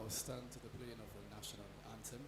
I'll stand to the playing of the national anthem.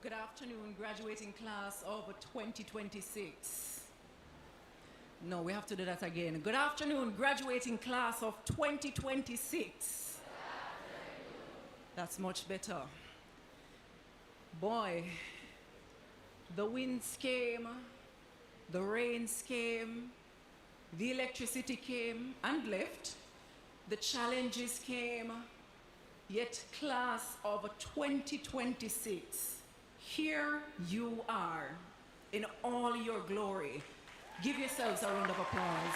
Good afternoon, graduating class of 2026. No, we have to do that again. Good afternoon, graduating class of 2026. That's much better. Boy, the winds came, the rains came, the electricity came and left, the challenges came, yet class of 2026. Here you are in all your glory. Give yourselves a round of applause.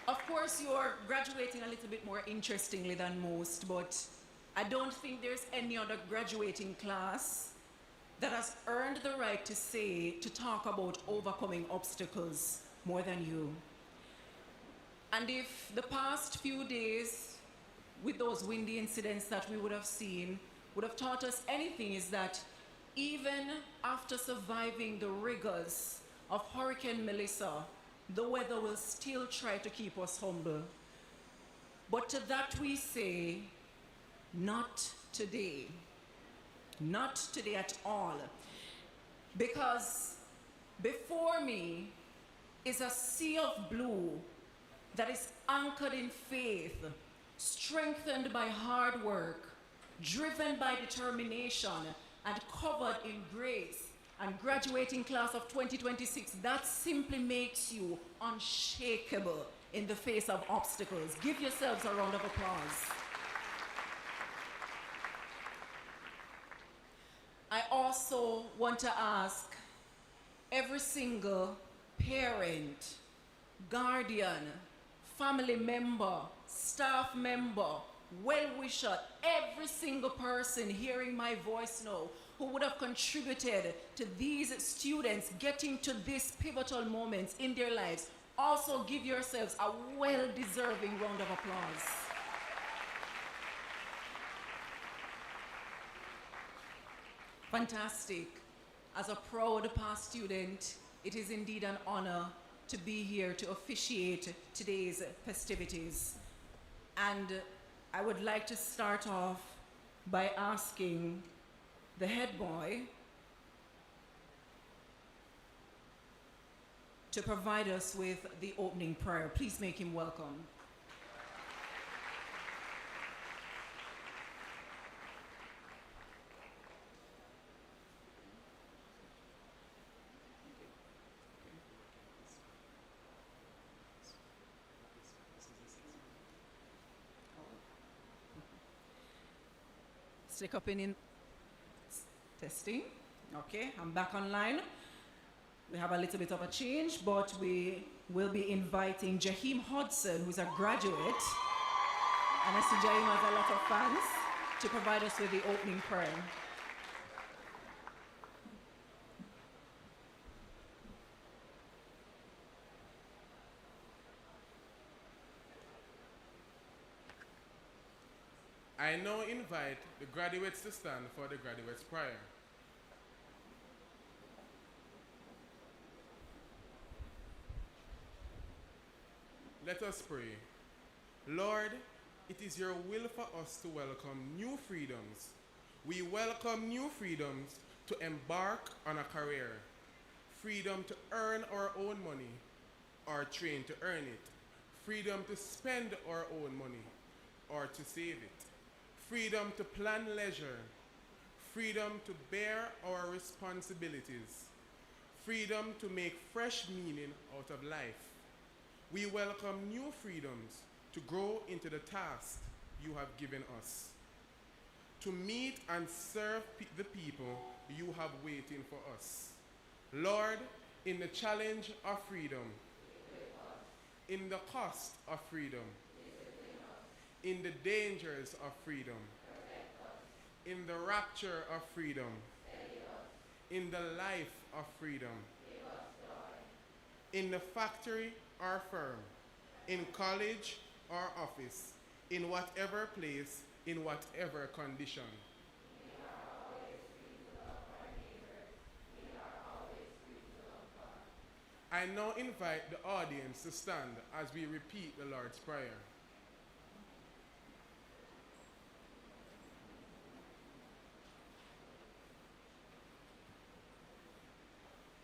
Of course, you're graduating a little bit more interestingly than most, but I don't think there's any other graduating class that has earned the right to talk about overcoming obstacles more than you. And if the past few days with those windy incidents that we would have seen, would have taught us anything, is that even after surviving the rigors of Hurricane Melissa, the weather will still try to keep us humble. But to that we say, not today. Not today at all. Because before me is a sea of blue that is anchored in faith, strengthened by hard work, driven by determination, and covered in grace. And graduating class of 2026, that simply makes you unshakable in the face of obstacles. Give yourselves a round of applause. I also want to ask every single parent, guardian, family member, staff member, well-wisher, every single person hearing my voice now who would have contributed to these students getting to this pivotal moment in their lives, also give yourselves a well-deserving round of applause. Fantastic. As a proud past student, it is indeed an honor to be here to officiate today's festivities. And I would like to start off by asking the head boy to provide us with the opening prayer. Please make him welcome. Stick up in testing. Okay, I'm back online. We have a little bit of a change, but we will be inviting Jaheim Hodson, who's a graduate, and I see Jaheim has a lot of fans, to provide us with the opening prayer. I now invite the graduates to stand for the graduates' prayer. Let us pray. Lord, it is your will for us to welcome new freedoms. We welcome new freedoms to embark on a career, freedom to earn our own money or train to earn it, freedom to spend our own money or to save it, freedom to plan leisure, freedom to bear our responsibilities, freedom to make fresh meaning out of life. We welcome new freedoms to grow into the task you have given us, to meet and serve the people you have waiting for us. Lord, in the challenge of freedom, in the cost of freedom, in the dangers of freedom, in the rapture of freedom, in the life of freedom, in the factory or firm, in college or office, in whatever place, in whatever condition. I now invite the audience to stand as we repeat the Lord's Prayer.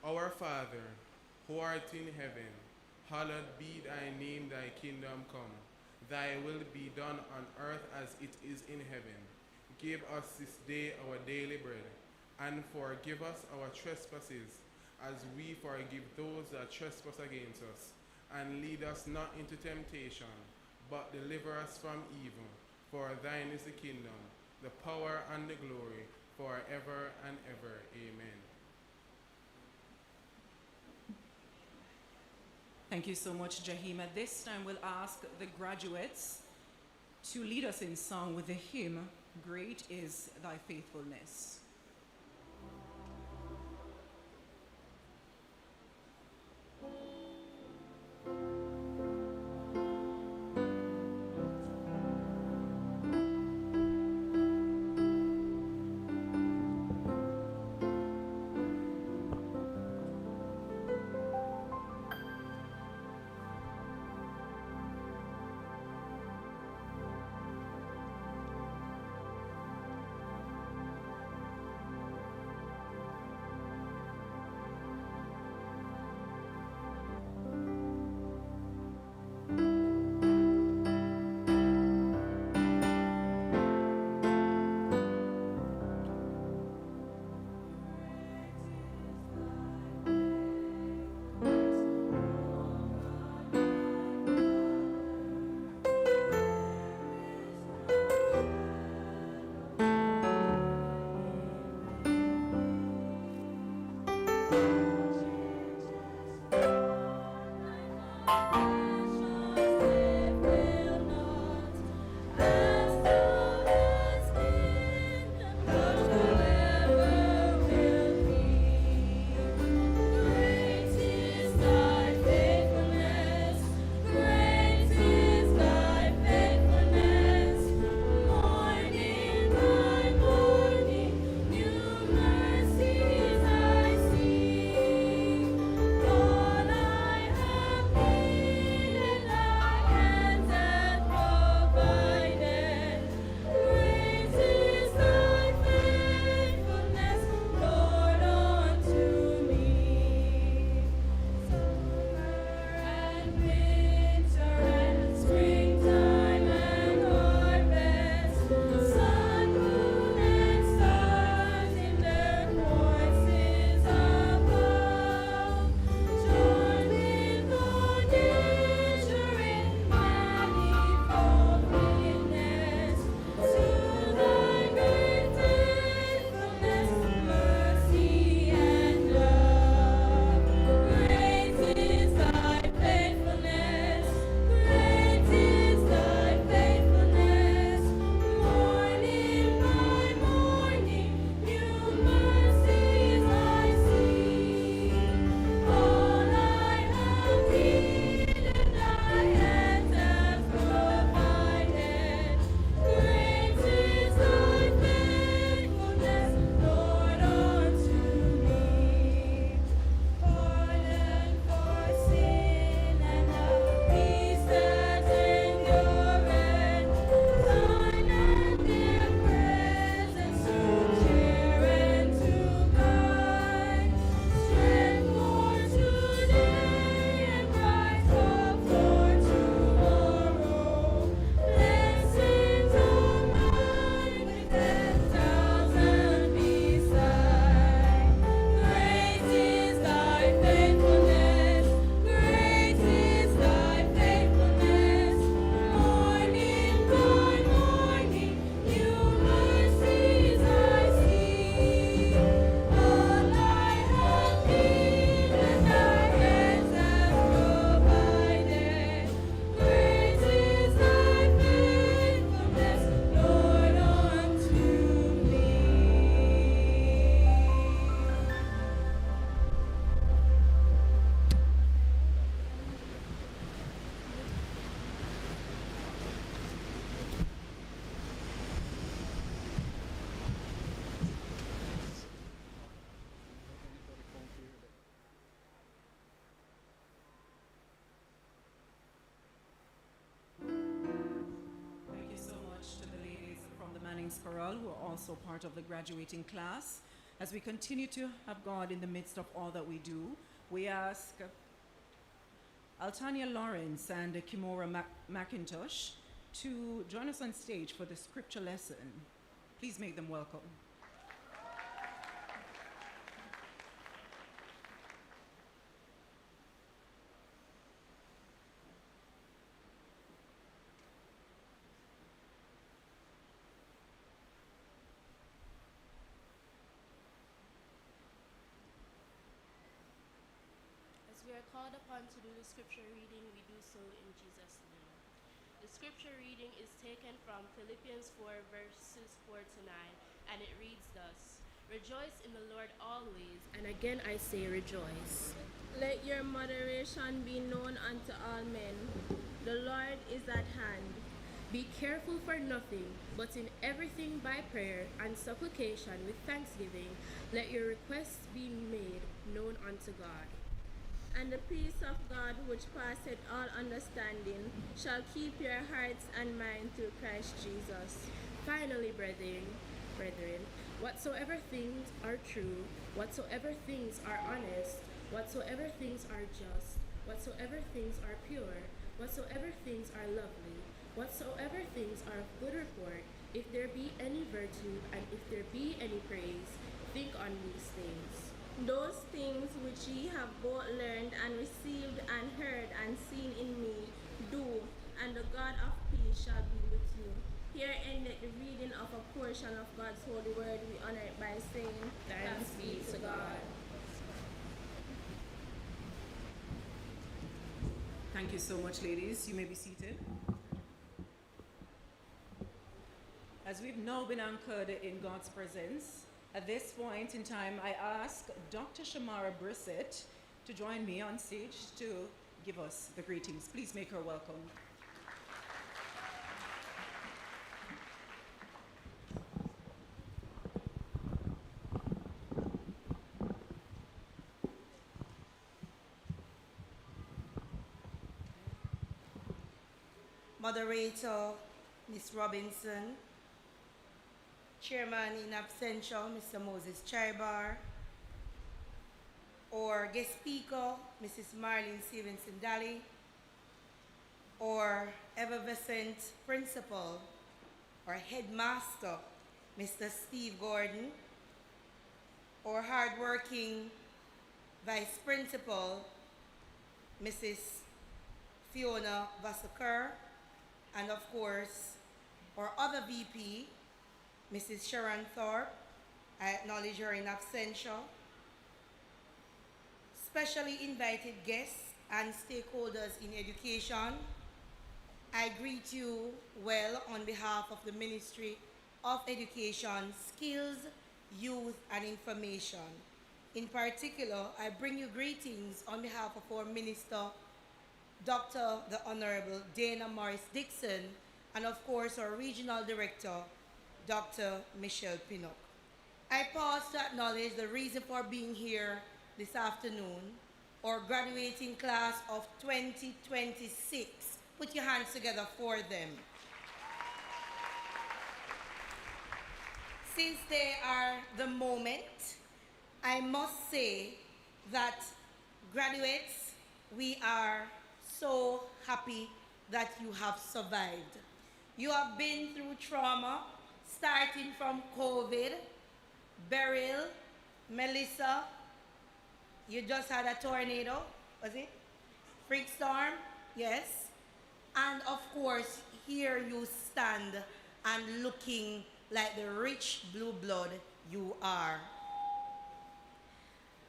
Our Father, who art in heaven, hallowed be thy name, thy kingdom come. Thy will be done on earth as it is in heaven. Give us this day our daily bread, and forgive us our trespasses, as we forgive those that trespass against us. And lead us not into temptation, but deliver us from evil. For thine is the kingdom, the power, and the glory, forever and ever. Amen. Thank you so much, Jaheim. At this time, we'll ask the graduates to lead us in song with the hymn, Great is Thy Faithfulness. Thanks Chorale, who are also part of the graduating class. As we continue to have God in the midst of all that we do, we ask Altania Lawrence and Kimora McIntosh to join us on stage for the scripture lesson. Please make them welcome. As we are called upon to do the scripture reading, we do so in Jesus' name. The scripture reading is taken from Philippians 4, verses 4 to 9, and it reads thus: Rejoice in the Lord always, and again I say rejoice. Let your moderation be known unto all men. The Lord is at hand. Be careful for nothing, but in everything by prayer and supplication with thanksgiving, let your requests be made known unto God. And the peace of God, which passeth all understanding, shall keep your hearts and minds through Christ Jesus. Finally, brethren, whatsoever things are true, whatsoever things are honest, whatsoever things are just, whatsoever things are pure, whatsoever things are lovely, whatsoever things are of good report, if there be any virtue and if there be any praise, think on these things. Those things which ye have both learned and received and heard and seen in me, do, and the God of peace shall be with you. Here endeth the reading of a portion of God's holy word. We honor it by saying, Thanks be to God. Thank you so much, ladies. You may be seated. As we've now been anchored in God's presence, at this point in time, I ask Dr. Shamara Brissett to join me on stage to give us the greetings. Please make her welcome. Moderator, Ms. Robinson, Chairman in absentia, Mr. Moses Chaibar, or guest speaker, Mrs. Marlene Stevenson Daly, or effervescent principal or headmaster, Mr. Steve Gordon, or hardworking vice principal, Mrs. Fiona Vassaker, and of course, our other VP, Mrs. Sharon Thorpe. I acknowledge her in absentia. Specially invited guests and stakeholders in education, I greet you well on behalf of the Ministry of Education, Skills, Youth and Information. In particular, I bring you greetings on behalf of our Minister, Dr. the Honorable Dana Morris Dixon, and of course our Regional Director, Dr. Michelle Pinnock. I pause to acknowledge the reason for being here this afternoon, our graduating class of 2026. Put your hands together for them. Since they are the moment, I must say that graduates, we are so happy that you have survived. You have been through trauma, starting from COVID, Beryl, Melissa, you just had a tornado, was it? Freak storm, yes. And of course, here you stand and looking like the rich blue blood you are.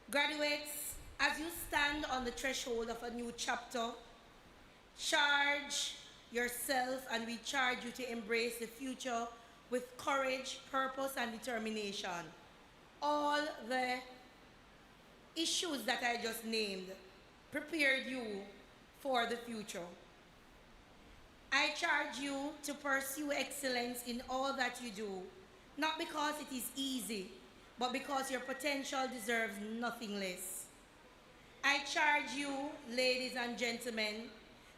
Graduates, as you stand on the threshold of a new chapter, charge yourself and we charge you to embrace the future with courage, purpose, and determination. All the issues that I just named prepared you for the future. I charge you to pursue excellence in all that you do, not because it is easy, but because your potential deserves nothing less. I charge you, ladies and gentlemen,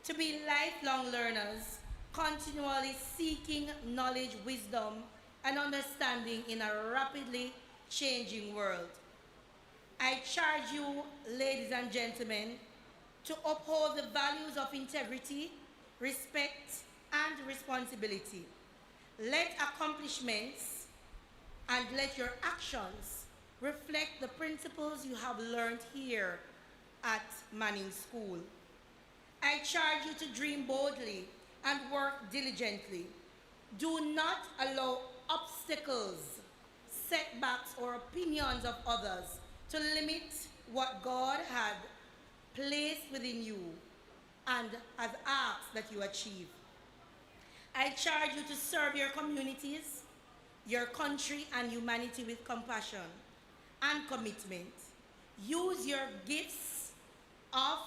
to be lifelong learners, continually seeking knowledge, wisdom, and understanding in a rapidly changing world. I charge you, ladies and gentlemen, to uphold the values of integrity, respect, and responsibility. Let accomplishments and let your actions reflect the principles you have learned here at Manning'S School. I charge you to dream boldly and work diligently. Do not allow obstacles, setbacks, or opinions of others to limit what God had placed within you and has asked that you achieve. I charge you to serve your communities, your country, and humanity with compassion and commitment. Use your gifts of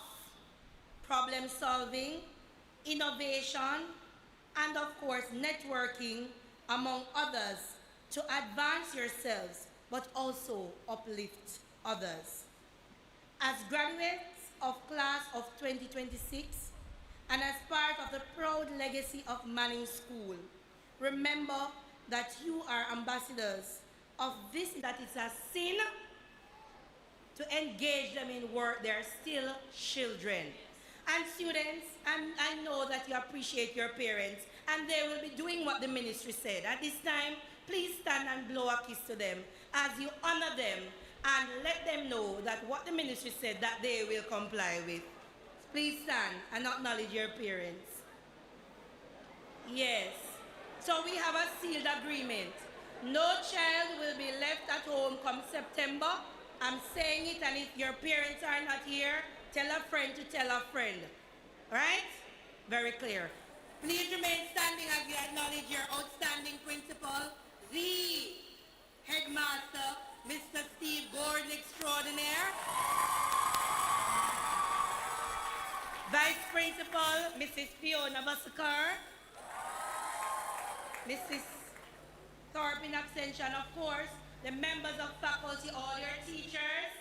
problem solving, innovation, and of course, networking among others to advance yourselves, but also uplift others. As graduates of class of 2026, and as part of the proud legacy of Manning'S School, remember that you are ambassadors of this, that it's a sin to engage them in work. They're still children. And students, I know that you appreciate your parents, and they will be doing what the ministry said. At this time, please stand and blow a kiss to them as you honor them and let them know that what the ministry said that they will comply with. Please stand and acknowledge your parents. Yes. So we have a sealed agreement. No child will be left at home come September. I'm saying it, and if your parents are not here, tell a friend to tell a friend. Right? Very clear. Please remain standing as we acknowledge your outstanding principal, the Headmaster, Mr. Steve Gordon Extraordinaire. Vice Principal, Mrs. Fiona Vassakar. Mrs. Thorpe in absentia, of course, the members of faculty, all your teachers,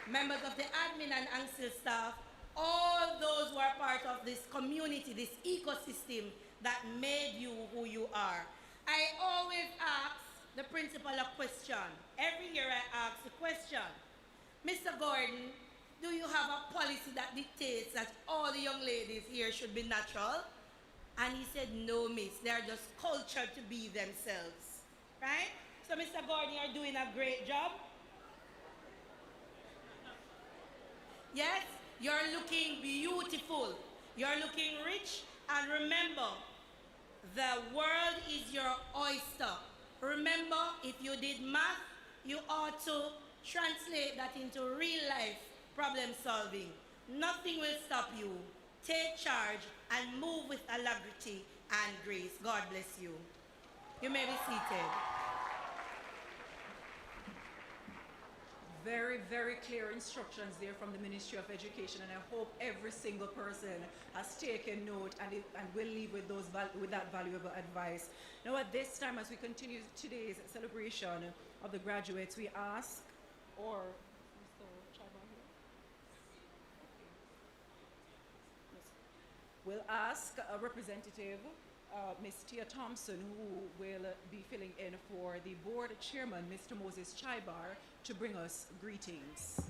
members of the admin and ANSIL staff, all those who are part of this community, this ecosystem that made you who you are. I always ask the principal a question. Every year I ask the question, Mr. Gordon, do you have a policy that dictates that all the young ladies here should be natural? And he said, no, miss, they're just cultured to be themselves, right? So, Mr. Gordon, you're doing a great job. Yes, you're looking beautiful. You're looking rich. And remember, the world is your oyster. Remember, if you did math, you ought to translate that into real life problem solving. Nothing will stop you. Take charge and move with alacrity and grace. God bless you. You may be seated. Very, very clear instructions there from the Ministry of Education, and I hope every single person has taken note and will leave with that valuable advice. Now, at this time, as we continue today's celebration of the graduates, we ask, or Mr. Chairman here? We'll ask a representative, Ms. Tia Thompson, who will be filling in for the board chairman, Mr. Moses Chaibar, to bring us greetings.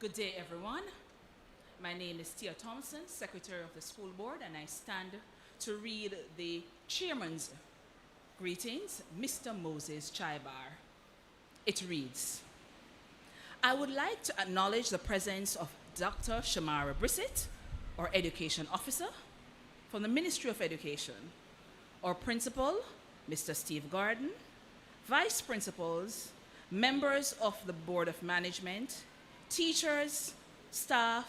Good day, everyone. My name is Tia Thompson, Secretary of the School Board, and I stand to read the Chairman's greetings, Mr. Moses Chaibar. It reads, I would like to acknowledge the presence of Dr. Shamara Brissett, our Education Officer, from the Ministry of Education, our Principal, Mr. Steve Gordon, Vice Principals, members of the Board of Management, teachers, staff,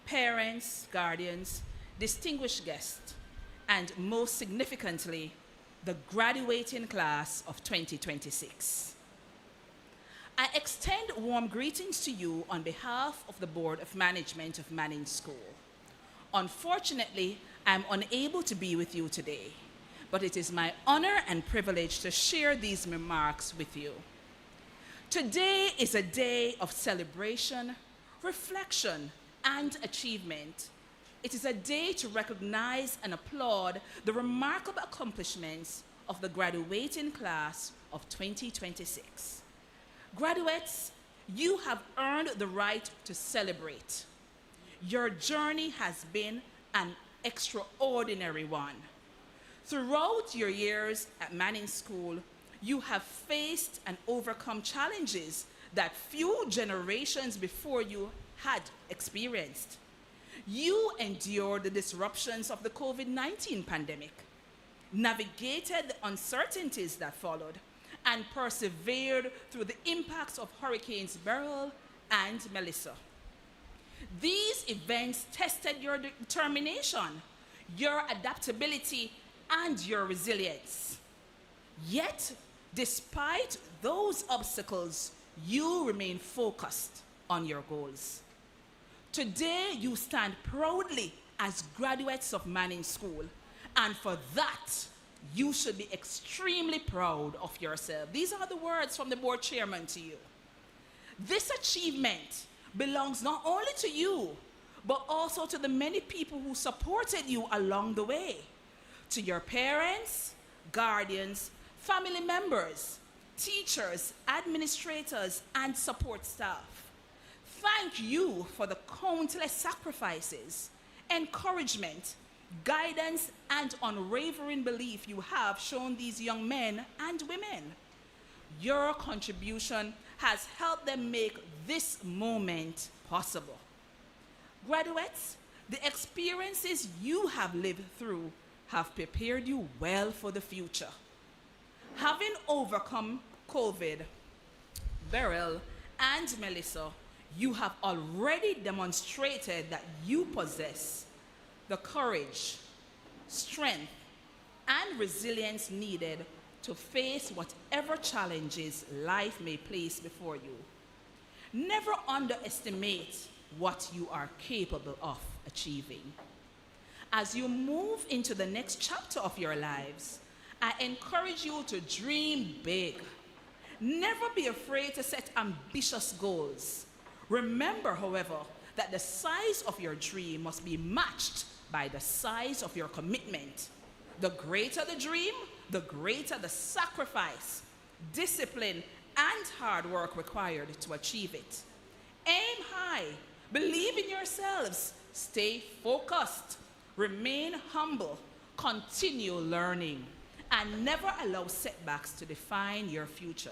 parents, guardians, distinguished guests, and most significantly, the graduating class of 2026. I extend warm greetings to you on behalf of the Board of Management of Manning'S School. Unfortunately, I'm unable to be with you today, but it is my honor and privilege to share these remarks with you. Today is a day of celebration, reflection, and achievement. It is a day to recognize and applaud the remarkable accomplishments of the graduating class of 2026. Graduates, you have earned the right to celebrate. Your journey has been an extraordinary one. Throughout your years at Manning'S School, you have faced and overcome challenges that few generations before you had experienced. You endured the disruptions of the COVID-19 pandemic, navigated the uncertainties that followed, and persevered through the impacts of Hurricanes Beryl and Melissa. These events tested your determination, your adaptability, and your resilience. Yet, despite those obstacles, you remain focused on your goals. Today, you stand proudly as graduates of Manning'S School, and for that, you should be extremely proud of yourself. These are the words from the board chairman to you. This achievement belongs not only to you, but also to the many people who supported you along the way, to your parents, guardians, family members, teachers, administrators, and support staff. Thank you for the countless sacrifices, encouragement, guidance, and unwavering belief you have shown these young men and women. Your contribution has helped them make this moment possible. Graduates, the experiences you have lived through have prepared you well for the future. Having overcome COVID, Beryl, and Melissa, you have already demonstrated that you possess the courage, strength, and resilience needed to face whatever challenges life may place before you. Never underestimate what you are capable of achieving. As you move into the next chapter of your lives, I encourage you to dream big. Never be afraid to set ambitious goals. Remember, however, that the size of your dream must be matched by the size of your commitment. The greater the dream, the greater the sacrifice, discipline, and hard work required to achieve it. Aim high, believe in yourselves, stay focused, remain humble, continue learning, and never allow setbacks to define your future.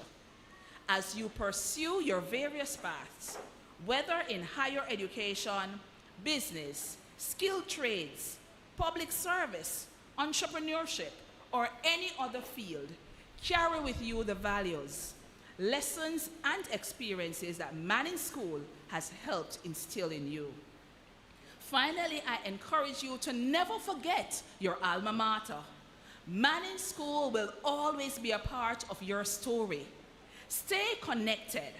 As you pursue your various paths, whether in higher education, business, skilled trades, public service, entrepreneurship, or any other field, carry with you the values, lessons, and experiences that Manning'S School has helped instill in you. Finally, I encourage you to never forget your alma mater. Manning'S School will always be a part of your story. Stay connected.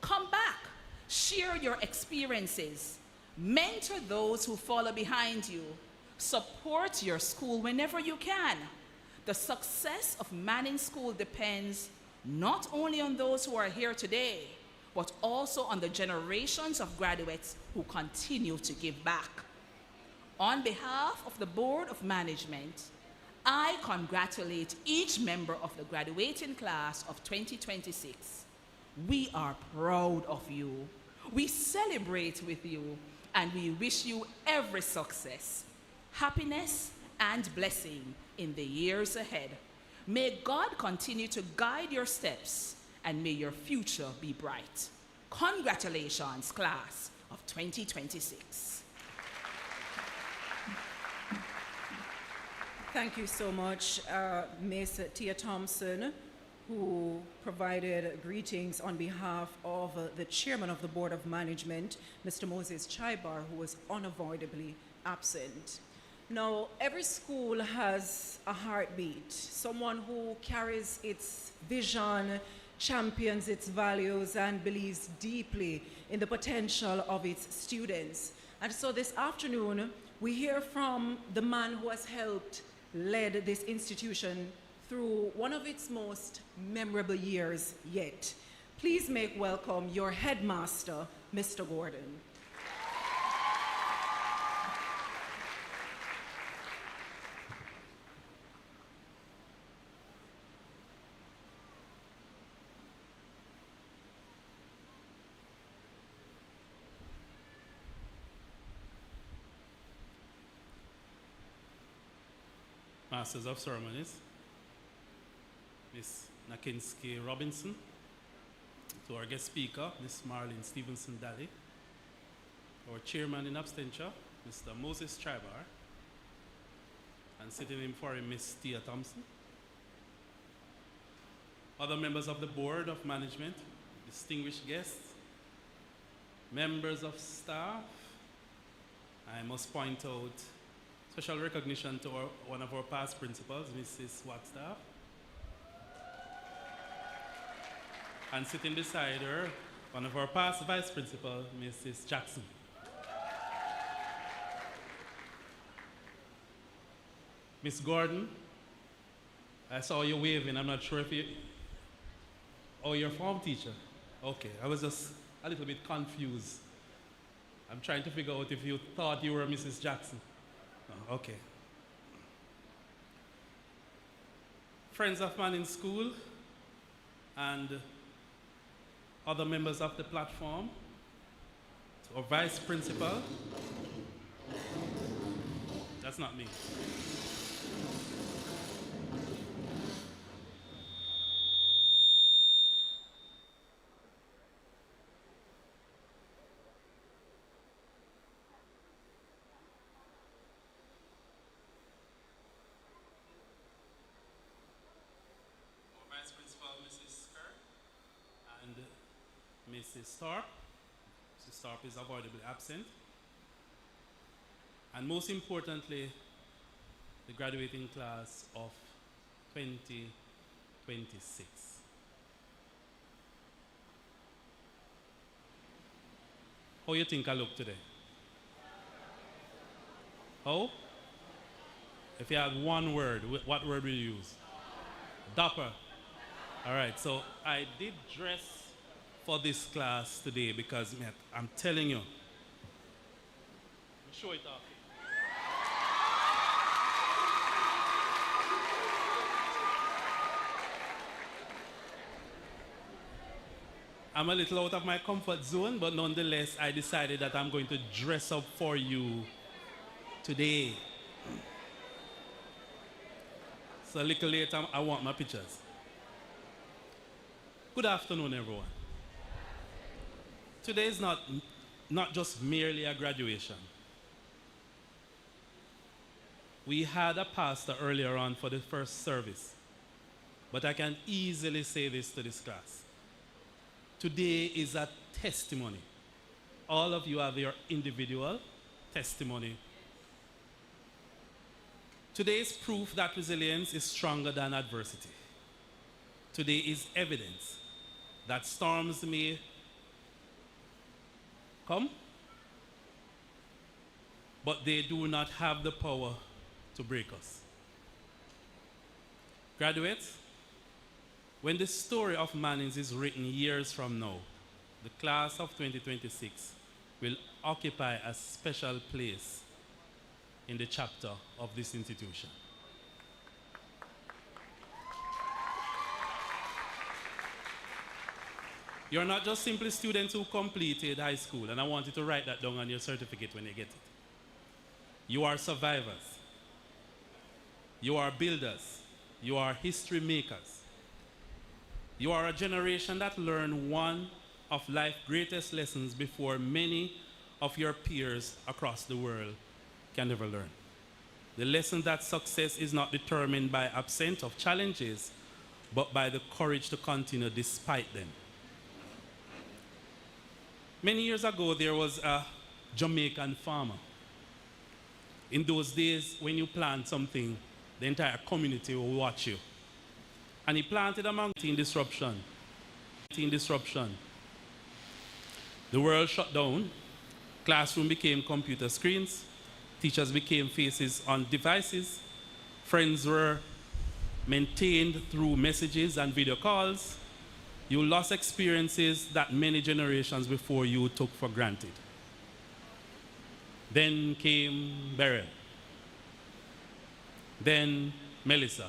Come back. Share your experiences. Mentor those who follow behind you. Support your school whenever you can. The success of Manning'S School depends not only on those who are here today, but also on the generations of graduates who continue to give back. On behalf of the Board of Management, I congratulate each member of the graduating class of 2026. We are proud of you. We celebrate with you, and we wish you every success, happiness, and blessing in the years ahead. May God continue to guide your steps, and may your future be bright. Congratulations, class of 2026. Thank you so much, Ms. Tia Thompson, who provided greetings on behalf of the chairman of the Board of Management, Mr. Moses Chaibar, who was unavoidably absent. Now, every school has a heartbeat, someone who carries its vision, champions its values and believes deeply in the potential of its students. And so this afternoon, we hear from the man who has helped lead this institution through one of its most memorable years yet. Please make welcome your headmaster, Mr. Gordon. Masters of Ceremonies, Miss Nakinsky Robinson, to our guest speaker, Miss Marlene Stevenson Daly, our chairman in absentia, Mr. Moses Tribar, and sitting in for him, Miss Tia Thompson, other members of the Board of Management, distinguished guests, members of staff. I must point out special recognition to one of our past principals, Mrs. Wagstaff. And sitting beside her, one of our past vice principals, Mrs. Jackson. Miss Gordon, I saw you waving. I'm not sure if you... Oh, you're a form teacher? Okay, I was just a little bit confused. I'm trying to figure out if you thought you were Mrs. Jackson. Oh, okay. Friends of Manning'S School and other members of the platform, to our vice principal. That's not me. Mrs. Starp. Mrs. Starp is avoidably absent. And most importantly, the graduating class of 2026. How you think I look today? How? If you had one word, what word will you use? Dapper. All right, so I did dress for this class today because I'm telling you. Show it off. I'm a little out of my comfort zone, but nonetheless, I decided that I'm going to dress up for you today. So a little later, I want my pictures. Good afternoon, everyone. Today is not just merely a graduation. We had a pastor earlier on for the first service, but I can easily say this to this class. Today is a testimony. All of you have your individual testimony. Today is proof that resilience is stronger than adversity. Today is evidence that storms may come, but they do not have the power to break us. Graduates, when the story of Manning'S is written years from now, the class of 2026 will occupy a special place in the chapter of this institution. You're not just simply students who completed high school, and I want you to write that down on your certificate when you get it. You are survivors. You are builders. You are history makers. You are a generation that learned one of life's greatest lessons before many of your peers across the world can ever learn. The lesson that success is not determined by absence of challenges, but by the courage to continue despite them. Many years ago, there was a Jamaican farmer. In those days, when you plant something, the entire community will watch you. And he planted a mountain disruption disruption. The world shut down, classroom became computer screens, teachers became faces on devices, friends were maintained through messages and video calls. You lost experiences that many generations before you took for granted. Then came Beryl. Then Melissa.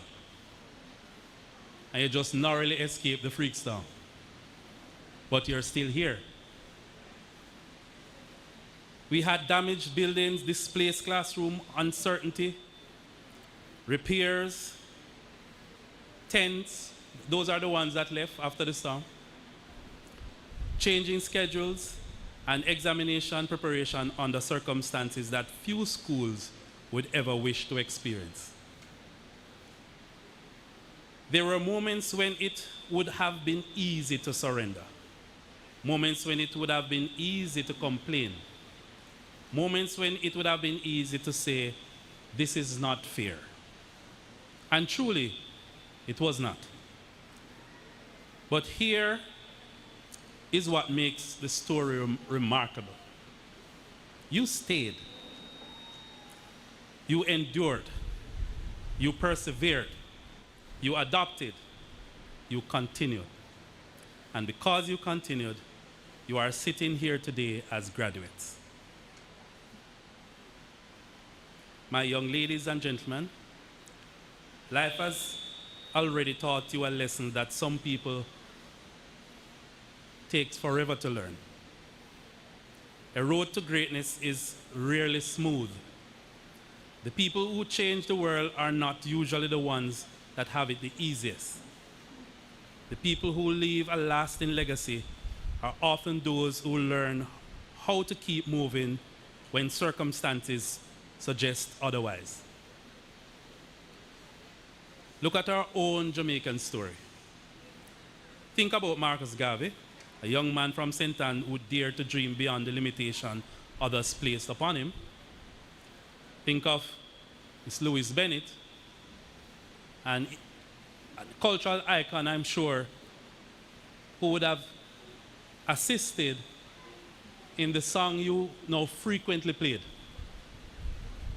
And you just narrowly escaped the freak storm. But you're still here. We had damaged buildings, displaced classroom, uncertainty, repairs, tents. Those are the ones that left after the storm. Changing schedules and examination preparation under circumstances that few schools would ever wish to experience. There were moments when it would have been easy to surrender. Moments when it would have been easy to complain. Moments when it would have been easy to say, this is not fair. And truly, it was not. But here is what makes the story remarkable. You stayed. You endured. You persevered. You adopted. You continued. And because you continued, you are sitting here today as graduates. My young ladies and gentlemen, life has already taught you a lesson that some people takes forever to learn. A road to greatness is rarely smooth. The people who change the world are not usually the ones that have it the easiest. The people who leave a lasting legacy are often those who learn how to keep moving when circumstances suggest otherwise. Look at our own Jamaican story. Think about Marcus Garvey, a young man from St. Anne who dared to dream beyond the limitation others placed upon him. Think of Miss Louise Bennett, a cultural icon, I'm sure, who would have assisted in the song you now frequently played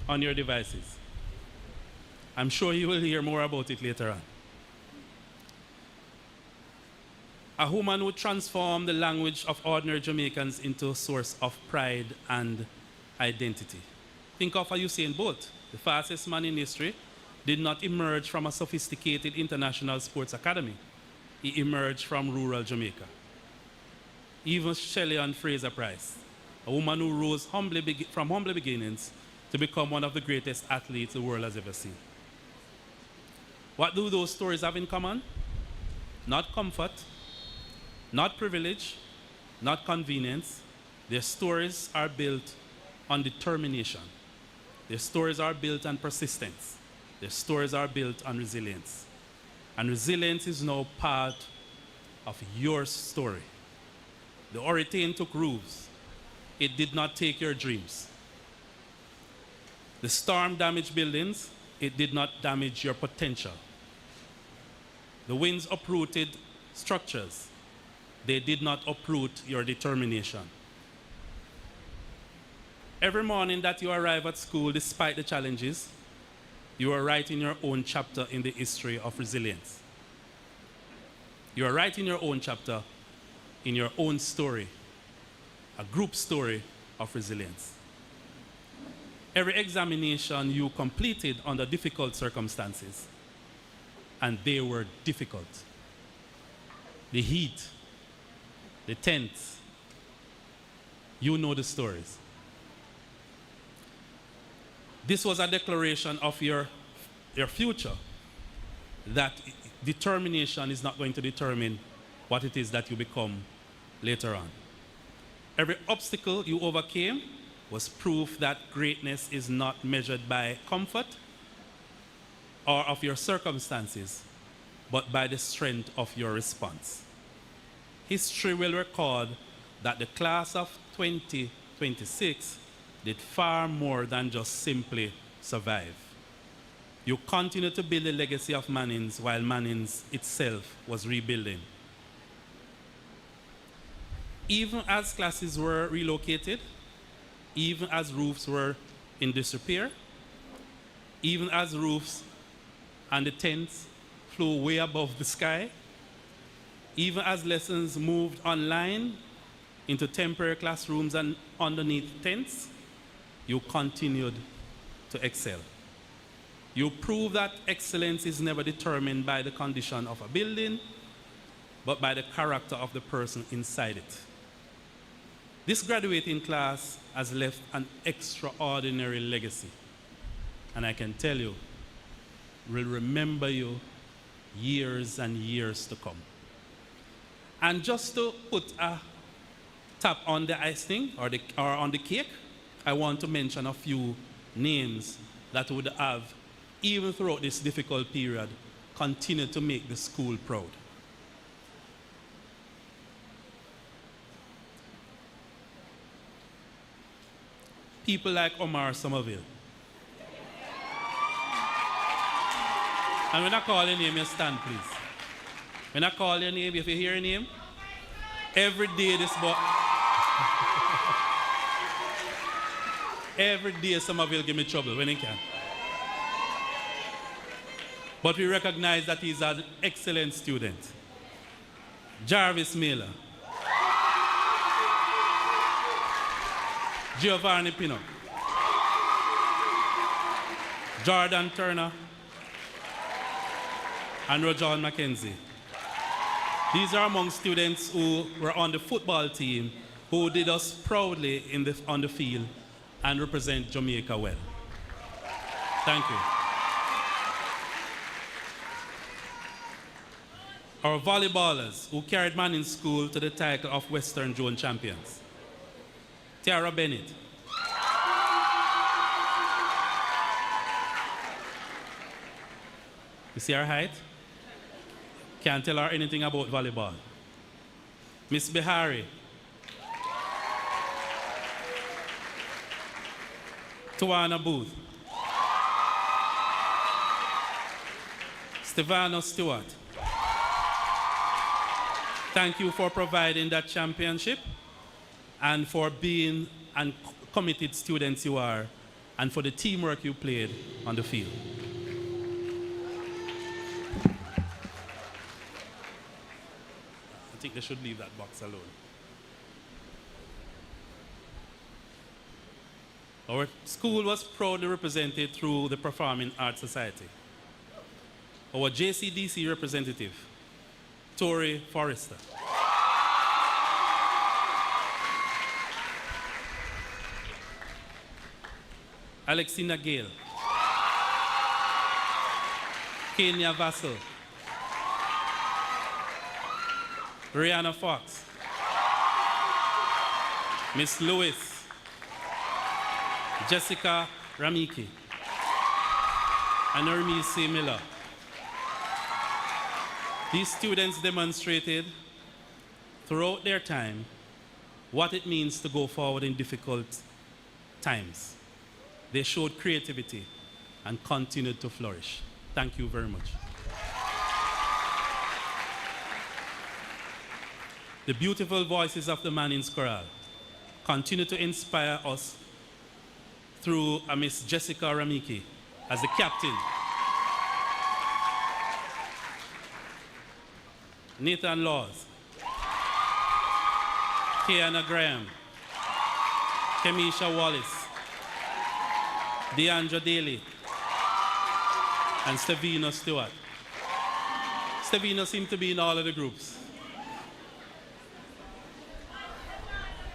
on your devices. I'm sure you will hear more about it later on. A woman who transformed the language of ordinary Jamaicans into a source of pride and identity. Think of Usain Bolt, the fastest man in history, did not emerge from a sophisticated international sports academy. He emerged from rural Jamaica. Even Shelley and Fraser Price, a woman who rose from humble beginnings to become one of the greatest athletes the world has ever seen. What do those stories have in common? Not comfort, not privilege, not convenience. Their stories are built on determination. Their stories are built on persistence. Their stories are built on resilience. And resilience is now part of your story. The hurricane took roofs. It did not take your dreams. The storm damaged buildings. It did not damage your potential. The winds uprooted structures. They did not uproot your determination. Every morning that you arrive at school, despite the challenges, you are writing your own chapter in the history of resilience. You are writing your own chapter in your own story, a group story of resilience. Every examination you completed under difficult circumstances, and they were difficult. The heat, the tents, you know the stories. This was a declaration of your future, that determination is not going to determine what it is that you become later on. Every obstacle you overcame was proof that greatness is not measured by comfort or of your circumstances, but by the strength of your response. History will record that the class of 2026 did far more than just simply survive. You continue to build the legacy of Manning'S while Manning'S itself was rebuilding. Even as classes were relocated, even as roofs were in disrepair, even as roofs and the tents flew way above the sky, even as lessons moved online into temporary classrooms and underneath tents, you continued to excel. You proved that excellence is never determined by the condition of a building, but by the character of the person inside it. This graduating class has left an extraordinary legacy. And I can tell you, we'll remember you years and years to come. And just to put a tap on the icing or on the cake, I want to mention a few names that would have, even throughout this difficult period, continued to make the school proud. People like Omar Somerville. And when I call your name, you stand, please. When I call your name, if you hear your name, every day this boy, every day Somerville give me trouble when he can. But we recognize that he's an excellent student. Jarvis Miller. Giovanni Pino, Jordan Turner, and Rojan McKenzie. These are among students who were on the football team who did us proudly on the field and represent Jamaica well. Thank you. Our volleyballers who carried Manning'S School to the title of Western Zone champions. Tiara Bennett. You see her height? Can't tell her anything about volleyball. Miss Bihari. Tawana Booth. Stefano Stewart. Thank you for providing that championship and for being and committed students you are, and for the teamwork you played on the field. I think they should leave that box alone. Our school was proudly represented through the Performing Arts Society. Our JCDC representative, Tori Forrester. Alexina Gale, Kenya Vassell, Rihanna Fox, Miss Lewis, Jessica Ramiki, and Hermes C. Miller. These students demonstrated throughout their time what it means to go forward in difficult times. They showed creativity and continued to flourish. Thank you very much. The beautiful voices of the Manning'S Chorale continue to inspire us through Miss Jessica Ramiki as the captain. Nathan Laws, Kiana Graham, Kemisha Wallace, Deandra Daly, and Stevino Stewart. Stevino seemed to be in all of the groups.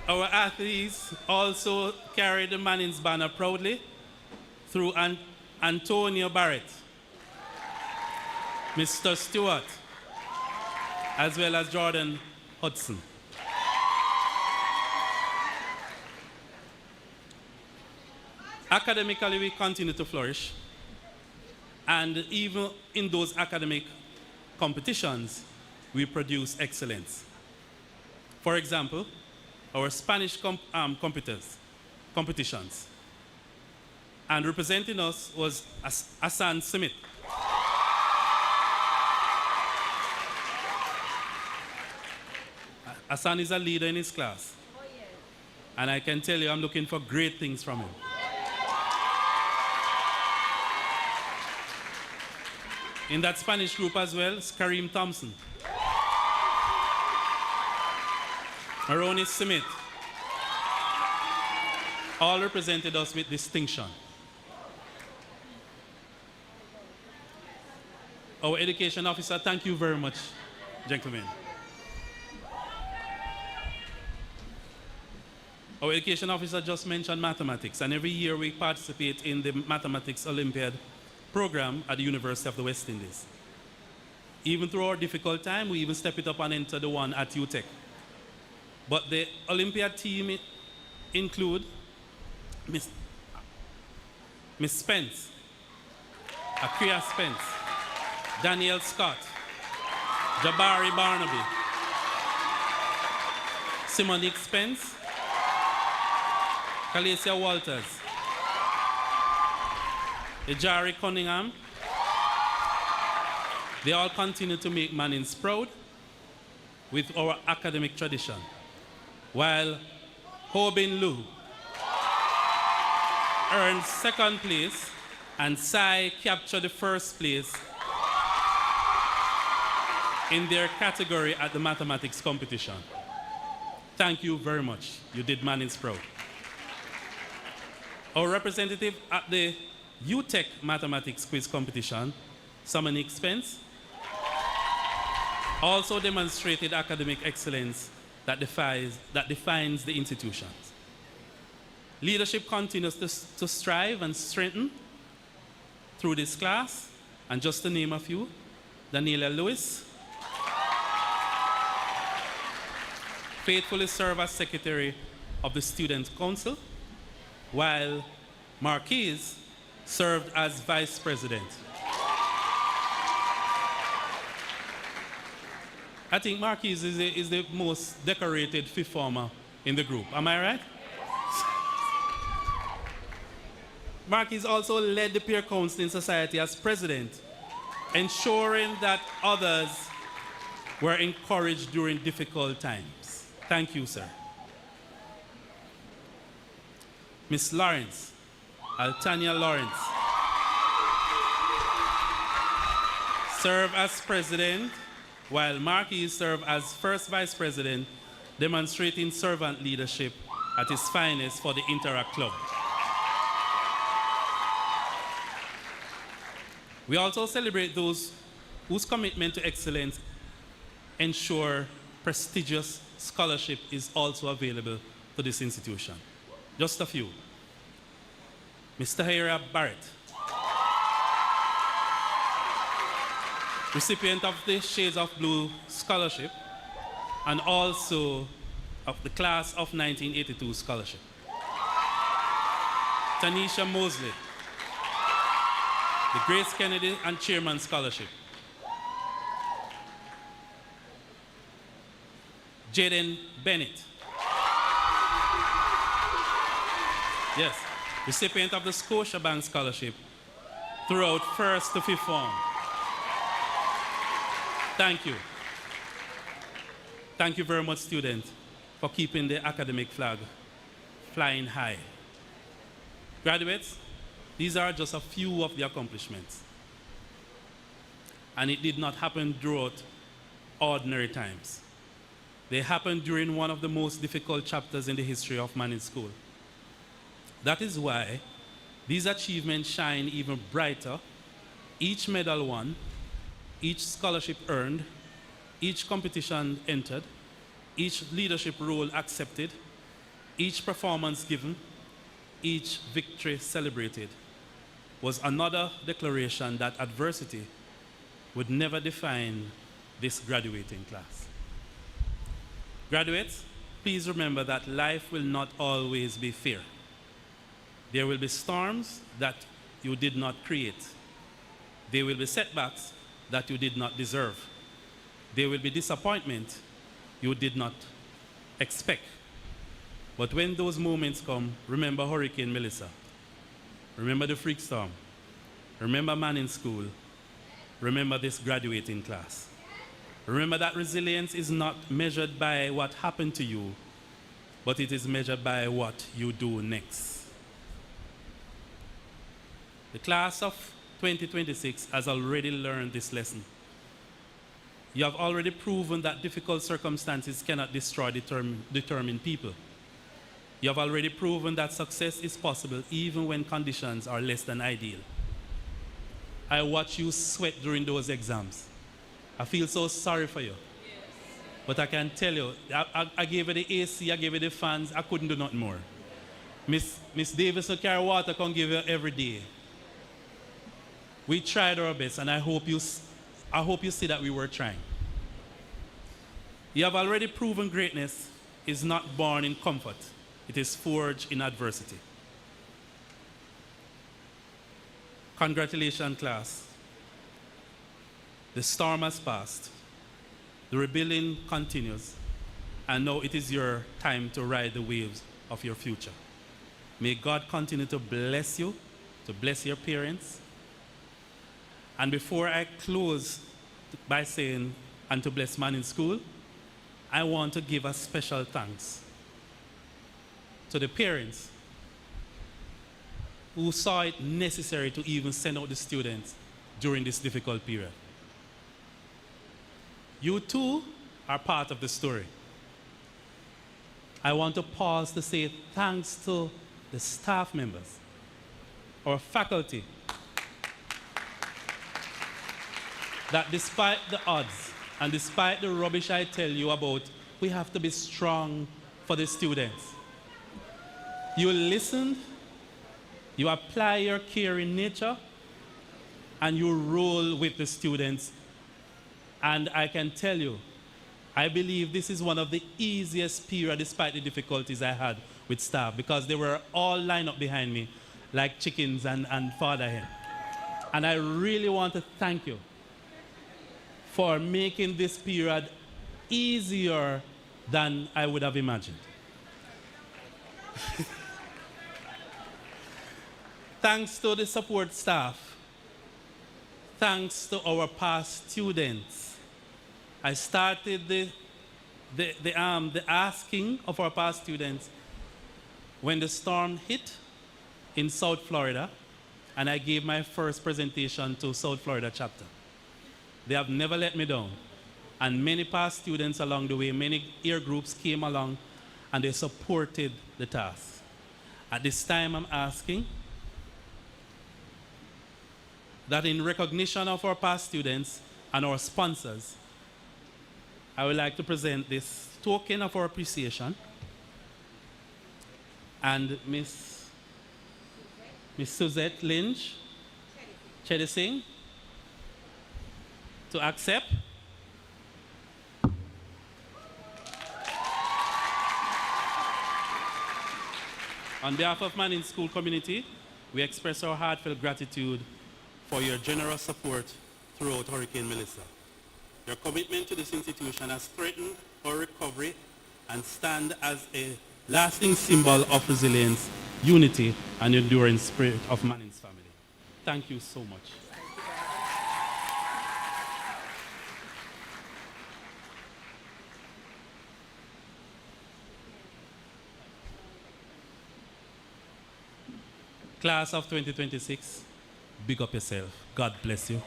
Our athletes also carried the Manning'S banner proudly through Antonio Barrett, Mr. Stewart, as well as Jordan Hudson. Academically, we continue to flourish, and even in those academic competitions, we produce excellence. For example, our Spanish competitions, and representing us was Hassan Smith. Hassan is a leader in his class. Oh, yes. And I can tell you, I'm looking for great things from him. In that Spanish group as well, is Kareem Thompson. Maroni Smith. All represented us with distinction. Our education officer, thank you very much, gentlemen. Our education officer just mentioned mathematics, and every year we participate in the Mathematics Olympiad program at the University of the West Indies. Even through our difficult time, we even step it up and enter the one at UTech. But the Olympiad team include Miss Spence, Akria Spence, Danielle Scott, Jabari Barnaby, Simonique Spence, Calesia Walters, Ejari Cunningham. They all continue to make Manning'S proud with our academic tradition, while Hobin Lu earned second place and Sai captured the first place in their category at the mathematics competition. Thank you very much. You did Manning'S proud. Our representative at the UTech mathematics quiz competition, Simonique Spence, also demonstrated academic excellence that defines the institutions. Leadership continues to strive and strengthen through this class, and just to name a few, Daniela Lewis faithfully served as Secretary of the Student Council, while Marquise served as Vice President. I think Marquise is the most decorated fifth former in the group. Am I right? Marquise also led the Peer Counseling Society as President, ensuring that others were encouraged during difficult times. Thank you, sir. Miss Lawrence, Altania Lawrence, served as President, while Marquis served as First Vice President, demonstrating servant leadership at his finest for the Interact Club. We also celebrate those whose commitment to excellence ensure prestigious scholarship is also available to this institution. Just a few. Mr. Hira Barrett, recipient of the Shades of Blue Scholarship, and also of the Class of 1982 Scholarship. Tanisha Mosley, the Grace Kennedy and Chairman Scholarship. Jaden Bennett, yes, recipient of the Scotiabank Scholarship throughout first to fifth form. Thank you. Thank you very much, students, for keeping the academic flag flying high. Graduates, these are just a few of the accomplishments. And it did not happen throughout ordinary times. They happened during one of the most difficult chapters in the history of Manning'S School. That is why these achievements shine even brighter. Each medal won, each scholarship earned, each competition entered, each leadership role accepted, each performance given, each victory celebrated was another declaration that adversity would never define this graduating class. Graduates, please remember that life will not always be fair. There will be storms that you did not create. There will be setbacks that you did not deserve. There will be disappointment you did not expect. But when those moments come, remember Hurricane Melissa. Remember the freak storm. Remember Manning'S School. Remember this graduating class. Remember that resilience is not measured by what happened to you, but it is measured by what you do next. The class of 2026 has already learned this lesson. You have already proven that difficult circumstances cannot destroy determined people. You have already proven that success is possible even when conditions are less than ideal. I watch you sweat during those exams. I feel so sorry for you. Yes. But I can tell you, I gave you the AC, I gave you the fans, I couldn't do nothing more. Miss Davis will carry water, can give you every day. We tried our best, and I hope you see that we were trying. You have already proven greatness is not born in comfort. It is forged in adversity. Congratulations, class. The storm has passed. The rebuilding continues. And now it is your time to ride the waves of your future. May God continue to bless you, to bless your parents. And before I close by saying, and to bless Manning'S School, I want to give a special thanks to the parents who saw it necessary to even send out the students during this difficult period. You too are part of the story. I want to pause to say thanks to the staff members, our faculty, that despite the odds and despite the rubbish I tell you about, we have to be strong for the students. You listen, you apply your caring nature, and you roll with the students. And I can tell you, I believe this is one of the easiest periods despite the difficulties I had with staff, because they were all lined up behind me like chickens and father hen. And I really want to thank you for making this period easier than I would have imagined. Thanks to the support staff, thanks to our past students, I started the asking of our past students when the storm hit in South Florida, and I gave my first presentation to South Florida chapter. They have never let me down. And many past students along the way, many ear groups came along and they supported the task. At this time, I'm asking that in recognition of our past students and our sponsors, I would like to present this token of our appreciation. And Miss Suzette Lynch, Chedi Singh, to accept. On behalf of Manning'S School community, we express our heartfelt gratitude for your generous support throughout Hurricane Melissa. Your commitment to this institution has strengthened our recovery and stand as a lasting symbol of resilience, unity, and enduring spirit of Manning'S family. Thank you so much. Class of 2026, big up yourself. God bless you.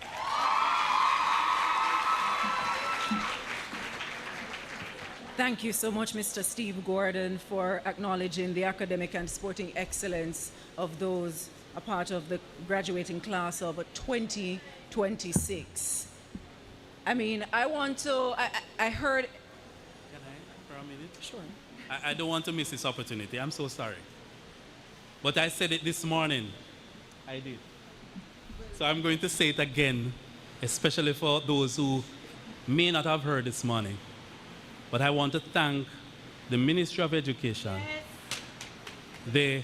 Thank you so much, Mr. Steve Gordon, for acknowledging the academic and sporting excellence of those a part of the graduating class of 2026. I mean, I want to, I heard... Can I, for a minute? Sure. I don't want to miss this opportunity. I'm so sorry. But I said it this morning. I did. So I'm going to say it again, especially for those who may not have heard this morning. But I want to thank the Ministry of Education, the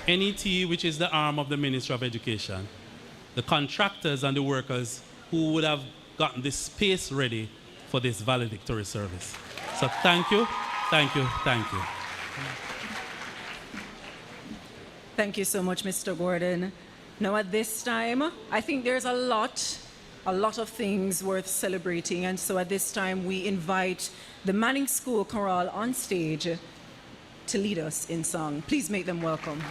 NET, which is the arm of the Ministry of Education, the contractors and the workers who would have gotten this space ready for this valedictory service. So thank you, thank you, thank you. Thank you so much, Mr. Gordon. Now, at this time, I think there's a lot of things worth celebrating. And so at this time, we invite the Manning'S School Chorale on stage to lead us in song. Please make them welcome.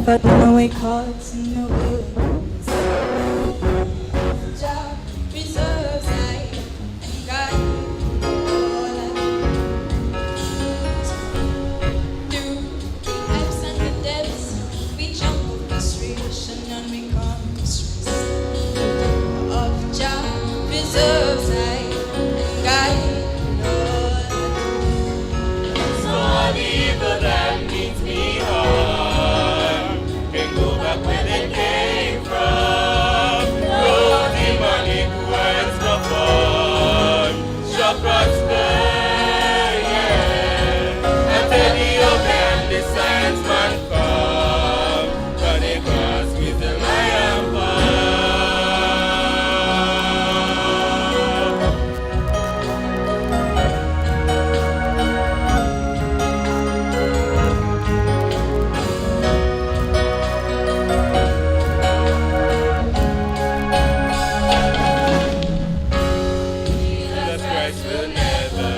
But no way caught in the wilderness. Jah preserves life and guide all I do. Through the ebbs and the depths, we jump of frustration and we conquer of Jah preserves life and guide all I do. So all the evil that means me harm can go back where they came from. No demonic words no fun shall prosper, yeah. Until the open the science man come, but they cross with the lion bomb. Jesus Christ will never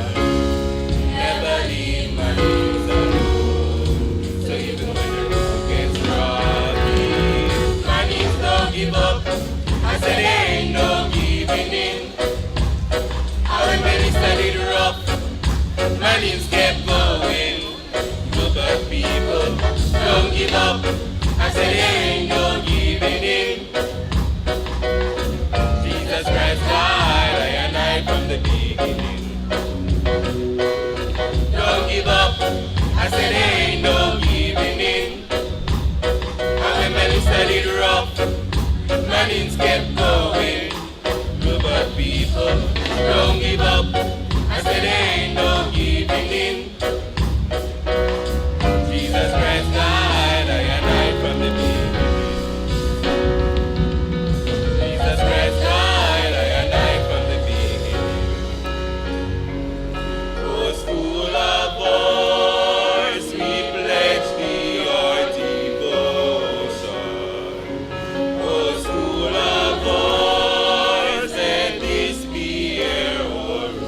leave my knees alone. So even when the road gets rocky, my knees don't give up. I said there ain't no giving in. I went very studied rough, my knees kept going. Look at people, don't give up. I said there ain't no giving in. Jesus Christ died, I and I from the beginning. Don't give up, I said there ain't no giving in. I remember studied rough, my knees kept going. Look at people, don't give up. I said there ain't no giving in. Jesus Christ died, I and I from the beginning. Jesus Christ died, I and I from the beginning. Oh, school of boys, we pledge thee our devotion. Oh, school of boys, let this be our rule.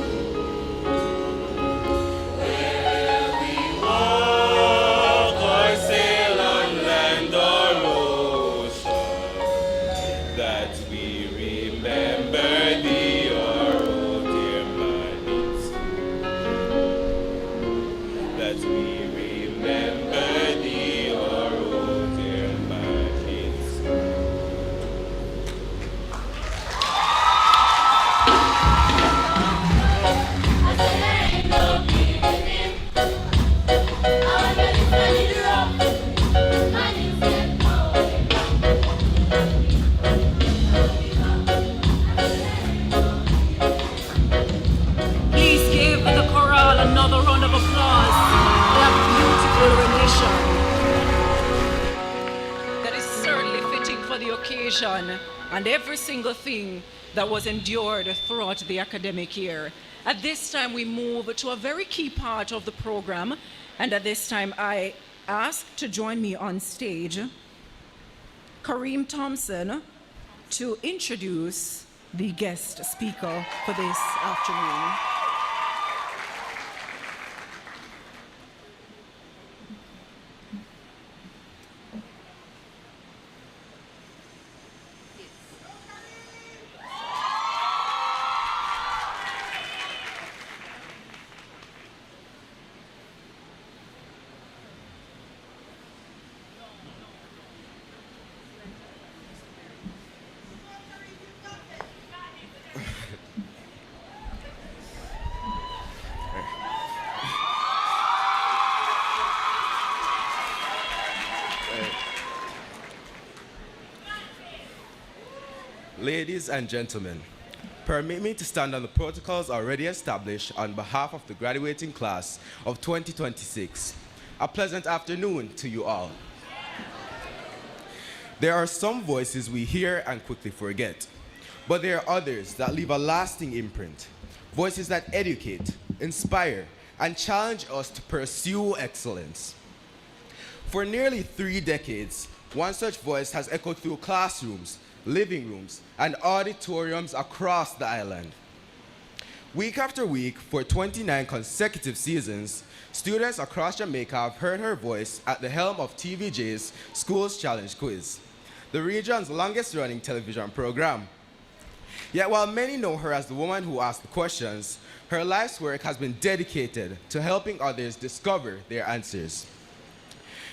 occasion and every single thing that was endured throughout the academic year. At this time, we move to a very key part of the program, and at this time, I ask to join me on stage Kareem Thompson to introduce the guest speaker for this afternoon. Ladies and gentlemen, permit me to stand on the protocols already established on behalf of the graduating class of 2026. A pleasant afternoon to you all. There are some voices we hear and quickly forget, but there are others that leave a lasting imprint. Voices that educate, inspire, and challenge us to pursue excellence. For nearly 3 decades, one such voice has echoed through classrooms, living rooms, and auditoriums across the island. Week after week, for 29 consecutive seasons, students across Jamaica have heard her voice at the helm of TVJ's Schools Challenge Quiz, the region's longest-running television program. Yet while many know her as the woman who asked the questions, her life's work has been dedicated to helping others discover their answers.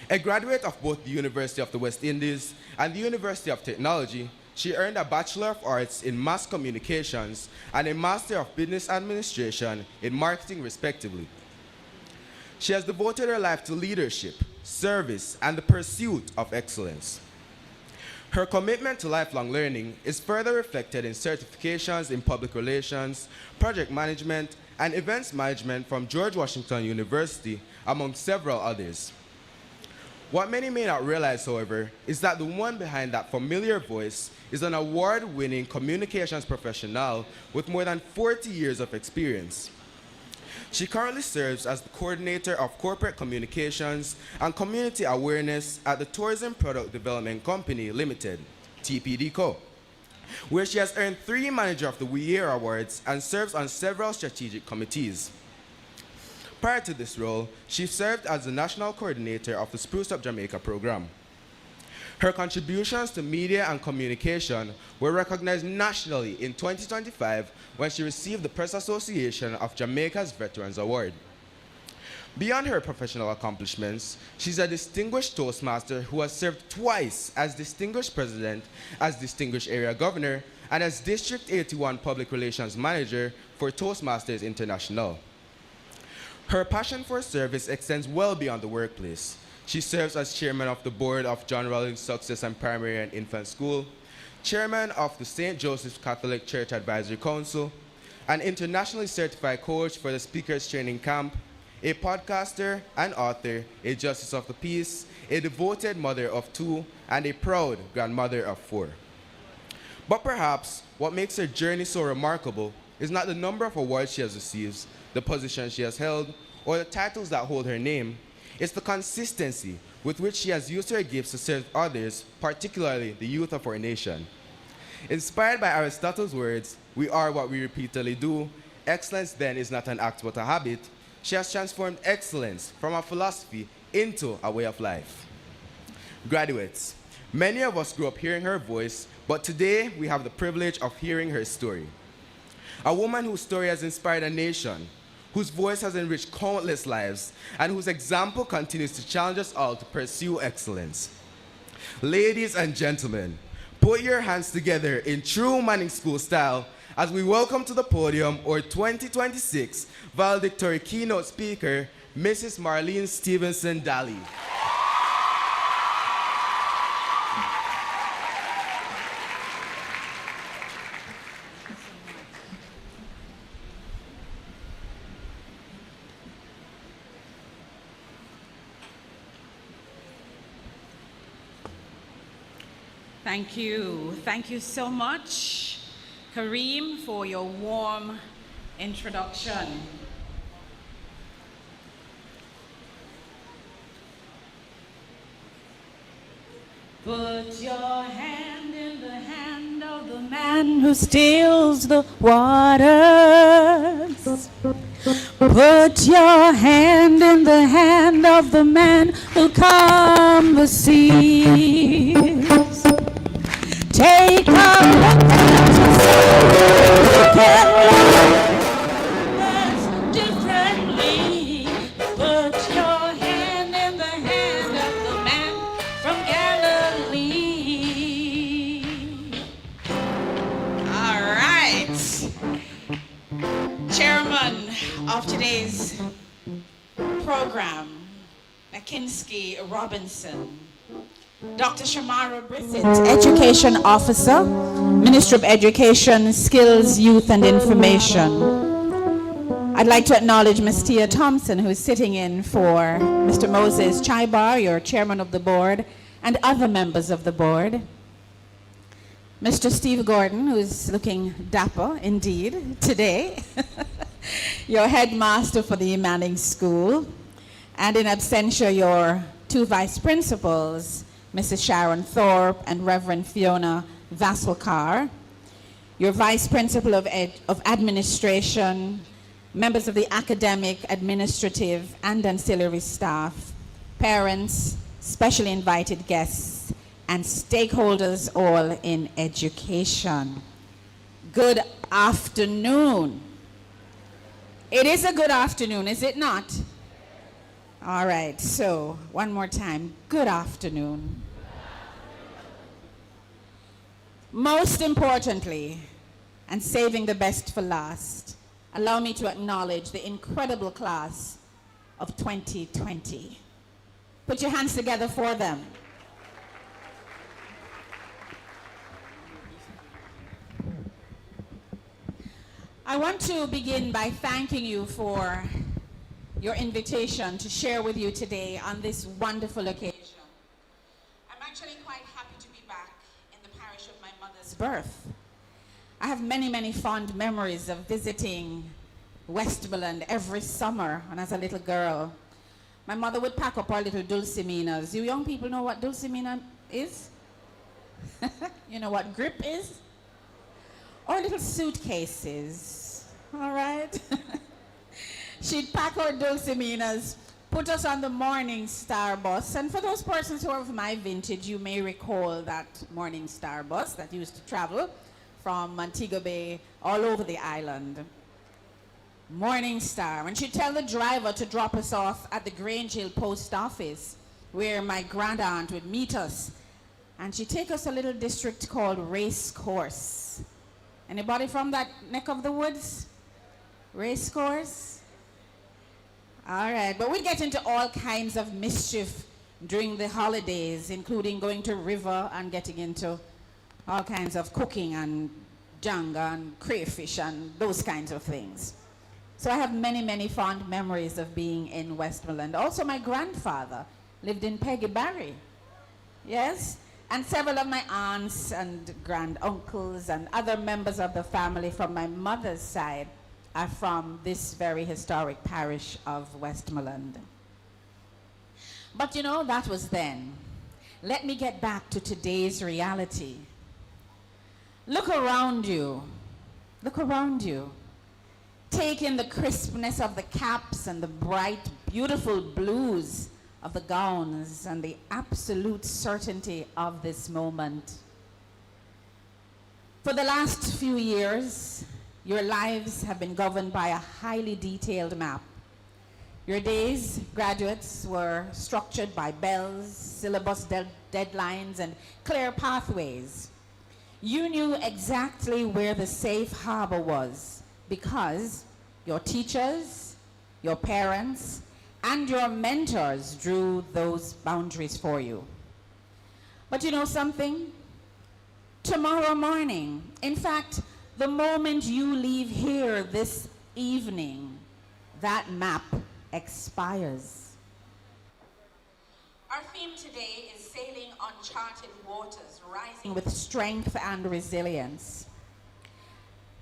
A graduate of both the University of the West Indies and the University of Technology, she earned a Bachelor of Arts in Mass Communications and a Master of Business Administration in Marketing, respectively. She has devoted her life to leadership, service, and the pursuit of excellence. Her commitment to lifelong learning is further reflected in certifications in public relations, project management, and events management from George Washington University, among several others. What many may not realize, however, is that the one behind that familiar voice is an award-winning communications professional with more than 40 years of experience. She currently serves as the coordinator of corporate communications and community awareness at the Tourism Product Development Company Limited, TPD Co., where she has earned 3 Manager of the Year awards and serves on several strategic committees. Prior to this role, she served as the national coordinator of the Spruce Up Jamaica program. Her contributions to media and communication were recognized nationally in 2025 when she received the Press Association of Jamaica's Veterans Award. Beyond her professional accomplishments, she's a distinguished Toastmaster who has served twice as Distinguished President, as Distinguished Area Governor, and as District 81 Public Relations Manager for Toastmasters International. Her passion for service extends well beyond the workplace. She serves as chairman of the board of John Rollins Success and Primary and Infant School, chairman of the St. Joseph's Catholic Church Advisory Council, an internationally certified coach for the Speakers Training Camp, a podcaster and author, a justice of the peace, a devoted mother of 2, and a proud grandmother of 4. But perhaps what makes her journey so remarkable is not the number of awards she has received, the position she has held, or the titles that hold her name. It's the consistency with which she has used her gifts to serve others, particularly the youth of our nation. Inspired by Aristotle's words, "We are what we repeatedly do. Excellence then is not an act but a habit," she has transformed excellence from a philosophy into a way of life. Graduates, many of us grew up hearing her voice, but today we have the privilege of hearing her story. A woman whose story has inspired a nation, whose voice has enriched countless lives, and whose example continues to challenge us all to pursue excellence. Ladies and gentlemen, put your hands together in true Manning'S School style as we welcome to the podium our 2026 Valedictory keynote speaker, Mrs. Marlene Stevenson Daly. Thank you. Thank you so much, Kareem, for your warm introduction. Put your hand in the hand of the man who steals the waters. Put your hand in the hand of the man who calms the seas. Take a look at yourself. You can love differently. Put your hand in the hand of the man from Galilee. All right. Chairman of today's program, McKinsey Robinson. Dr. Shamara Brissett, Education Officer, Ministry of Education, Skills, Youth and Information. I'd like to acknowledge Ms. Tia Thompson, who is sitting in for Mr. Moses Chaibar, your Chairman of the Board, and other members of the Board. Mr. Steve Gordon, who is looking dapper indeed today, your Headmaster for the Manning'S School, and in absentia, your two Vice Principals, Mrs. Sharon Thorpe and Reverend Fiona Vasselkar, your Vice Principal of Administration, members of the academic, administrative, and ancillary staff, parents, specially invited guests, and stakeholders all in education. Good afternoon. It is a good afternoon, is it not? All right, so one more time, good afternoon. Most importantly, and saving the best for last, allow me to acknowledge the incredible class of 2020. Put your hands together for them. I want to begin by thanking you for your invitation to share with you today on this wonderful occasion. I'm actually quite happy to be back in the parish of my mother's birth. I have many, many fond memories of visiting Westmoreland every summer when I was a little girl. My mother would pack up our little dulciminas. You young people know what dulcimina is? You know what grip is? Or little suitcases, all right? She'd pack our dulciminas, put us on the Morning Star bus, and for those persons who are of my vintage, you may recall that Morning Star bus that used to travel from Montego Bay all over the island. Morning Star, and she'd tell the driver to drop us off at the Grange Hill Post Office, where my grand aunt would meet us, and she'd take us to a little district called Race Course. Anybody from that neck of the woods? Race Course? All right, but we'd get into all kinds of mischief during the holidays, including going to river and getting into all kinds of cooking and janga and crayfish and those kinds of things. So I have many, many fond memories of being in Westmoreland. Also, my grandfather lived in Peggy Barry. Yes? And several of my aunts and granduncles and other members of the family from my mother's side are from this very historic parish of Westmoreland. But you know, that was then. Let me get back to today's reality. Look around you. Look around you. Take in the crispness of the caps and the bright, beautiful blues of the gowns and the absolute certainty of this moment. For the last few years, your lives have been governed by a highly detailed map. Your days, graduates, were structured by bells, syllabus deadlines, and clear pathways. You knew exactly where the safe harbor was because your teachers, your parents, and your mentors drew those boundaries for you. But you know something? Tomorrow morning, in fact, the moment you leave here this evening, that map expires. Our theme today is sailing uncharted waters, rising with strength and resilience.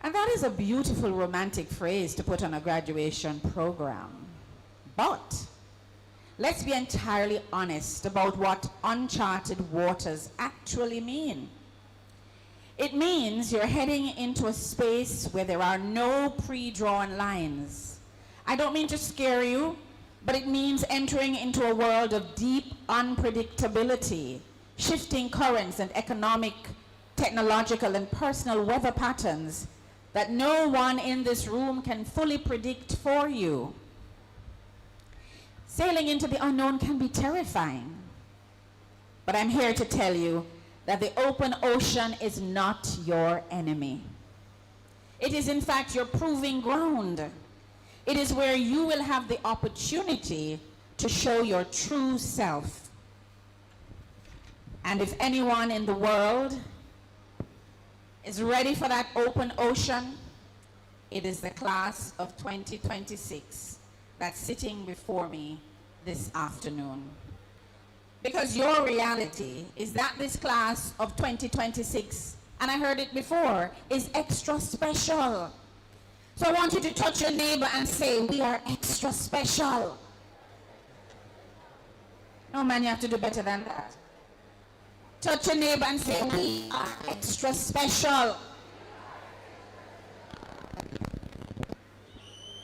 And that is a beautiful romantic phrase to put on a graduation program. But let's be entirely honest about what uncharted waters actually mean. It means you're heading into a space where there are no pre-drawn lines. I don't mean to scare you, but it means entering into a world of deep unpredictability, shifting currents and economic, technological, and personal weather patterns that no one in this room can fully predict for you. Sailing into the unknown can be terrifying, but I'm here to tell you that the open ocean is not your enemy. It is in fact your proving ground. It is where you will have the opportunity to show your true self. And if anyone in the world is ready for that open ocean, it is the class of 2026 that's sitting before me this afternoon. Because your reality is that this class of 2026, and I heard it before, is extra special. So I want you to touch your neighbor and say, we are extra special. No man, you have to do better than that. Touch your neighbor and say, we are extra special.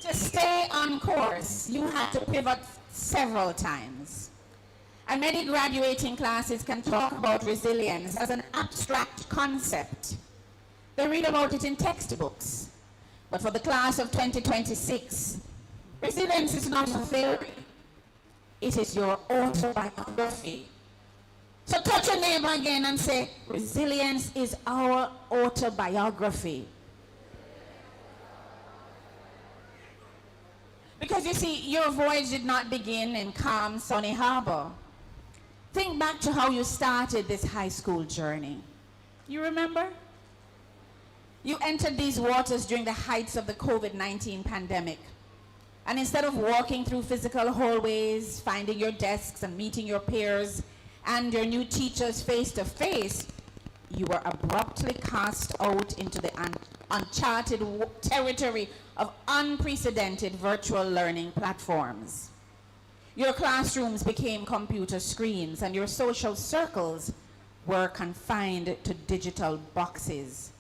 To stay on course, you have to pivot several times. And many graduating classes can talk about resilience as an abstract concept. They read about it in textbooks. But for the class of 2026, resilience is not a theory. It is your autobiography. So touch your neighbor again and say, resilience is our autobiography. Because you see, your voyage did not begin in calm, sunny harbor. Think back to how you started this high school journey. You remember? You entered these waters during the heights of the COVID-19 pandemic. And instead of walking through physical hallways, finding your desks and meeting your peers and your new teachers face to face, you were abruptly cast out into the uncharted territory of unprecedented virtual learning platforms. Your classrooms became computer screens and your social circles were confined to digital boxes.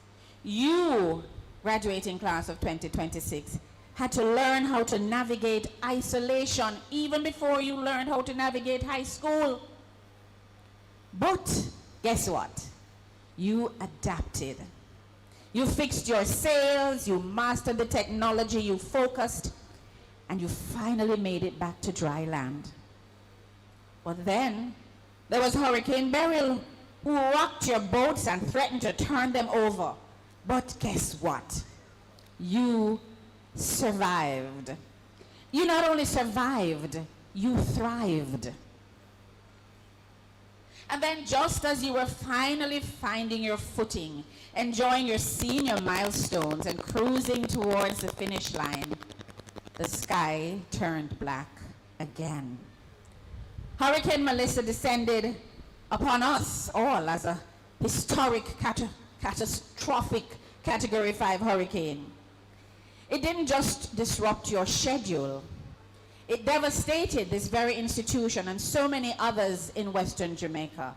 You, graduating class of 2026, had to learn how to navigate isolation even before you learned how to navigate high school. But guess what? You adapted. You fixed your sails, you mastered the technology, you focused, and you finally made it back to dry land. But then there was Hurricane Beryl, who rocked your boats and threatened to turn them over. But guess what? You survived. You not only survived, you thrived. And then just as you were finally finding your footing, enjoying your senior milestones and cruising towards the finish line, the sky turned black again. Hurricane Melissa descended upon us all as a historic catastrophic Category 5 hurricane. It didn't just disrupt your schedule. It devastated this very institution and so many others in Western Jamaica.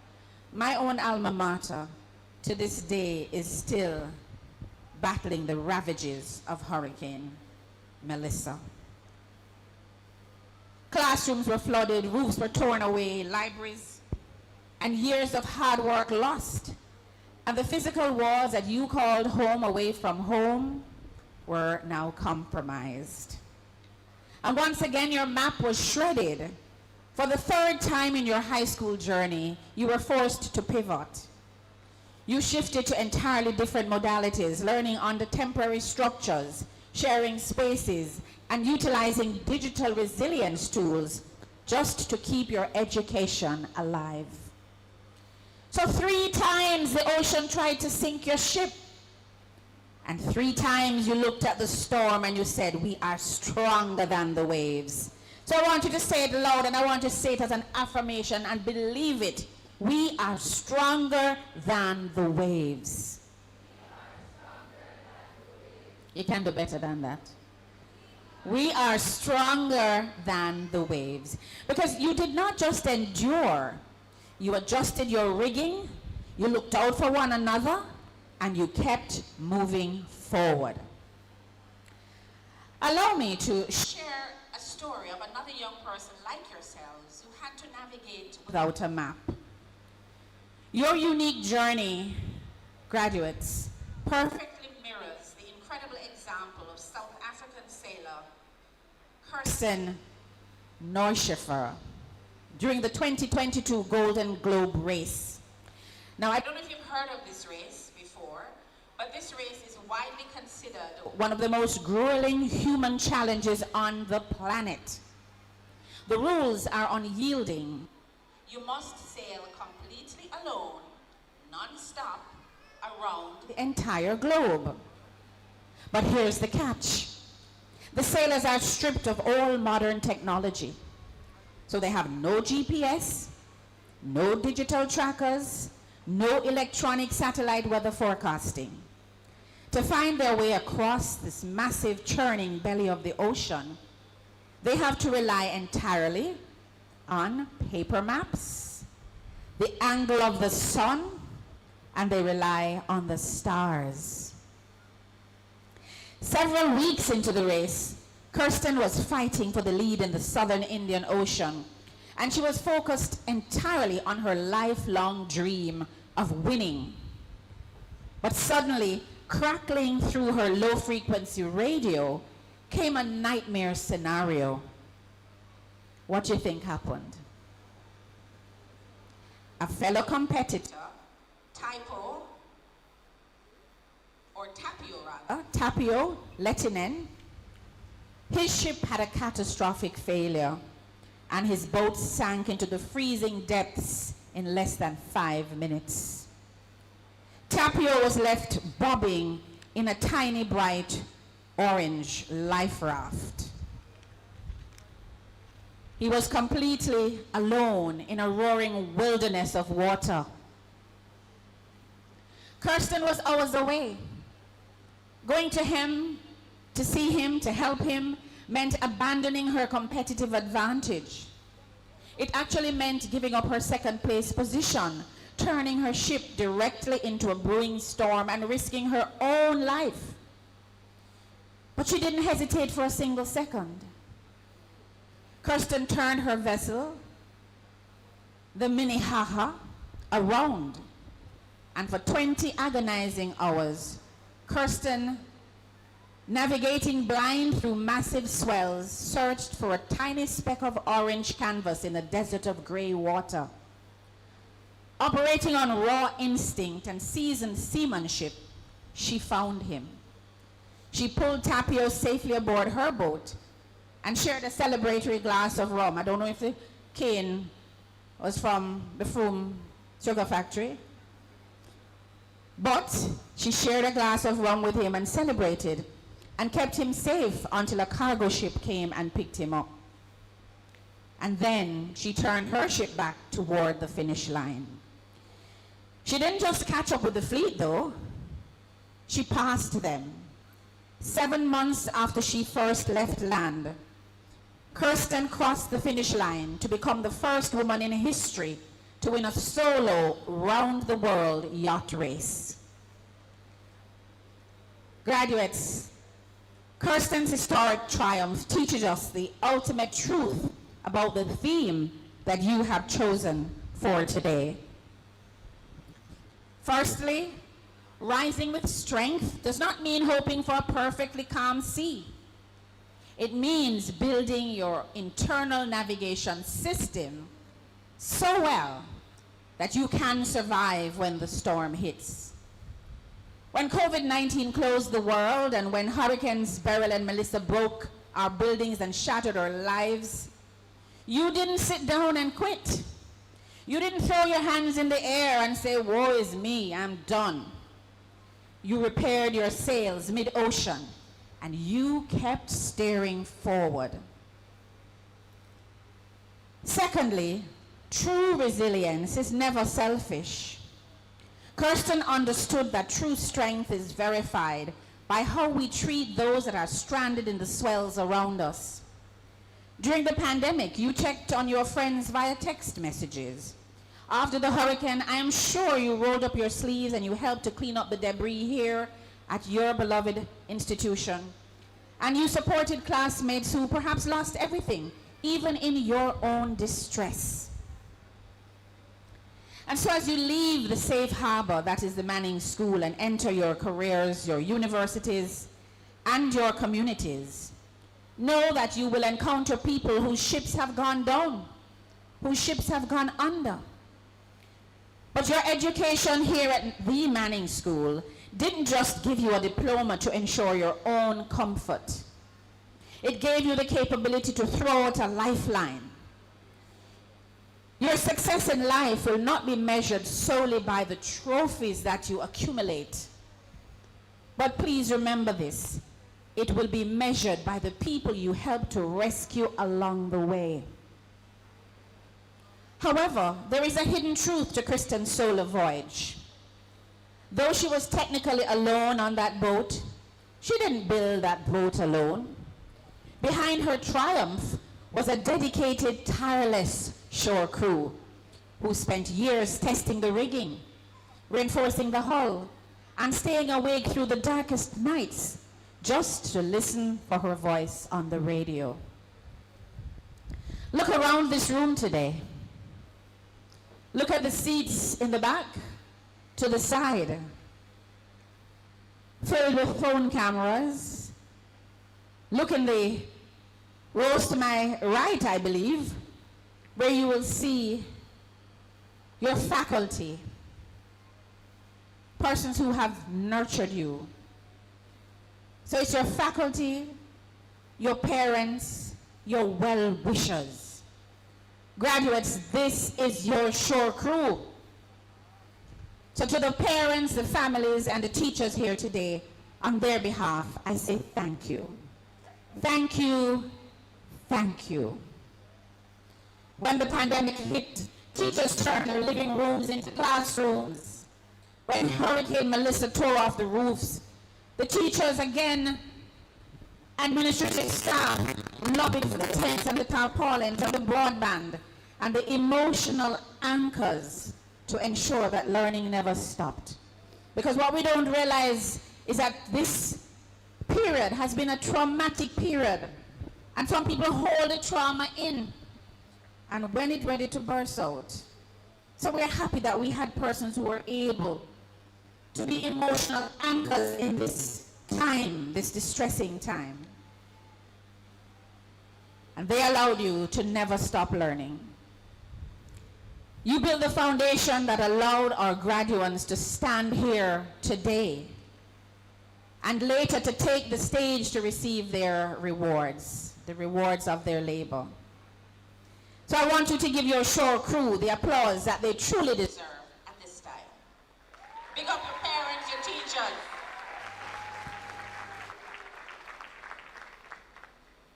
My own alma mater, to this day, is still battling the ravages of Hurricane Melissa. Classrooms were flooded, roofs were torn away, libraries and years of hard work lost. And the physical walls that you called home away from home were now compromised. And once again, your map was shredded. For the third time in your high school journey, you were forced to pivot. You shifted to entirely different modalities, learning under temporary structures, sharing spaces, and utilizing digital resilience tools just to keep your education alive. So 3 times the ocean tried to sink your ship. And 3 times you looked at the storm and you said, we are stronger than the waves. So I want you to say it loud, and I want you to say it as an affirmation and believe it We are stronger than the waves. You can do better than that. We are stronger than the waves. Because you did not just endure, you adjusted your rigging, you looked out for one another, and you kept moving forward. Allow me to share a story of another young person like yourselves who had to navigate without a map. Your unique journey, graduates, perfectly mirrors the incredible example of South African sailor Kirsten Neuschafer during the 2022 Golden Globe race. Now, I don't know if you've heard of this race before, but this race is widely considered one of the most grueling human challenges on the planet. The rules are unyielding. You must sail completely alone, non-stop, around the entire globe. But here's the catch. The sailors are stripped of all modern technology. So they have no GPS, no digital trackers, no electronic satellite weather forecasting. To find their way across this massive churning belly of the ocean, they have to rely entirely on paper maps, the angle of the sun, and they rely on the stars. Several weeks into the race, Kirsten was fighting for the lead in the southern Indian Ocean, and she was focused entirely on her lifelong dream of winning. But suddenly, crackling through her low-frequency radio, came a nightmare scenario. What do you think happened? A fellow competitor, Tapio Lehtinen, his ship had a catastrophic failure, and his boat sank into the freezing depths in less than 5 minutes. Tapio was left bobbing in a tiny bright orange life raft. He was completely alone in a roaring wilderness of water. Kirsten was hours away. Going to him, to see him, to help him, meant abandoning her competitive advantage. It actually meant giving up her second place position, turning her ship directly into a brewing storm and risking her own life. But she didn't hesitate for a single second. Kirsten turned her vessel, the Minnehaha, around. And for 20 agonizing hours, Kirsten, navigating blind through massive swells, searched for a tiny speck of orange canvas in a desert of gray water. Operating on raw instinct and seasoned seamanship, she found him. She pulled Tapio safely aboard her boat and shared a celebratory glass of rum. I don't know if the cane was from the Froome sugar factory, but she shared a glass of rum with him and celebrated and kept him safe until a cargo ship came and picked him up. And then she turned her ship back toward the finish line. She didn't just catch up with the fleet, though. She passed them. 7 months after she first left land, Kirsten crossed the finish line to become the first woman in history to win a solo round-the-world yacht race. Graduates, Kirsten's historic triumph teaches us the ultimate truth about the theme that you have chosen for today. Firstly, rising with strength does not mean hoping for a perfectly calm sea. It means building your internal navigation system so well that you can survive when the storm hits. When COVID-19 closed the world and when Hurricanes Beryl and Melissa broke our buildings and shattered our lives, you didn't sit down and quit. You didn't throw your hands in the air and say, woe is me, I'm done. You repaired your sails mid-ocean and you kept staring forward. Secondly, True resilience is never selfish. Kirsten understood that true strength is verified by how we treat those that are stranded in the swells around us. During the pandemic, you checked on your friends via text messages. After the hurricane, I am sure you rolled up your sleeves and you helped to clean up the debris here at your beloved institution. And you supported classmates who perhaps lost everything, even in your own distress. And so as you leave the safe harbor that is the Manning'S School and enter your careers, your universities, and your communities, know that you will encounter people whose ships have gone down, whose ships have gone under. But your education here at the Manning'S School didn't just give you a diploma to ensure your own comfort. It gave you the capability to throw out a lifeline. Your success in life will not be measured solely by the trophies that you accumulate. But please remember this. It will be measured by the people you help to rescue along the way. However, there is a hidden truth to Kristen's solo voyage. Though she was technically alone on that boat, she didn't build that boat alone. Behind her triumph was a dedicated, tireless shore crew who spent years testing the rigging, reinforcing the hull, and staying awake through the darkest nights just to listen for her voice on the radio. Look around this room today. Look at the seats in the back, to the side, filled with phone cameras. Look in the rows to my right, I believe, where you will see your faculty, persons who have nurtured you. So it's your faculty, your parents, your well-wishers. Graduates, this is your shore crew. So to the parents, the families, and the teachers here today, on their behalf, I say thank you. Thank you, thank you. When the pandemic hit, teachers turned their living rooms into classrooms. When Hurricane Melissa tore off the roofs, the teachers again, administrative staff, lobbied for the tents and the tarpaulins and the broadband and the emotional anchors to ensure that learning never stopped. Because what we don't realize is that this period has been a traumatic period. And some people hold the trauma in. And when it's ready to burst out. So we're happy that we had persons who were able to be emotional anchors in this time, this distressing time. And they allowed you to never stop learning. You built the foundation that allowed our graduates to stand here today and later to take the stage to receive their rewards, the rewards of their labor. So I want you to give your shore crew the applause that they truly deserve at this time. Big up your parents, your teachers,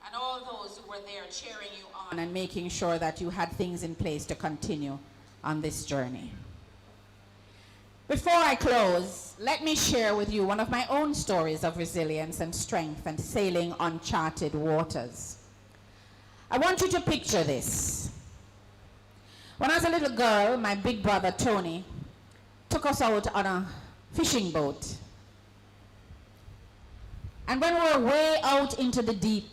and all those who were there cheering you on and making sure that you had things in place to continue on this journey. Before I close, let me share with you one of my own stories of resilience and strength and sailing uncharted waters. I want you to picture this. When I was a little girl, my big brother Tony took us out on a fishing boat. And when we were way out into the deep,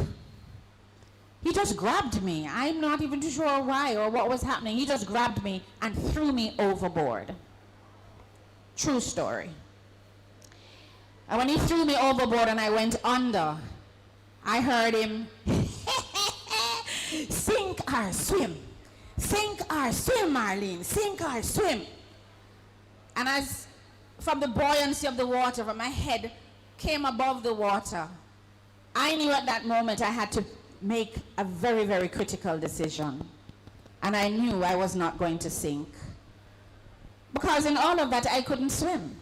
he just grabbed me. I'm not even too sure why or what was happening. He just grabbed me and threw me overboard. True story. And when he threw me overboard and I went under, I heard him sink or swim. Sink or swim, Marlene. Sink or swim. And as from the buoyancy of the water, from my head came above the water, I knew at that moment I had to make a very, very critical decision. And I knew I was not going to sink. Because in all of that, I couldn't swim.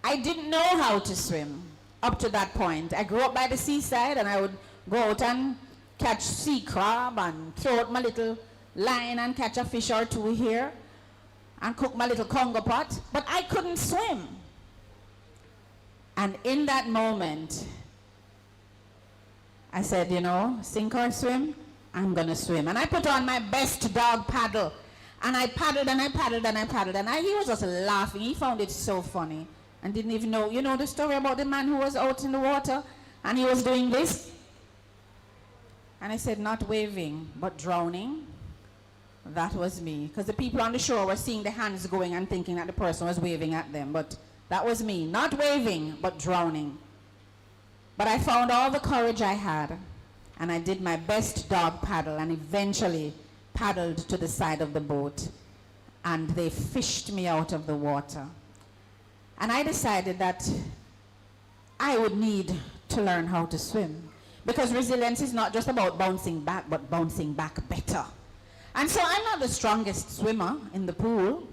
I didn't know how to swim up to that point. I grew up by the seaside and I would go out and catch sea crab and throw out my little line and catch a fish or two here and cook my little Congo pot, but I couldn't swim. And in that moment, I said, you know, sink or swim, I'm gonna swim. And I put on my best dog paddle, and I paddled and I paddled and I paddled, and he was just laughing. He found it so funny and didn't even know. You know the story about the man who was out in the water and he was doing this? And I said, not waving, but drowning. That was me. Because the people on the shore were seeing the hands going and thinking that the person was waving at them. But that was me. Not waving, but drowning. But I found all the courage I had. And I did my best dog paddle and eventually paddled to the side of the boat. And they fished me out of the water. And I decided that I would need to learn how to swim. Because resilience is not just about bouncing back, but bouncing back better. And so I'm not the strongest swimmer in the pool,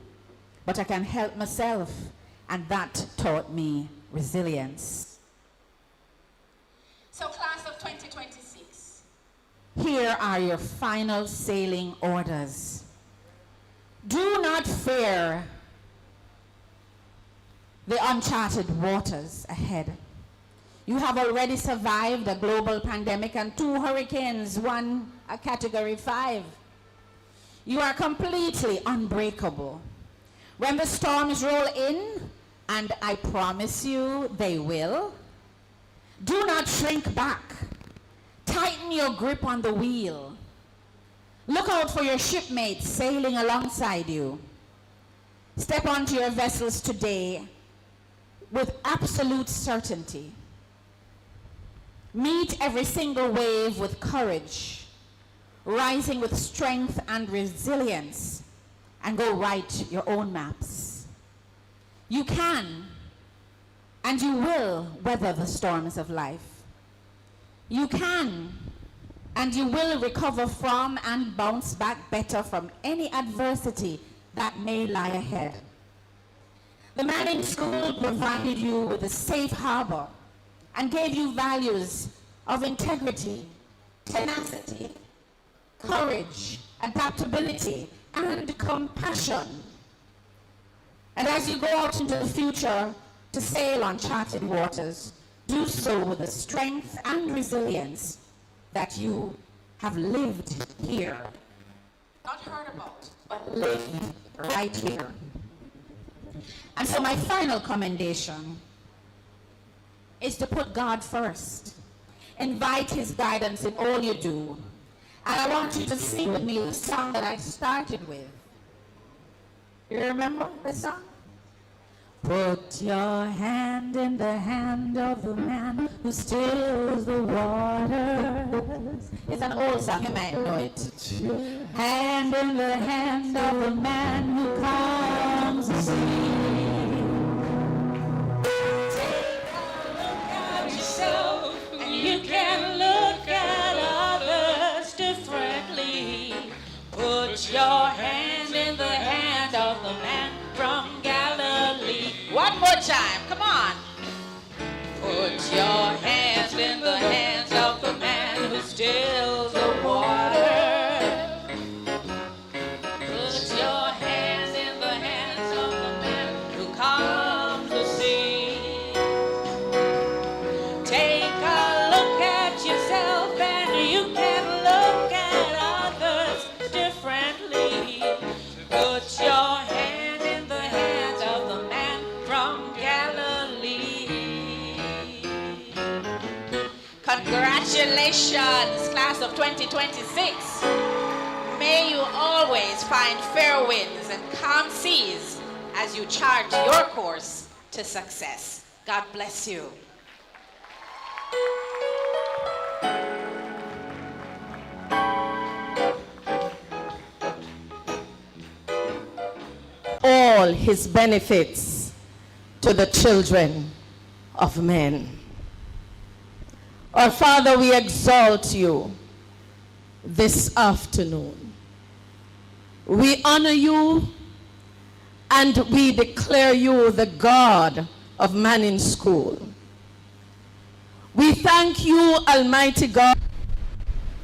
but I can help myself. And that taught me resilience. So class of 2026, here are your final sailing orders. Do not fear the uncharted waters ahead. You have already survived a global pandemic and 2 hurricanes, one a category 5. You are completely unbreakable. When the storms roll in, and I promise you they will, do not shrink back. Tighten your grip on the wheel. Look out for your shipmates sailing alongside you. Step onto your vessels today with absolute certainty. Meet every single wave with courage, rising with strength and resilience, and go write your own maps. You can, and you will weather the storms of life. You can, and you will recover from and bounce back better from any adversity that may lie ahead. The Manning'S School provided you with a safe harbor and gave you values of integrity, tenacity, courage, adaptability, and compassion. And as you go out into the future to sail on charted waters, do so with the strength and resilience that you have lived here. Not heard about, but lived right here. And so my final commendation is to put God first. Invite his guidance in all you do. And I want you to sing with me the song that I started with. You remember the song? Put your hand in the hand of the man who stills the waters. It's an old song, you might know it. Hand in the hand of the man who calms the sea. You can look at others differently. Put your hand in the hand of the man from Galilee. One more time, come on. Put your hands in the hands of the man who stills the water. Put your hands in the hands of the man who calms the sea. Take a look at yourself and you can look at others differently. Put your hand in the hands of the man from Galilee. Congratulations, class of 2026. May you always find fair winds and calm seas as you chart your course to success. God bless you. All his benefits to the children of men. Our Father, we exalt you this afternoon. We honor you and we declare you the God of Manning'S School. We thank you, Almighty God.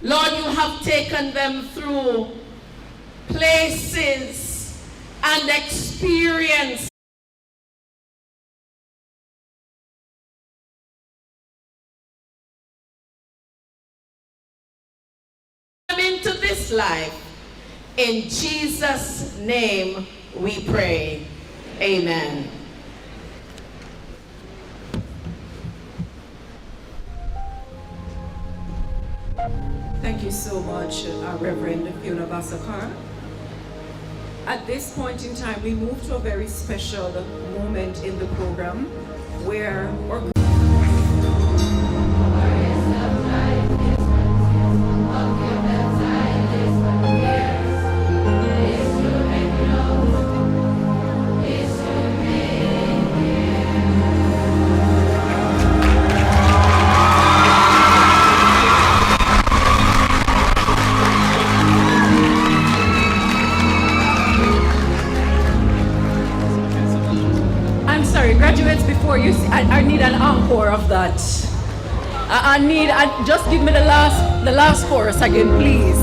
Lord, you have taken them through places, and experiences into this life. In Jesus' name we pray. Amen. Thank you so much, Reverend Fiona Basakar. At this point in time, we move to a very special moment in the program where our graduates, before you see, I need an encore of that. Just give me the last chorus again, please.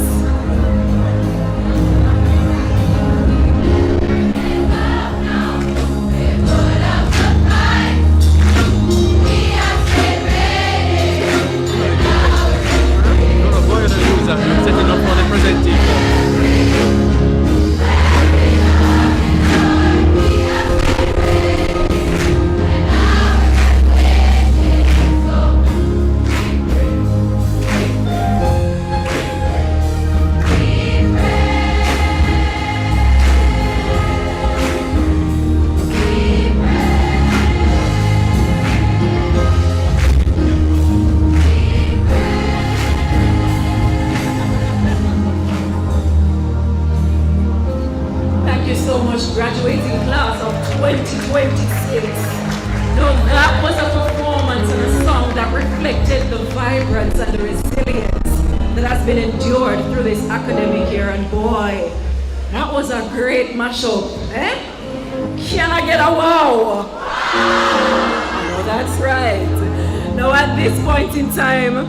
Graduating class of 2026. Now that was a performance and a song that reflected the vibrance and the resilience that has been endured through this academic year, and boy, that was a great mashup. Can I get a wow? Oh, that's right. Now at this point in time,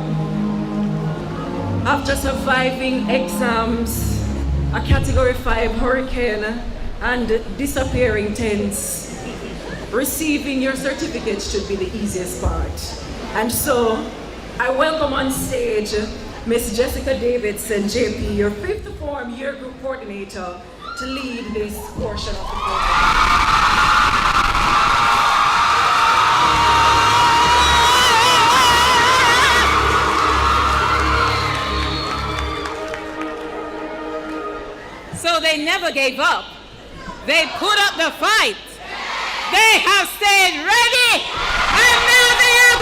after surviving exams, a Category 5 hurricane, and disappearing tents, receiving your certificate should be the easiest part. And so, I welcome on stage Miss Jessica Davidson, JP, your 5th form year group coordinator, to lead this portion of the program. So they never gave up. They put up the fight. They have stayed ready, and now they are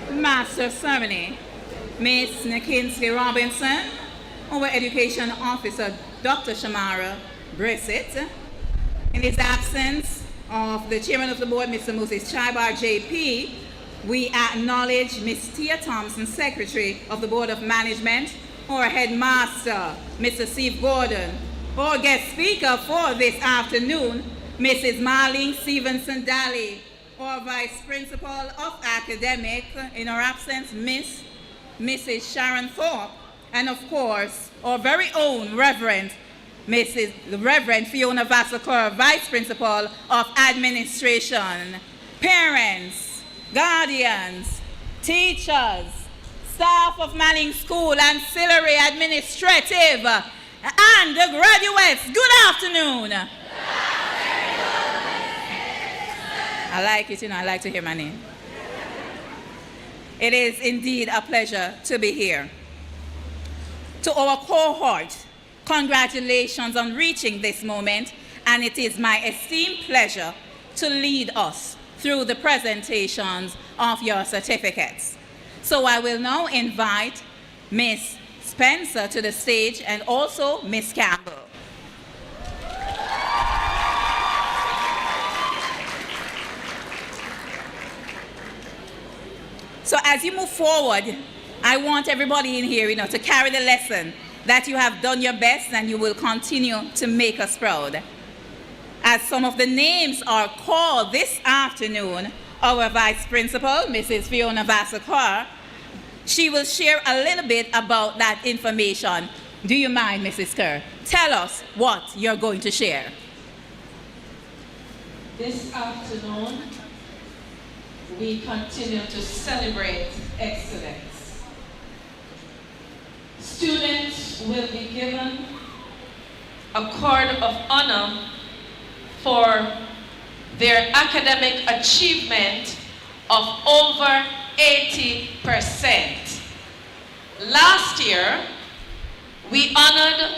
graduating. Master of Ceremony, Miss Nikinsky Robinson, our Education Officer, Dr. Shamara Brissett. In his absence of the Chairman of the Board, Mr. Moses Chaibar, JP, we acknowledge Ms. Tia Thompson, Secretary of the Board of Management, our Headmaster, Mr. Steve Gordon, our guest speaker for this afternoon, Mrs. Marlene Stevenson Daly, our Vice Principal of Academics, in our absence, Mrs. Sharon Thorpe, and of course, our very own Reverend Fiona Vassakar, Vice Principal of Administration, parents, guardians, teachers, staff of Manning'S School, ancillary administrative, and the graduates, good afternoon. I like it, I like to hear my name. It is indeed a pleasure to be here. To our cohort, congratulations on reaching this moment, and it is my esteemed pleasure to lead us through the presentations of your certificates. So I will now invite Miss Spencer to the stage, and also Miss Campbell. So as you move forward, I want everybody in here, to carry the lesson that you have done your best and you will continue to make us proud. As some of the names are called this afternoon, our Vice Principal, Mrs. Fiona Vassakar. She will share a little bit about that information. Do you mind, Mrs. Kerr? Tell us what you're going to share. This afternoon, we continue to celebrate excellence. Students will be given a cord of honor for their academic achievement of over 80%. Last year, we honored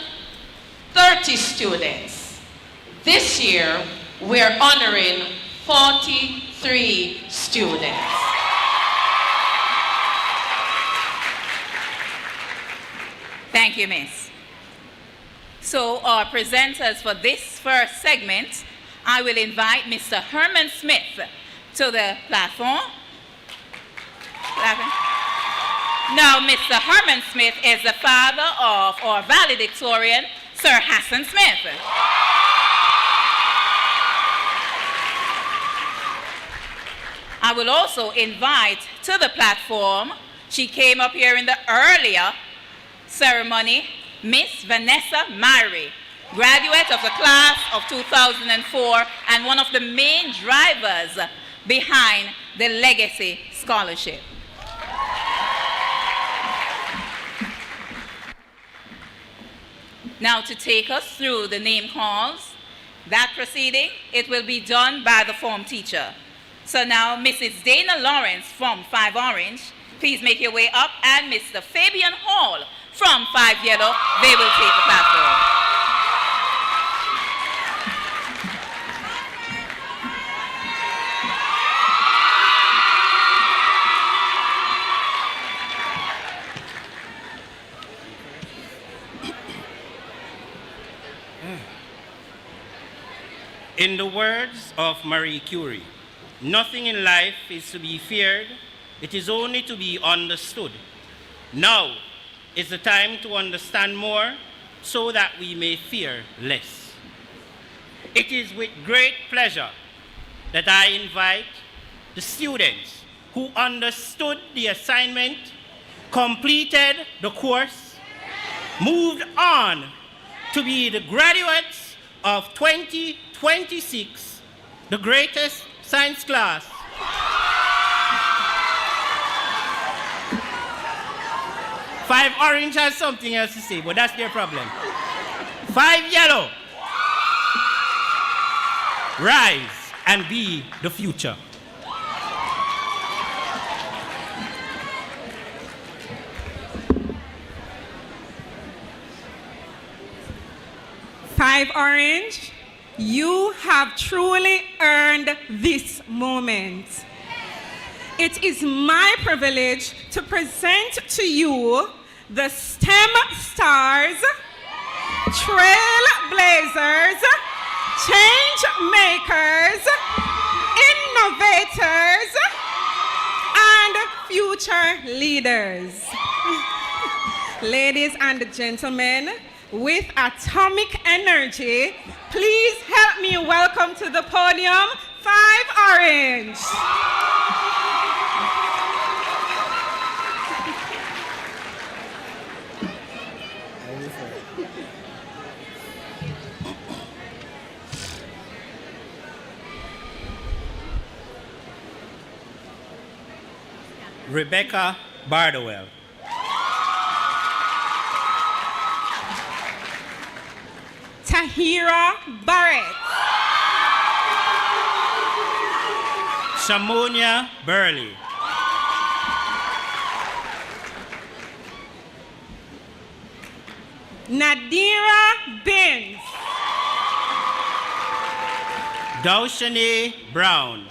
30 students. This year, we're honoring 43 students. Thank you, Miss. So our presenters for this first segment, I will invite Mr. Herman Smith to the platform. Now, Mr. Herman Smith is the father of our valedictorian, Sir Hassan Smith. I will also invite to the platform, she came up here in the earlier ceremony, Miss Vanessa Myrie, graduate of the class of 2004 and one of the main drivers behind the Legacy Scholarship. Now to take us through the name calls, that proceeding, it will be done by the form teacher. So now Mrs. Dana Lawrence from 5 Orange, please make your way up, and Mr. Fabian Hall from 5 Yellow, they will take the platform. In the words of Marie Curie, nothing in life is to be feared, it is only to be understood. Now is the time to understand more so that we may fear less. It is with great pleasure that I invite the students who understood the assignment, completed the course, moved on to be the graduates of 2026, the greatest science class. Five Orange has something else to say, but that's their problem. 5 Yellow, rise and be the future. Five Orange, you have truly earned this moment. It is my privilege to present to you the STEM Stars, Trailblazers, Change Makers, Innovators, and Future Leaders. Ladies and gentlemen, with atomic energy, please help me welcome to the podium 5 Orange. Rebecca Bardowell. Tahira Barrett. Shamonia Burley. Nadira Binns. Daushane Brown.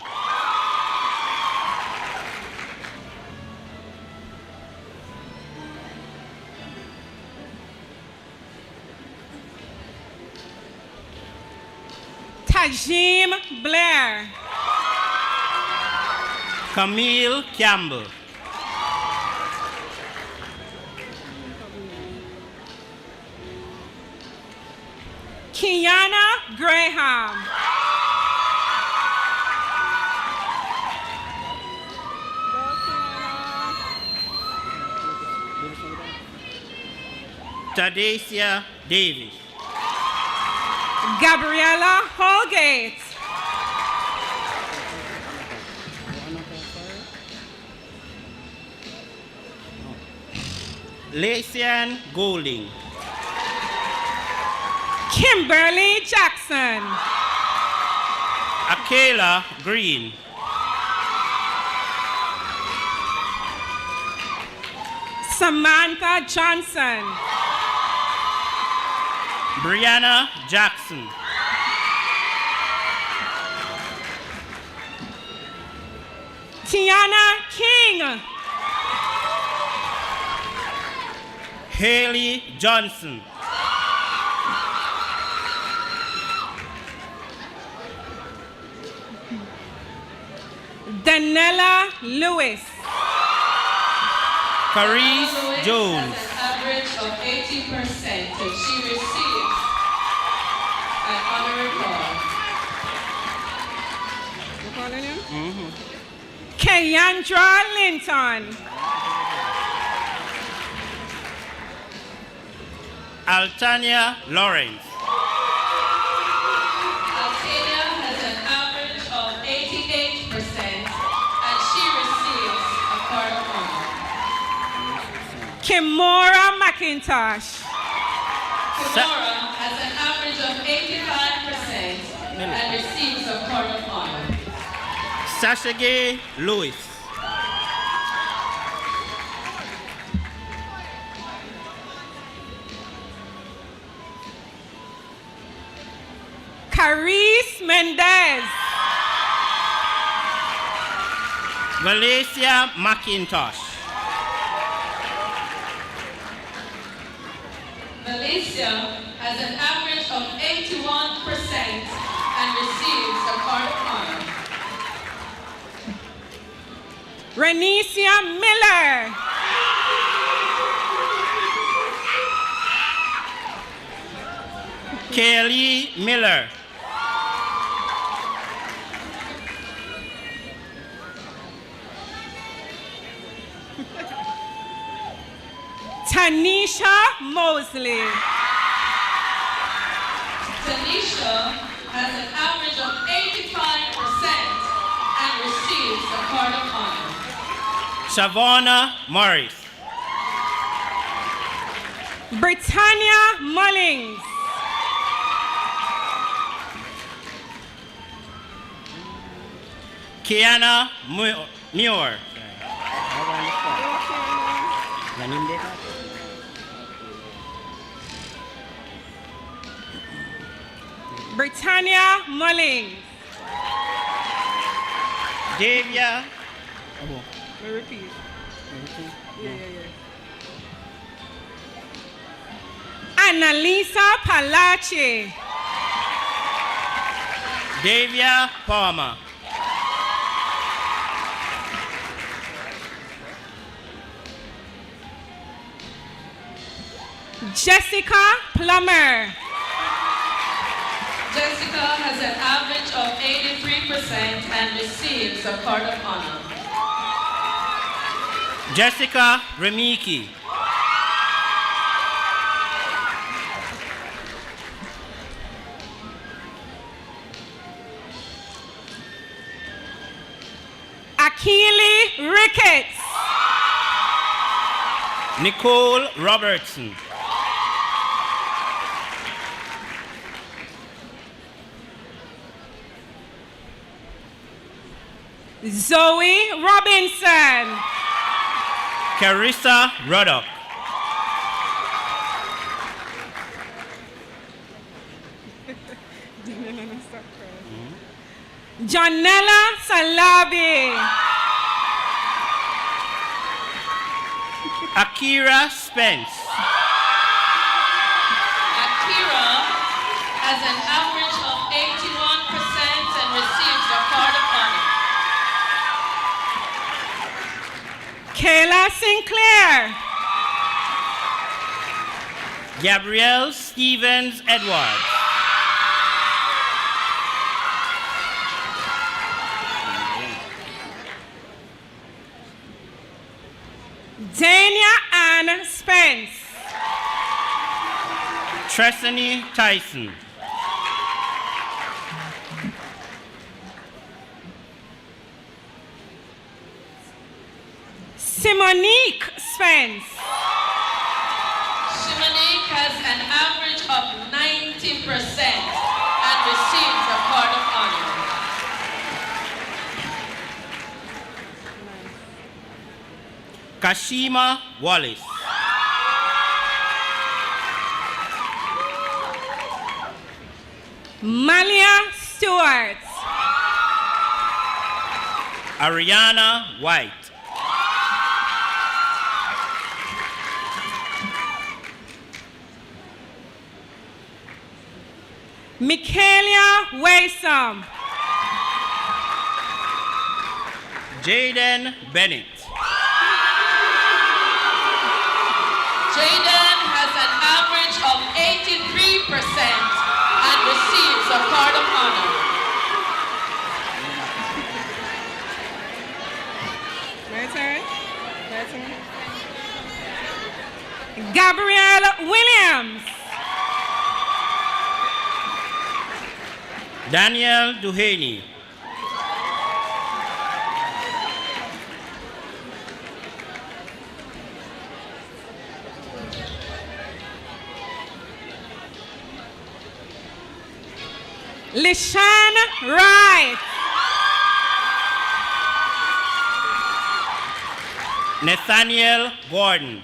Tajim Blair. Camille Campbell. Kiana Graham. Tadesia Davis. Gabriella Holgate. Lacian Golding. Kimberly Jackson. Akela Green. Samantha Johnson. Brianna Jackson. Tiana King. Haley Johnson. Danella Lewis. Carice Jones. Has an average of 80% and she receives an honor card. Kayandra Linton. Altania Lawrence. Altania has an average of 88% and she receives a card of honor. Kimora McIntosh. Kimora has an average of 85% and receives a card of honor. Sashage Lewis. Carice Mendez. Valencia McIntosh. Valencia has an average of 81% and receives a card of honor. Renicia Miller. Kaylee Miller. Tanisha Mosley. Tanisha has an average of 85% and receives a card of honor. Shavonna Morris. Britannia Mullings. Kiana Muir. Britannia Mullings. Davia. Repeat. Yeah. Annalisa Palache. Davia Palmer. Jessica Plummer. Jessica has an average of 83% and receives a card of honor. Jessica Remiki. Akili Ricketts. Nicole Robertson. Zoe Robinson. Carissa Ruddock. Janella Salabi. Akira Spence. Akira has an average of 81% and receives a card of honor. Kayla Sinclair. Gabrielle Stevens Edwards. Dania Ann Spence. Tressany Tyson. Simonique Spence. Simonique has an average of 90% and receives a card of honor. Kashima Wallace. Malia Stewart. Ariana White. Michaelia Waysome. Jaden Bennett. Jaden has an average of 83% and receives a card of honor. My turn. Gabrielle Williams. Daniel Duhaney. Lishan Wright. Nathaniel Gordon.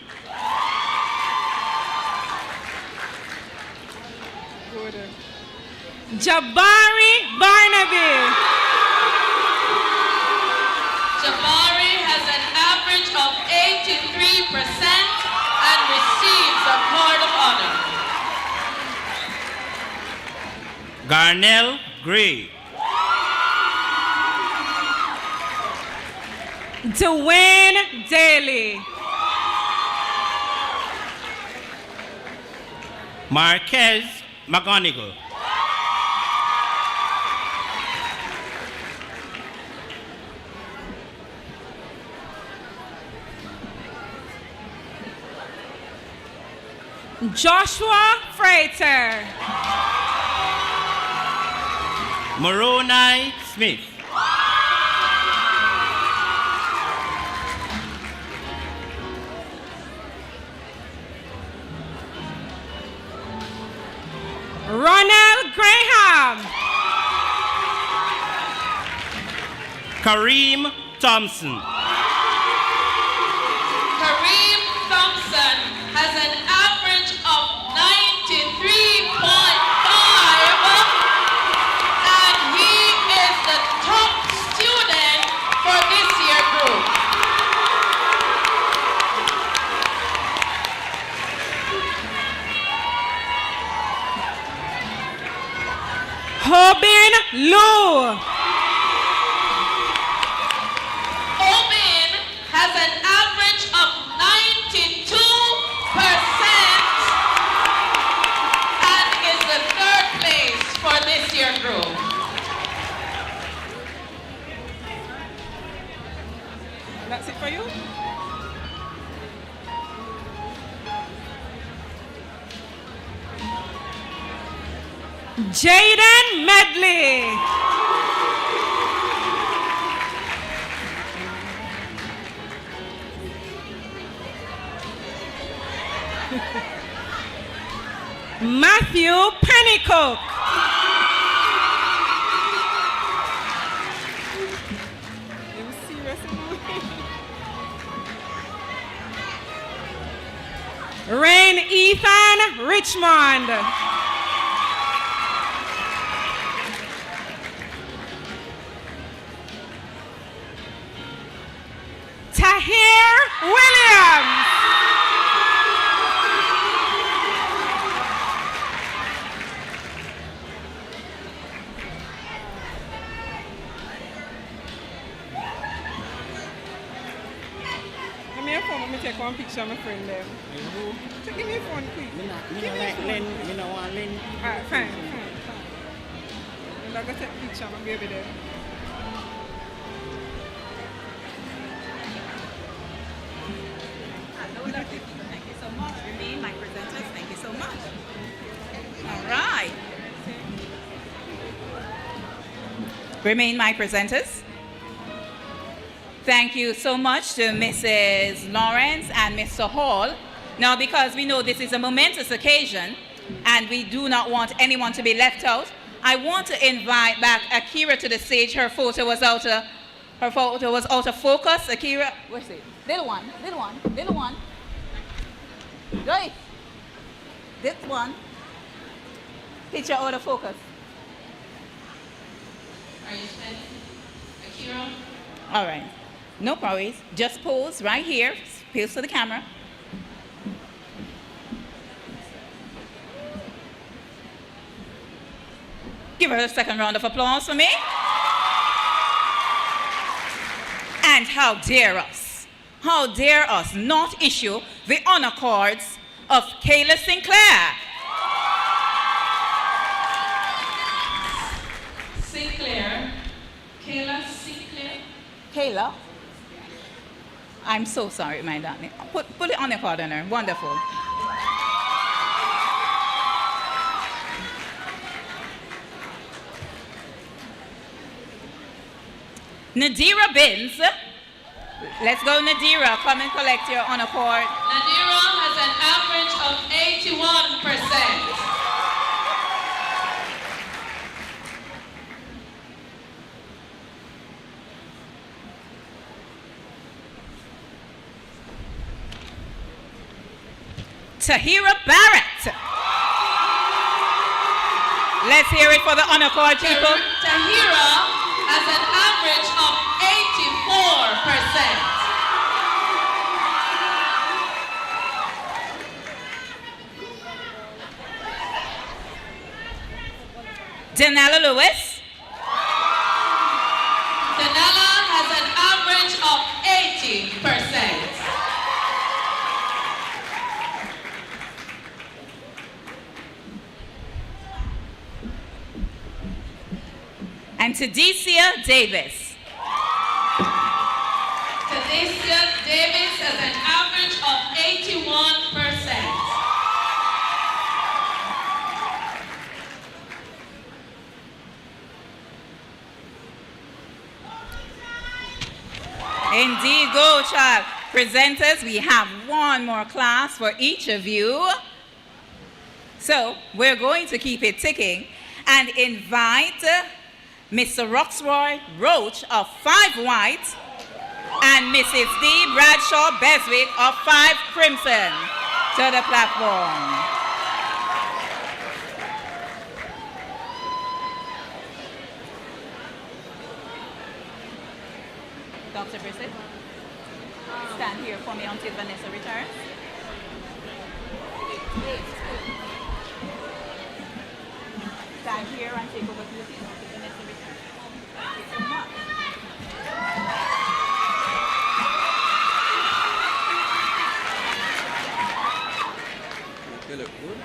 Jabari Barnaby. Jabari has an average of 83% and receives a card of honor. Garnell Gray. Dwayne Daly. Marquez McGonigal. Joshua Frater. Moroni Smith. Ronald Graham. Kareem Thompson. Kareem Thompson has an average of 93.5 and he is the top student for this year group. Hobin Lou. Obin has an average of 92% and is the third place for this year group. That's it for you? Jaden Medley. Matthew Pennycook. Rain Ethan Richmond. Tahir Williams. Give me a phone, let me take one picture of my friend there. So give me a phone, quick. Me not like Len. Me not want Len. Alright, fine. And I'm going to take a picture of my baby there. Thank you so much. Remain my presenters. Thank you so much. remain my presenters. Thank you so much to Mrs. Lawrence and Mr. Hall. Now, because we know this is a momentous occasion and we do not want anyone to be left out, I want to invite back Akira to the stage. Her photo was out of focus. Akira, where's it? Little one. Joyce. This one. Picture out of focus. Are you spending? Akira? All right. No worries. Just pose right here. Pose to the camera. Give her a second round of applause for me. And how dare us not issue the honor cards of Kayla Sinclair. Kayla Sinclair. Kayla, I'm so sorry, my darling. Put it on the card on her. Wonderful. Nadira Binns. Let's go, Nadira. Come and collect your honor cord. Nadira has an average of 81%. Tahira Barrett. Let's hear it for the honor cord, people. Tahira has an average of 84%. Danella Lewis. Danella has an average of 80%. And Tadesia Davis. Tadesia Davis has an average of 81%. Indeed, go, child. Presenters, we have one more class for each of you. So we're going to keep it ticking and invite Mr. Roxroy Roach of 5 White and Mrs. D. Bradshaw Beswick of 5 Crimson to the platform. Dr. Brissett, stand here for me until Vanessa returns. Stand here and take over duties until Vanessa returns. Thank you so much. They look good.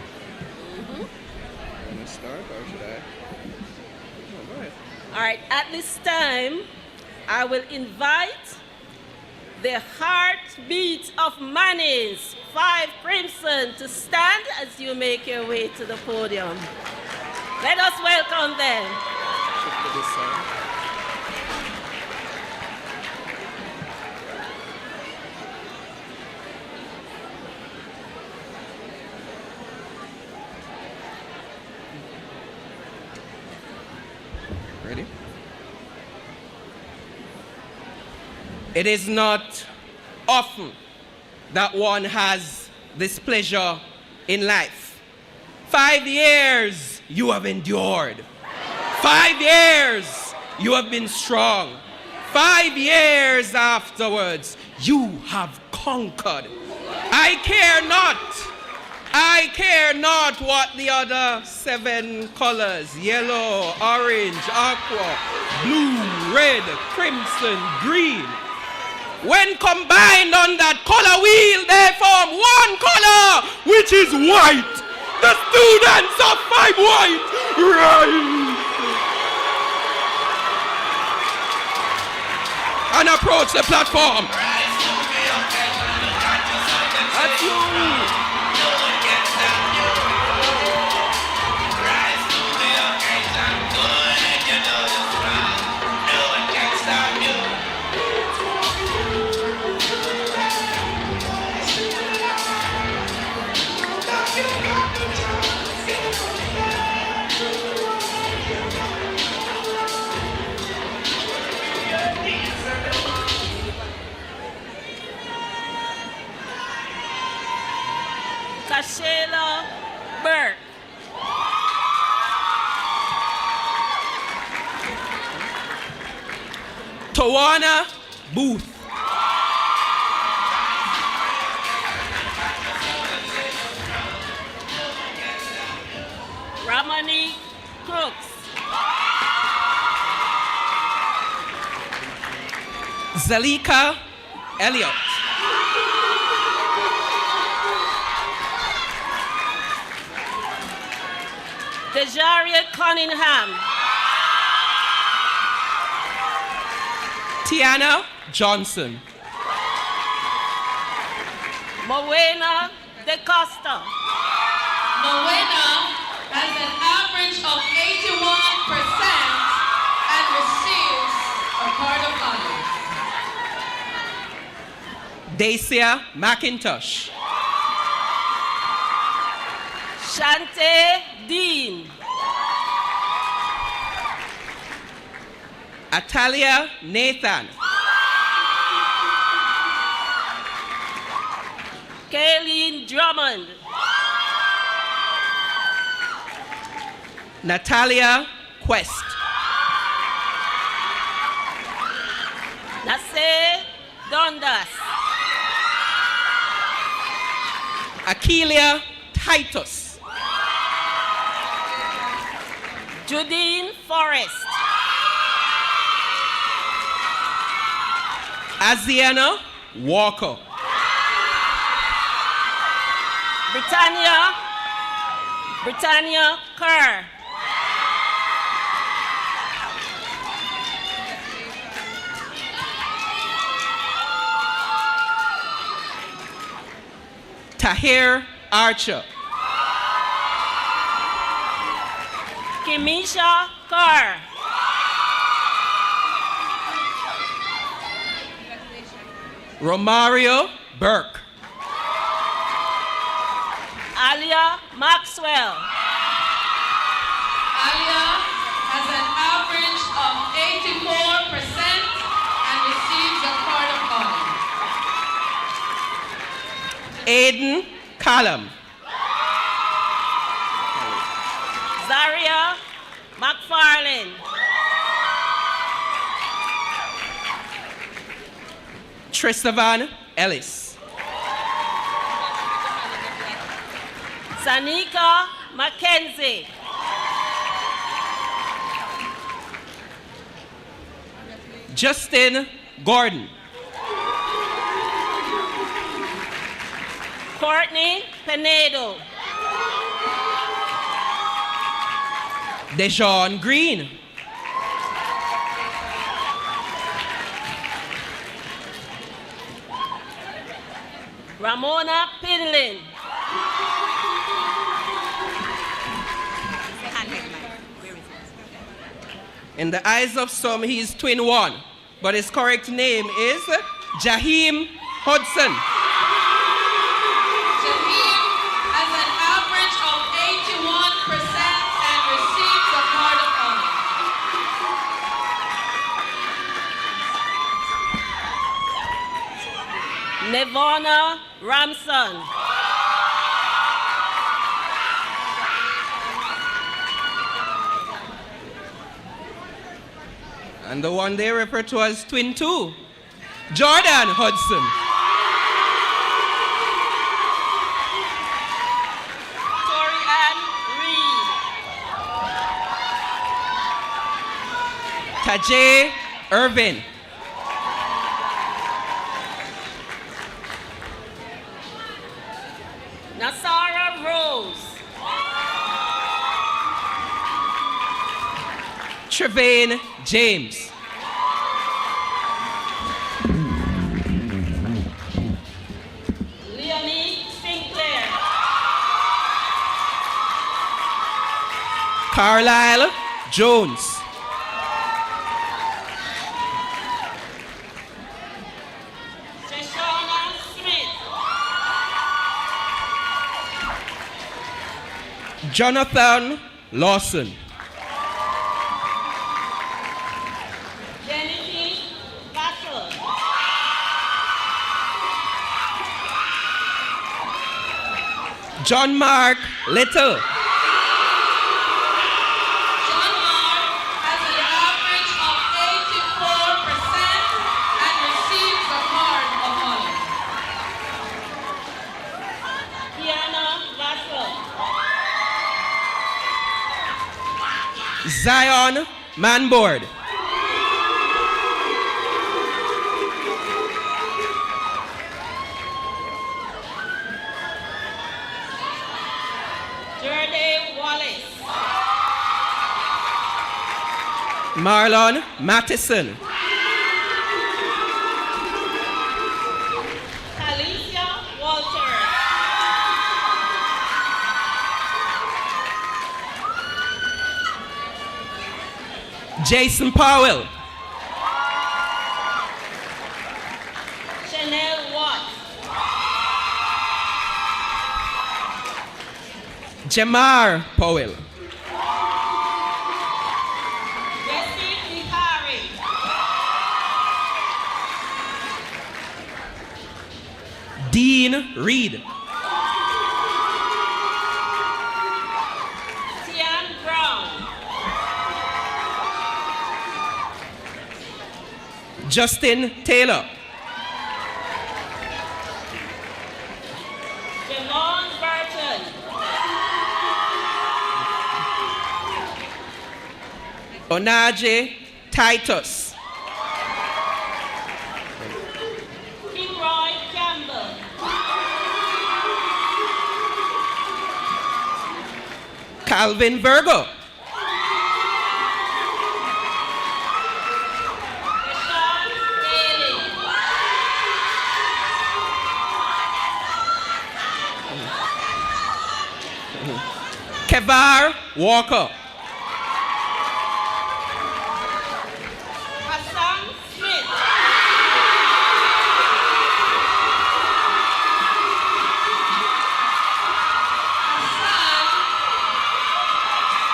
Want to start or should I? Oh, go ahead. All right, at this time, I will invite the heartbeat of Manning'S, 5 Crimson, to stand as you make your way to the podium. Let us welcome them. Shift to this side. Ready? It is not often that one has this pleasure in life. 5 years you have endured. 5 years you have been strong. 5 years afterwards you have conquered. I care not what the other 7 colors, yellow, orange, aqua, blue, red, crimson, green, when combined on that color wheel, they form one color, which is white. The students of 5 White rise and approach the platform. That's you. Kashela Burke. Tawana Booth. Ramani Crooks. Zalika Elliott. Dejaria Cunningham. Tiana Johnson. Mowena De Costa. Mowena has an average of 81% and receives a card of honor. Dacia McIntosh. Shante Dean. Atalia Nathan. Kayleen Drummond. Natalia Quest. Nase Dundas. Akelia Titus. Judine Forrest. Aziana Walker. Britannia Kerr. Tahir Archer. Kimisha Kerr. Romario Burke. Alia Maxwell. Alia has an average of 84% and receives a card of honor. Aiden Callum. Zaria McFarlane. Tristavan Ellis. Sanika Mackenzie. Justin Gordon. Courtney Penedo. Dejon Green. Ramona Pinlin. In the eyes of some, he is twin one, but his correct name is Jaheim Hudson. Jaheim has an average of 81% and receives a card of honor. Nevona Ramson. And the one they refer to as twin two, Jordan Hudson. Tori Ann Reed. Tajay Irvin. Nasara Rose. Trevane James. Leonie Sinclair. Carlisle Jones. Jonathan Lawson. Genevieve Battle. John Mark Little. John Mark has an average of 84% and receives a card of honor. Kiana Vassell. Zion Manboard. Jerde Wallace. Marlon Mattison. Alicia Walters. Jason Powell. Chanel Watts. Jamar Powell. Bessie Bihari. Dean Reed. Tian Brown. Justin Taylor. Javon Burton. Onaje Titus. Kinroy Campbell. Calvin Virgo. Deshaun Daly. Kevar Walker. Hassan Smith.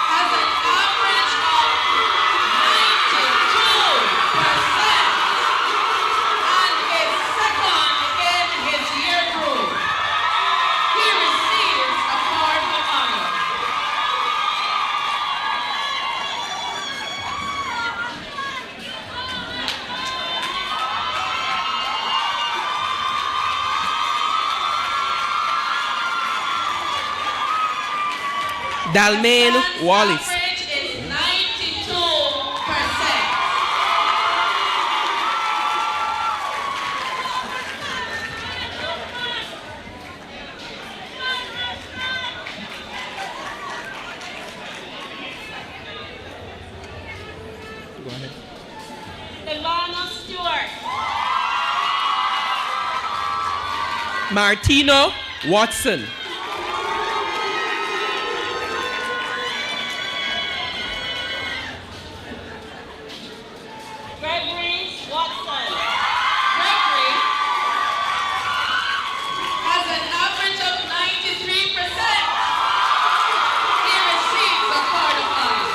Has an average of 92% and is second in his year group. He receives a card of honor. Dalmain Wallace. Average is 92%. Go ahead. Ivana Stewart. Martino Watson. Gregory Watson. Gregory has an average of 93%. He receives a card of honor.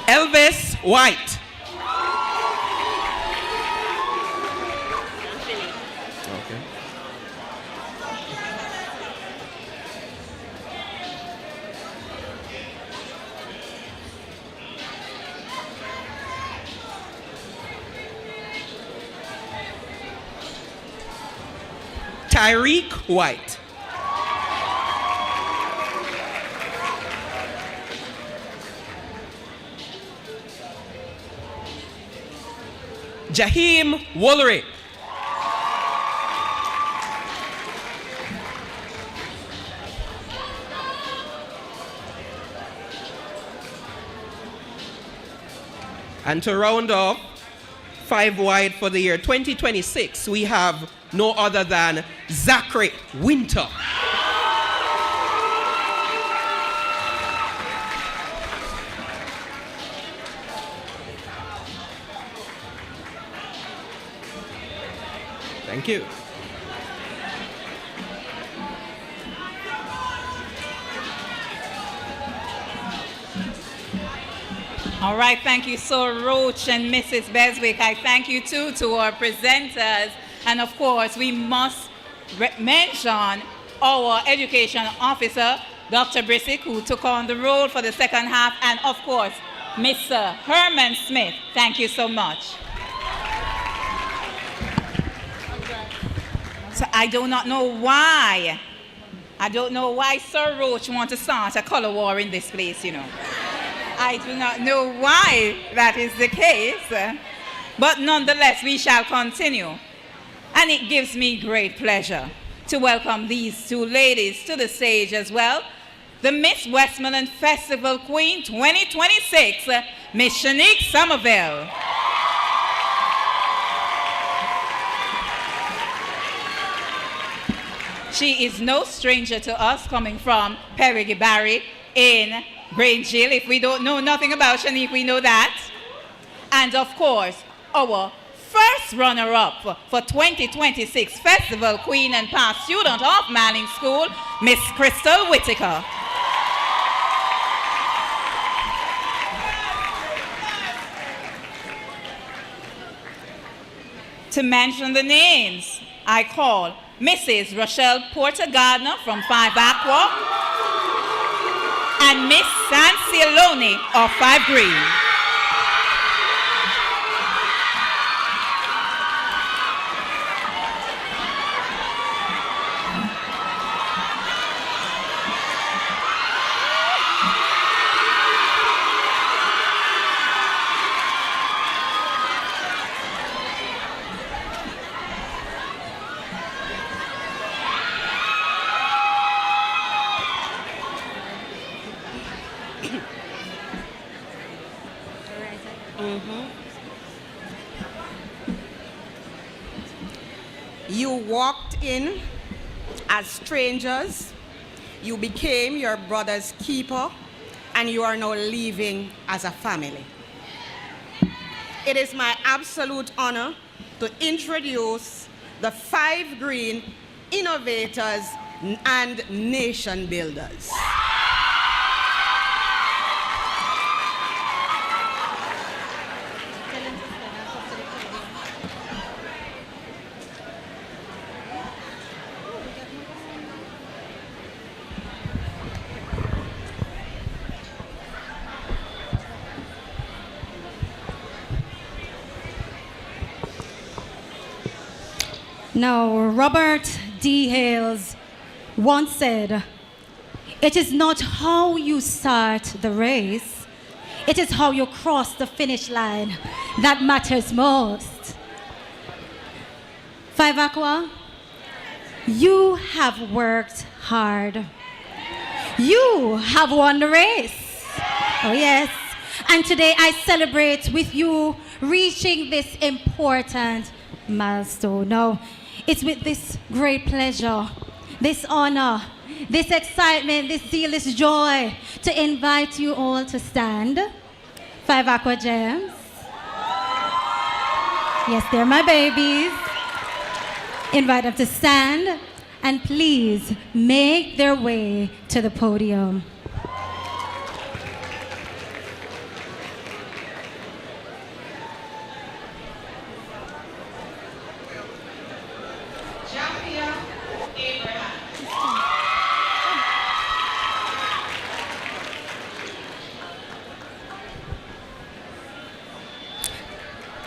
Elvis White. Okay. Tyreek White. Jaheim Woolery. And to round off 5 wide for the year 2026, we have no other than Zachary Winter. Thank you. All right, thank you, so Roach and Mrs. Beswick. I thank you too to our presenters. And of course, we must mention our education officer, Dr. Brisick, who took on the role for the second half, and of course, Mr. Herman Smith. Thank you so much. So I do not know why. I don't know why Sir Roach wants to start a color war in this place, you know. I do not know why that is the case, but nonetheless, we shall continue. And it gives me great pleasure to welcome these two ladies to the stage as well. The Miss Westmoreland Festival Queen 2026, Miss Shanique Somerville. She is no stranger to us, coming from Perry Barry in Grange Hill. If we don't know nothing about Shanique, we know that. And of course, our first runner-up for 2026 Festival Queen and past student of Manning'S School, Miss Crystal Whitaker. To mention the names, I call Mrs. Rochelle Porter Gardner from 5 Aqua and Miss Sancialoni of 5 Green. You walked in as strangers, you became your brother's keeper, and you are now leaving as a family. It is my absolute honor to introduce the 5 Green Innovators and Nation Builders. Now, Robert D. Hales once said, "It is not how you start the race, it is how you cross the finish line that matters most." 5 Aqua, you have worked hard. You have won the race. Oh yes. And today I celebrate with you reaching this important milestone. Now, it's with this great pleasure, this honor, this excitement, this zeal, this joy to invite you all to stand. 5 Aqua Gems. Yes, they're my babies. Invite them to stand and please make their way to the podium.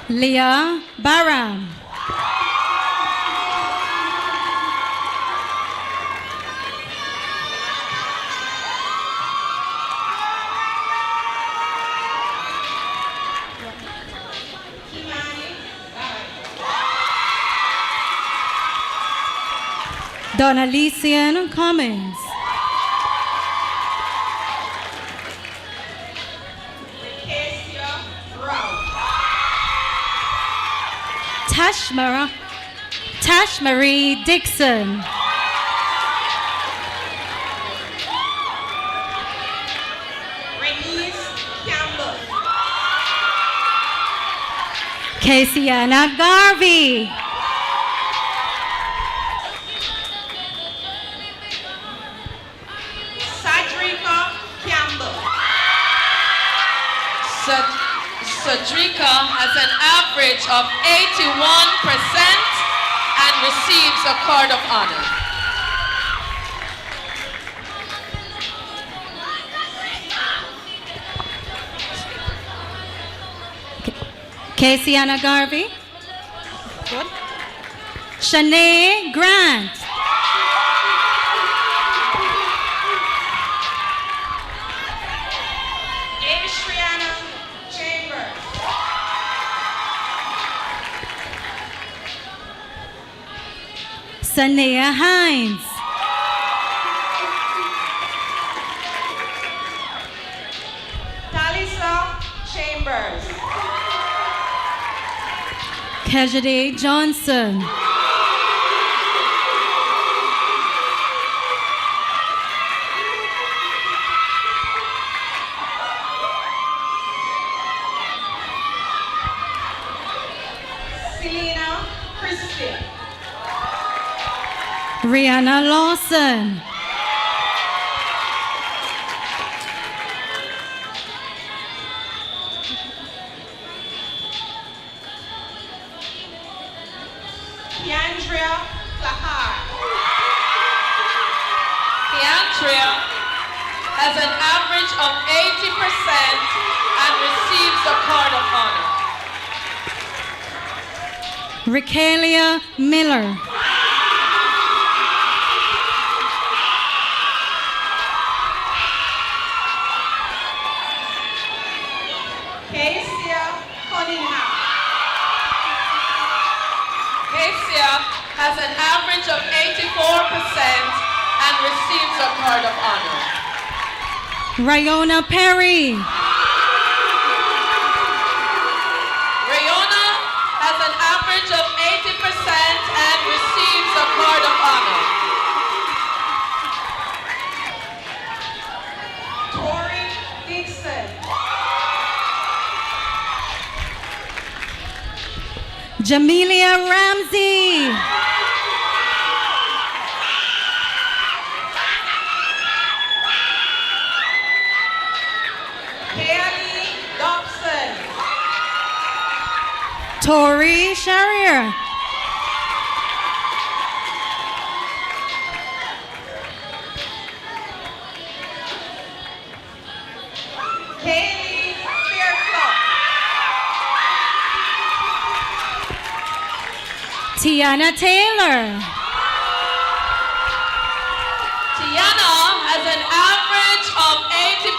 Leah Baram. Donalisian Cummings. Tash Marie Dixon. Caseyana Garvey. Sadrika Campbell. Cedrica has an average of 81% and receives a card of honor. Casey Anna Garvey. Good. Shanae Grant. Adriana Chambers. Sanea Hines. Talisa Chambers. Kejade Johnson. Selena Christie. Rihanna Lawson. Keandria Flahar. Keandria has an average of 80% and receives a card of honor. Rikalia Miller. Kesia Cunningham. Kesia has an average of 84% and receives a card of honor. Rayona Perry. Rayona has an average of 80% and receives a card of honor. Tori Dixon. Jamelia Ramsey. Haley Dobson. Tori Sharrier. Kaylee Fairclough. Tiana Taylor. Tiana has an average of 80%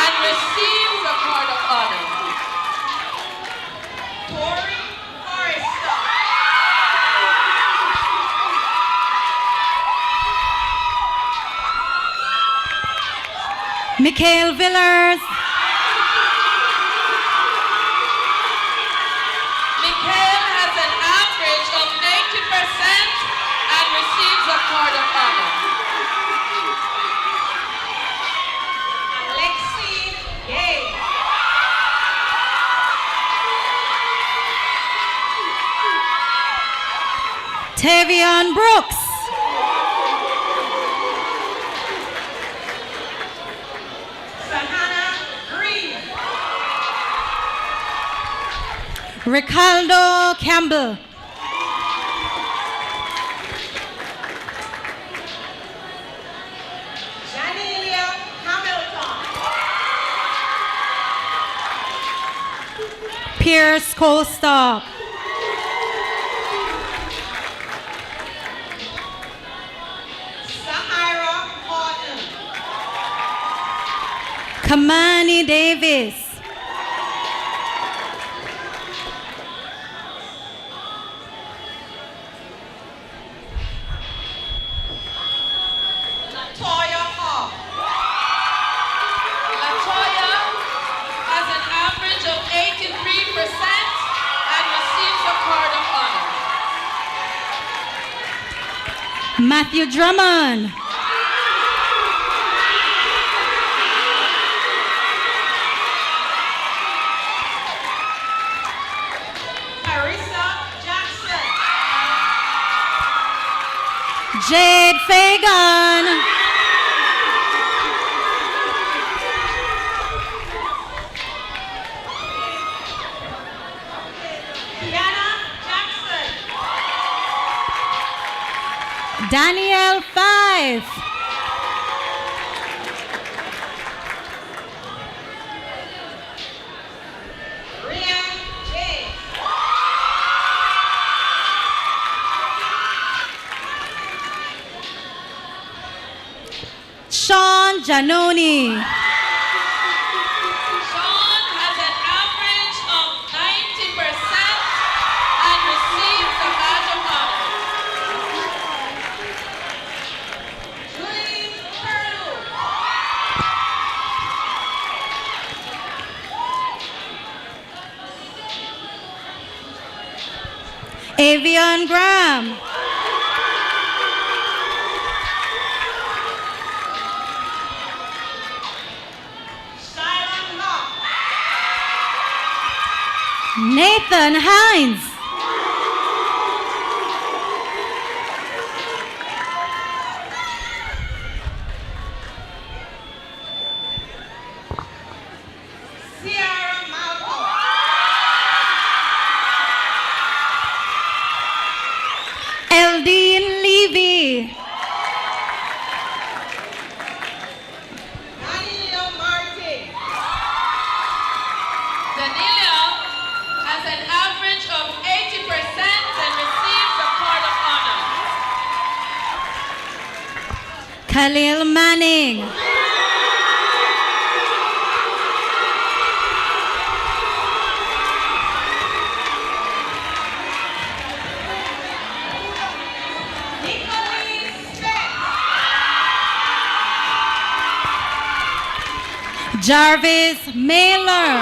and receives a card of honor. Tori Forrester. Mikhail Villers. Mikhail has an average of 80% and receives a card of honor. Alexine Gay. Tavion Brooks. Sahana Green. Ricardo Campbell. Janelia Hamilton. Pierce Colstock. Sahara Horton. Kamani Davis. Latoya Hall. Latoya has an average of 83% and receives a card of honor. Matthew Drummond. Carissa Jackson. Jade Fagan. Daniel 5. Sean Janoni. Sean has an average of 90% and receives the badge of honor. Julie Curlew. Avion Graham. Nathan Hines. Sierra Malcolm. Eldine Levy. Danilo Martin. Danilo has an average of 80% and receives the card of honor. Khalil Manning. Jarvis Mailer.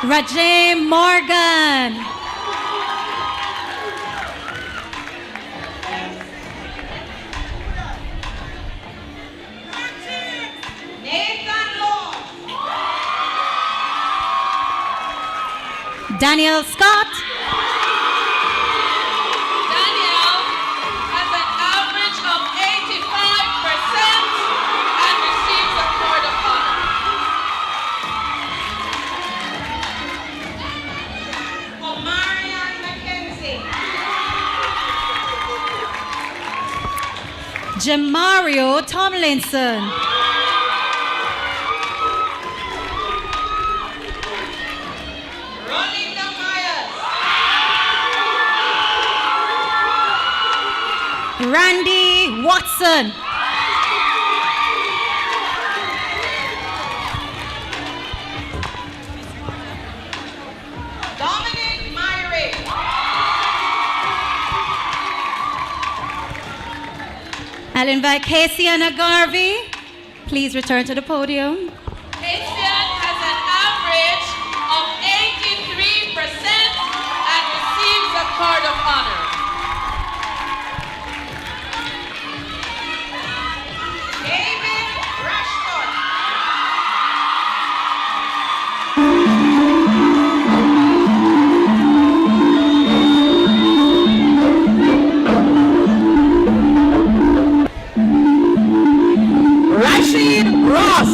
Rajay Morgan. Nathan Lord. Daniel Scott. Daniel has an average of 85% and receives the card of honor. Omarion McKenzie. Jamario Tomlinson. Rolinda Myers. Randy Watson. Dominic Myrie. I'll invite Casey and Garvey. Please return to the podium. Asian has an average of 83% and receives the card of honor. David Rashford. Rashid Ross.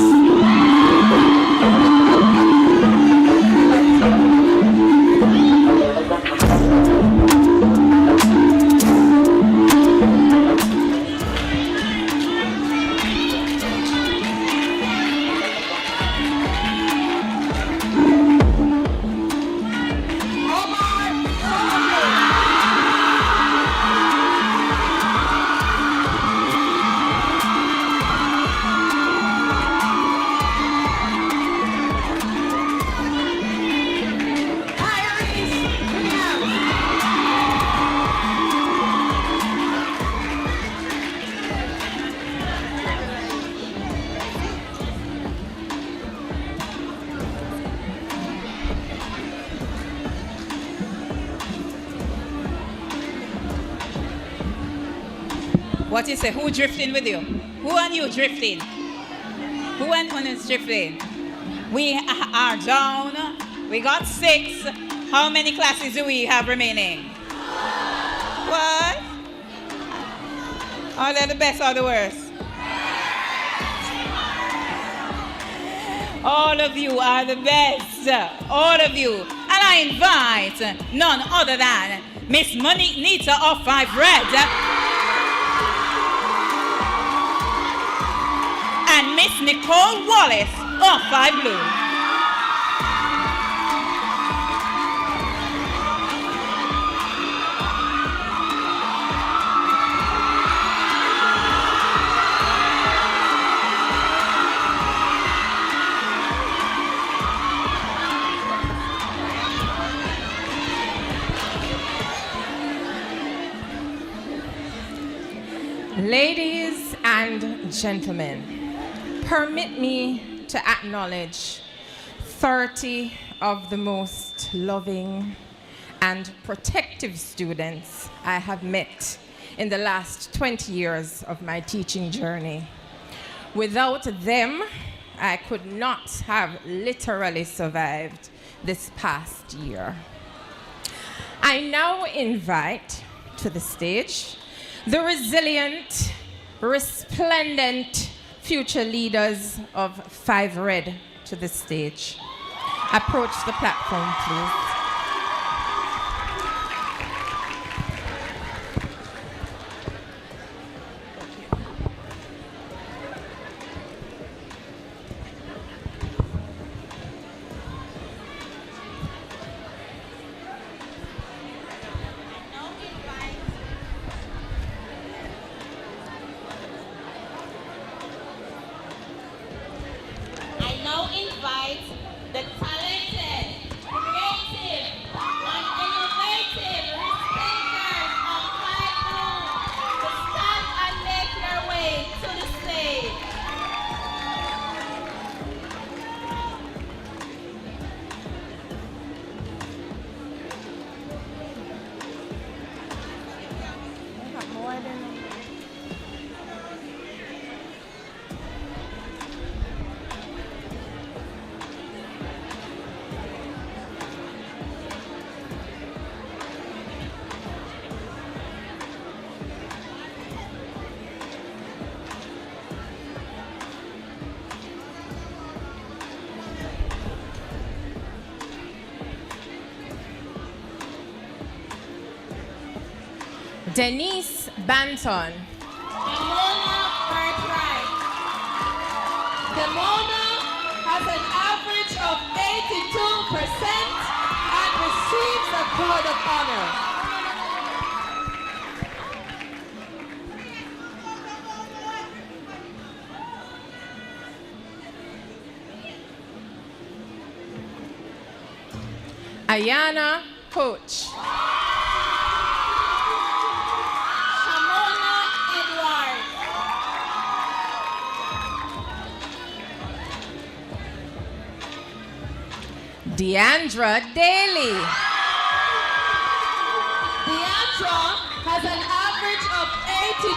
What is it? Who drifting with you? Who and you drifting? Who and one is drifting? We are down. We got 6. How many classes do we have remaining? What? Are they the best or the worst? All of you are the best. All of you. And I invite none other than Miss Manning'S of 5 Red and Miss Nicole Wallace of 5 Blue. Ladies and gentlemen, permit me to acknowledge 30 of the most loving and protective students I have met in the last 20 years of my teaching journey. Without them, I could not have literally survived this past year. I now invite to the stage the resilient, resplendent future leaders of 5 Red to the stage. Approach the platform, please. I now invite the talented, creative, and innovative risk-takers of 5 Blue to stand and make their way to the stage. Denise Banton. Demona Cartwright. Demona has an average of 82% and receives a Card of Honor. Ayana Coach. Shamona Edward. Deandra Daly. Deandra has an average of 82%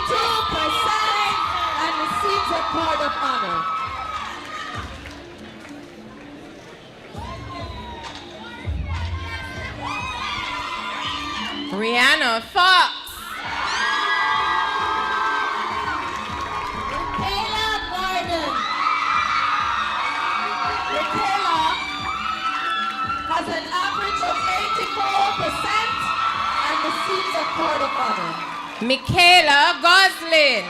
and receives a Card of Honor. Rihanna Fox. Michaela Gordon. Michaela has an average of 84% and receives a Card of Honor. Michaela Goslin.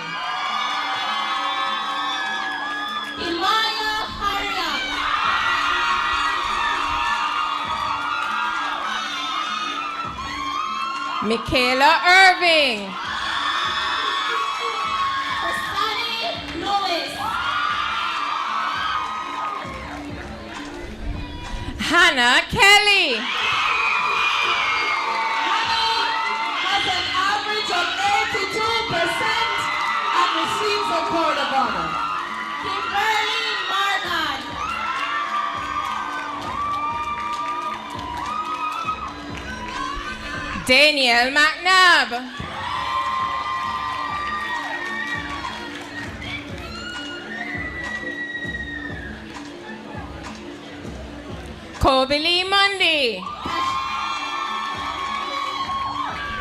Imaya Harriam. Michaela Irving. Christine Lewis. Hannah Kelly. Hannah has an average of 82% and receives a Card of Honor. Kimberly Margan. Danielle McNabb. Kobe Lee Mundy.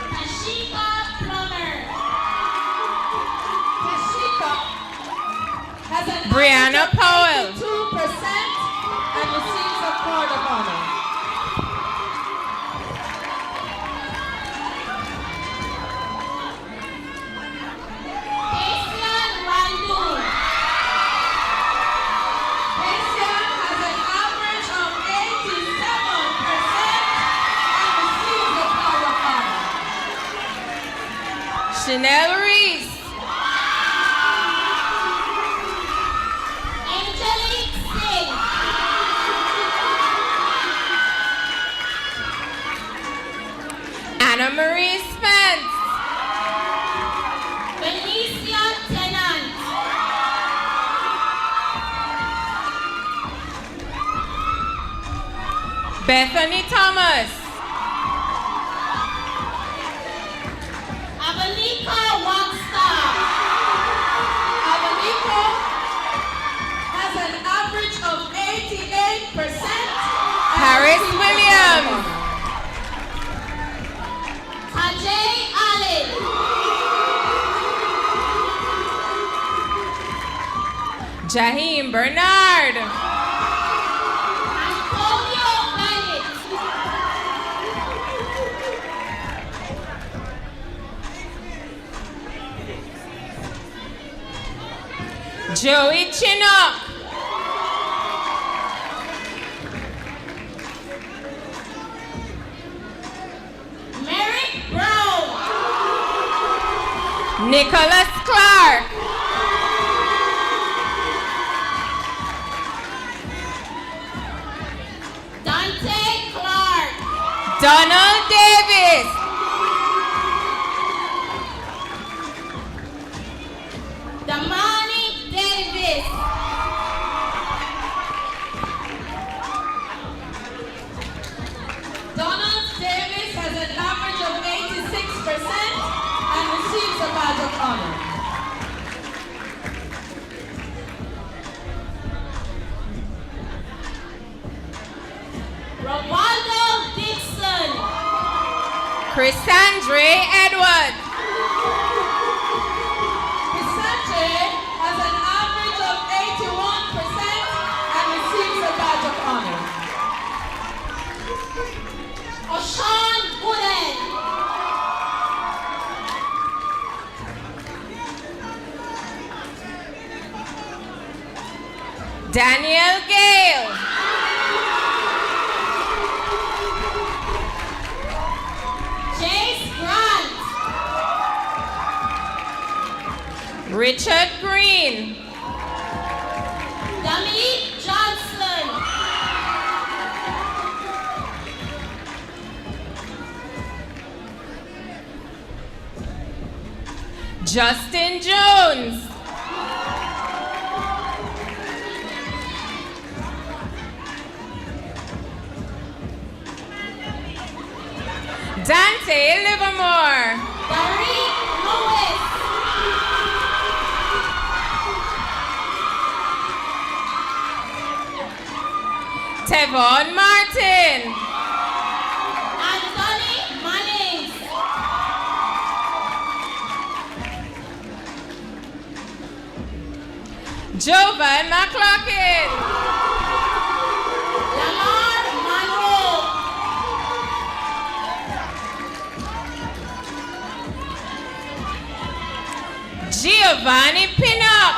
Tashika Plummer. Tashika has an Brianna average of Powell. 82% Chanel Reese. Angelique Singh. Anna Marie Spence. Benicia Tennant. Bethany Thomas. Avanika Wangstar. Avanika has an average of 88%. Paris Williams. Tajay Allen. Jaheim Bernard. Antonio Bennett. Joey Chinook. Merrick Brown. Nicholas Clark. Dante Clark. Donald Davis. Damani Davis. Donald Davis has an average of 86% and receives a badge of honor. Robaldo Dixon. Chrisandre Edwards. Pisante has an average of 81% and receives a badge of honor. Oshan Wooden. Daniel Gale. Chase Grant. Richard Green. Dominique Johnson. Justin Jones. Dante Livermore. Tariq Lewis. Tevon Martin. Anthony Manning'S. Jovan McLaughlin. Lamar Monroe. Giovanni Pinnock.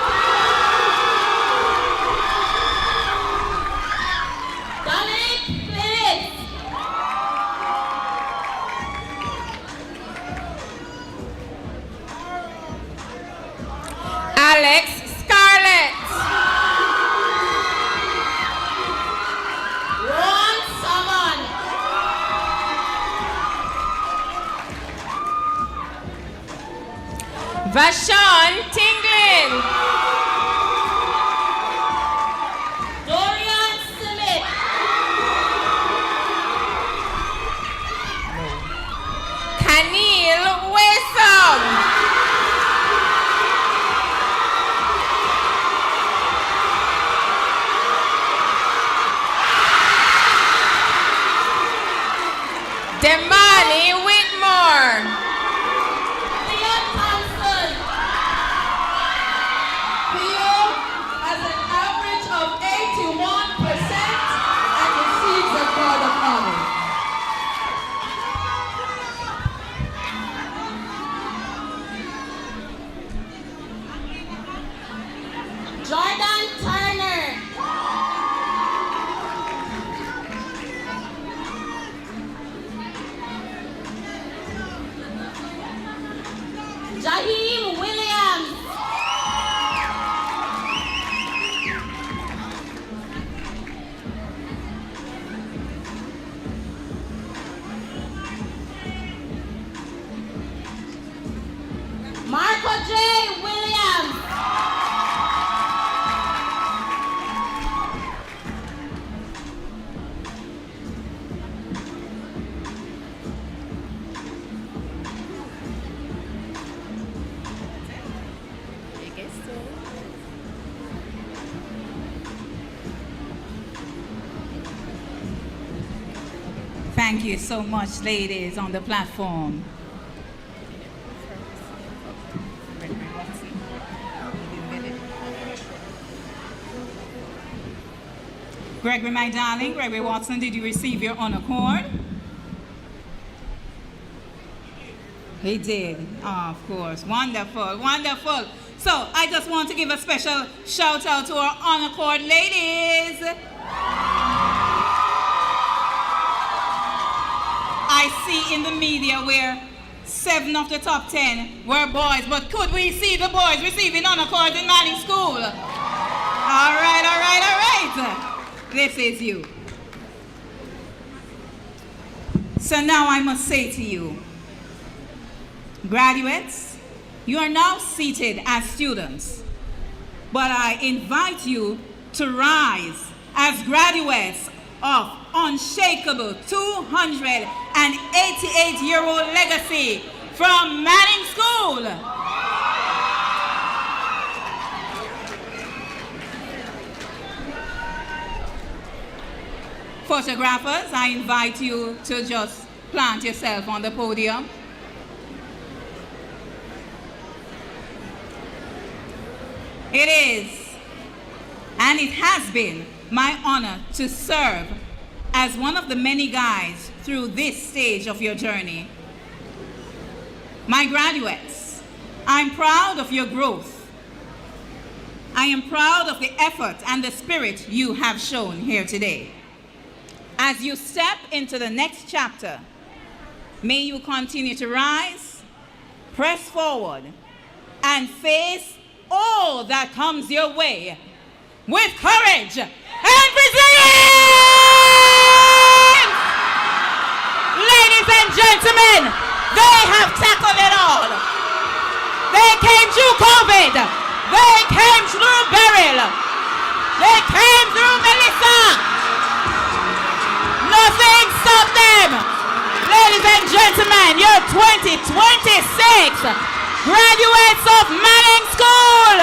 Dominic Phillips. Alex Scarlett. Ron Saman. Vashon Tinglin. Dorian Smith. Kanil Wesam. Demani Whitmore. Theo Thompson. Theo has an average of 81% and receives a card of honor. Jordan Turner. Thank you so much, ladies on the platform. Gregory, my darling, Gregory Watson, did you receive your honor cord? He did. Oh, of course. Wonderful, wonderful. So I just want to give a special shout out to our honor cord ladies. I see in the media where 7 of the top 10 were boys, but could we see the boys receiving honor cords in Manning'S school? All right, all right, all right. This is you. So now I must say to you, graduates, you are now seated as students, but I invite you to rise as graduates of unshakable 288-year-old legacy from Manning'S School. Photographers, I invite you to just plant yourself on the podium. It is, and it has been, my honor to serve as one of the many guides through this stage of your journey. My graduates, I'm proud of your growth. I am proud of the effort and the spirit you have shown here today. As you step into the next chapter, may you continue to rise, press forward, and face all that comes your way with courage and resilience! Ladies and gentlemen, they have tackled it all. They came through COVID. They came through Beryl. They came through Melissa. Nothing stopped them. Ladies and gentlemen, your 2026 graduates of Manning'S School.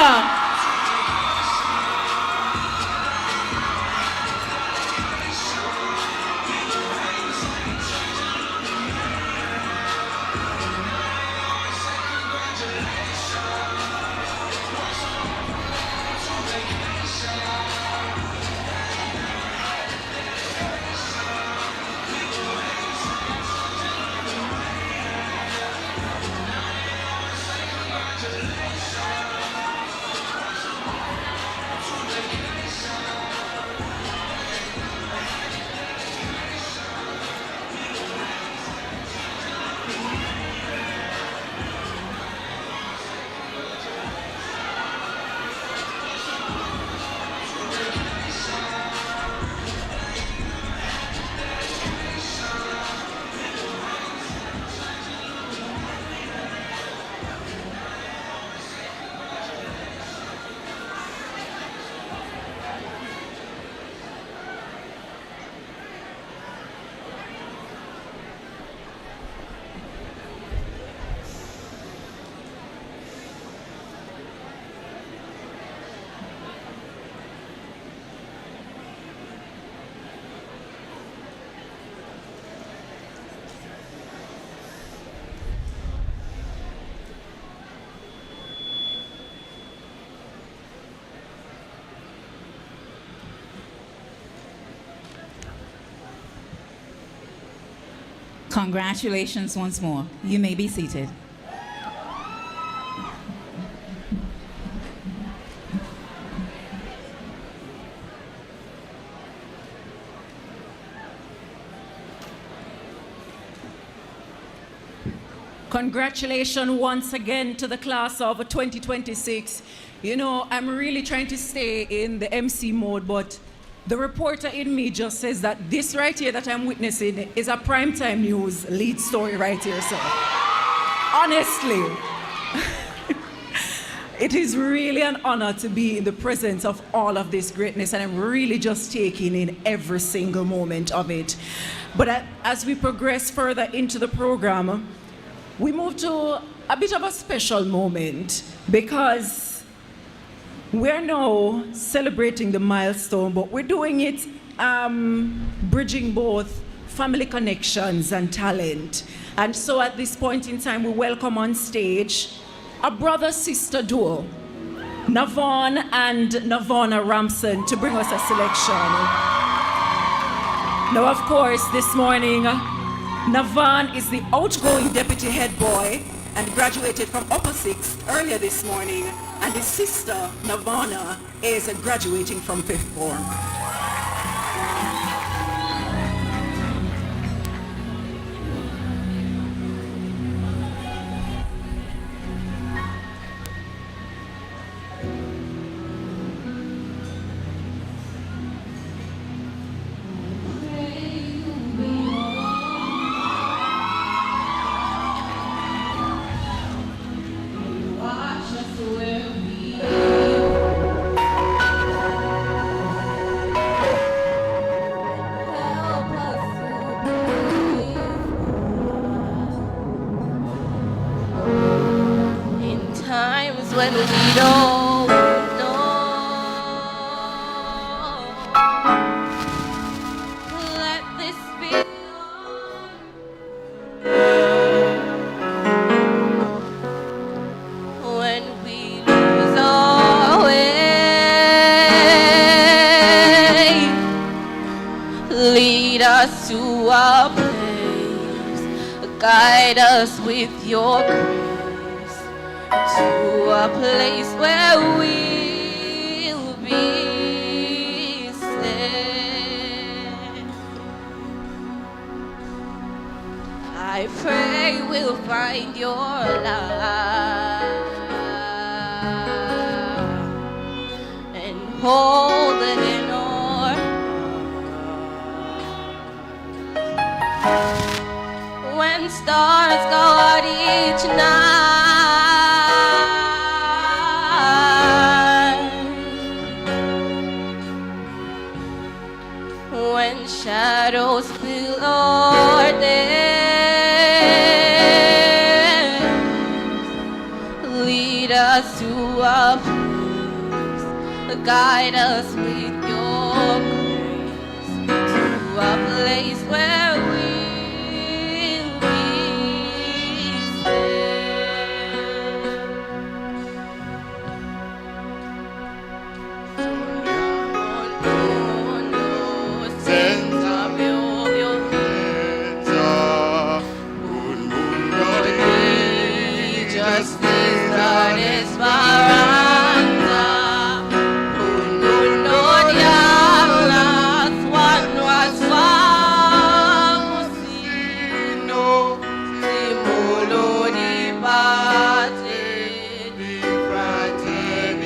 Congratulations once more. You may be seated. Congratulations once again to the class of 2026. You know, I'm really trying to stay in the MC mode, but the reporter in me just says that this right here that I'm witnessing is a primetime news lead story right here. So, honestly, it is really an honor to be in the presence of all of this greatness, and I'm really just taking in every single moment of it. But as we progress further into the program, we move to a bit of a special moment because we're now celebrating the milestone, but we're doing it bridging both family connections and talent. And so at this point in time, we welcome on stage a brother-sister duo, Navon and Navona Ramson, to bring us a selection. Now, of course, this morning, Navon is the outgoing deputy head boy and graduated from Upper Sixth earlier this morning, and his sister, Navona, is graduating from fifth form. When we don't know, let this be when we lose our way, lead us to a place, guide us with your grace. To a place where we'll be safe. I pray we'll find your love and hold it in our heart. When stars go out each night, when shadows fill our days, lead us to a place, guide us with your grace, to a place where we'll be safe. Justice, God is Baranda. Uno diablas, one was famosino. Simulo di pace, di fraternità.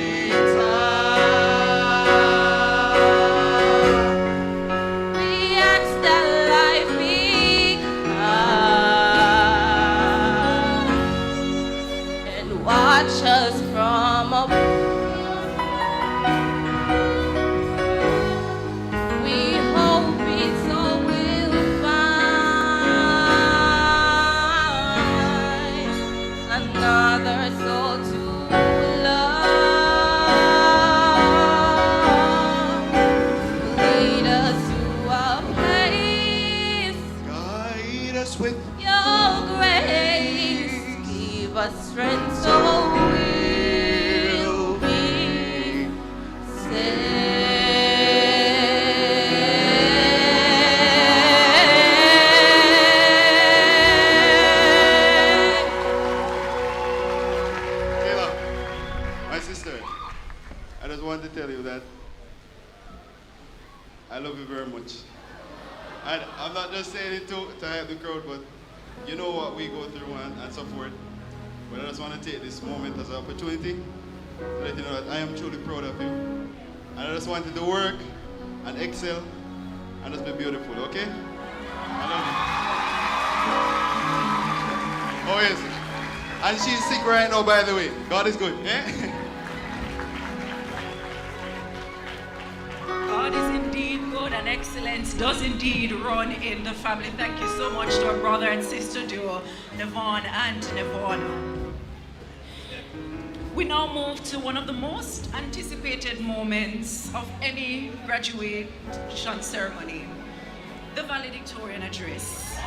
We ask that life be watch us from above. We hope it's all we'll find, another soul to love. Lead us to a place, guide us with your grace. Give us strength so we'll be safe. Kayla, my sister, I just want to tell you that I love you very much. And I'm not just saying it to hype the crowd, but you know what we go through and so forth. But I just want to take this moment as an opportunity to let you know that I am truly proud of you. And I just wanted to work and excel and just be beautiful, okay? I love you. Oh yes. And she's sick right now, by the way. God is good, eh? God is indeed good, and excellence does indeed run in the family. Thank you so much to our brother and sister duo, Navon and Navona. We now move to one of the most anticipated moments of any graduation ceremony. the valedictorian address.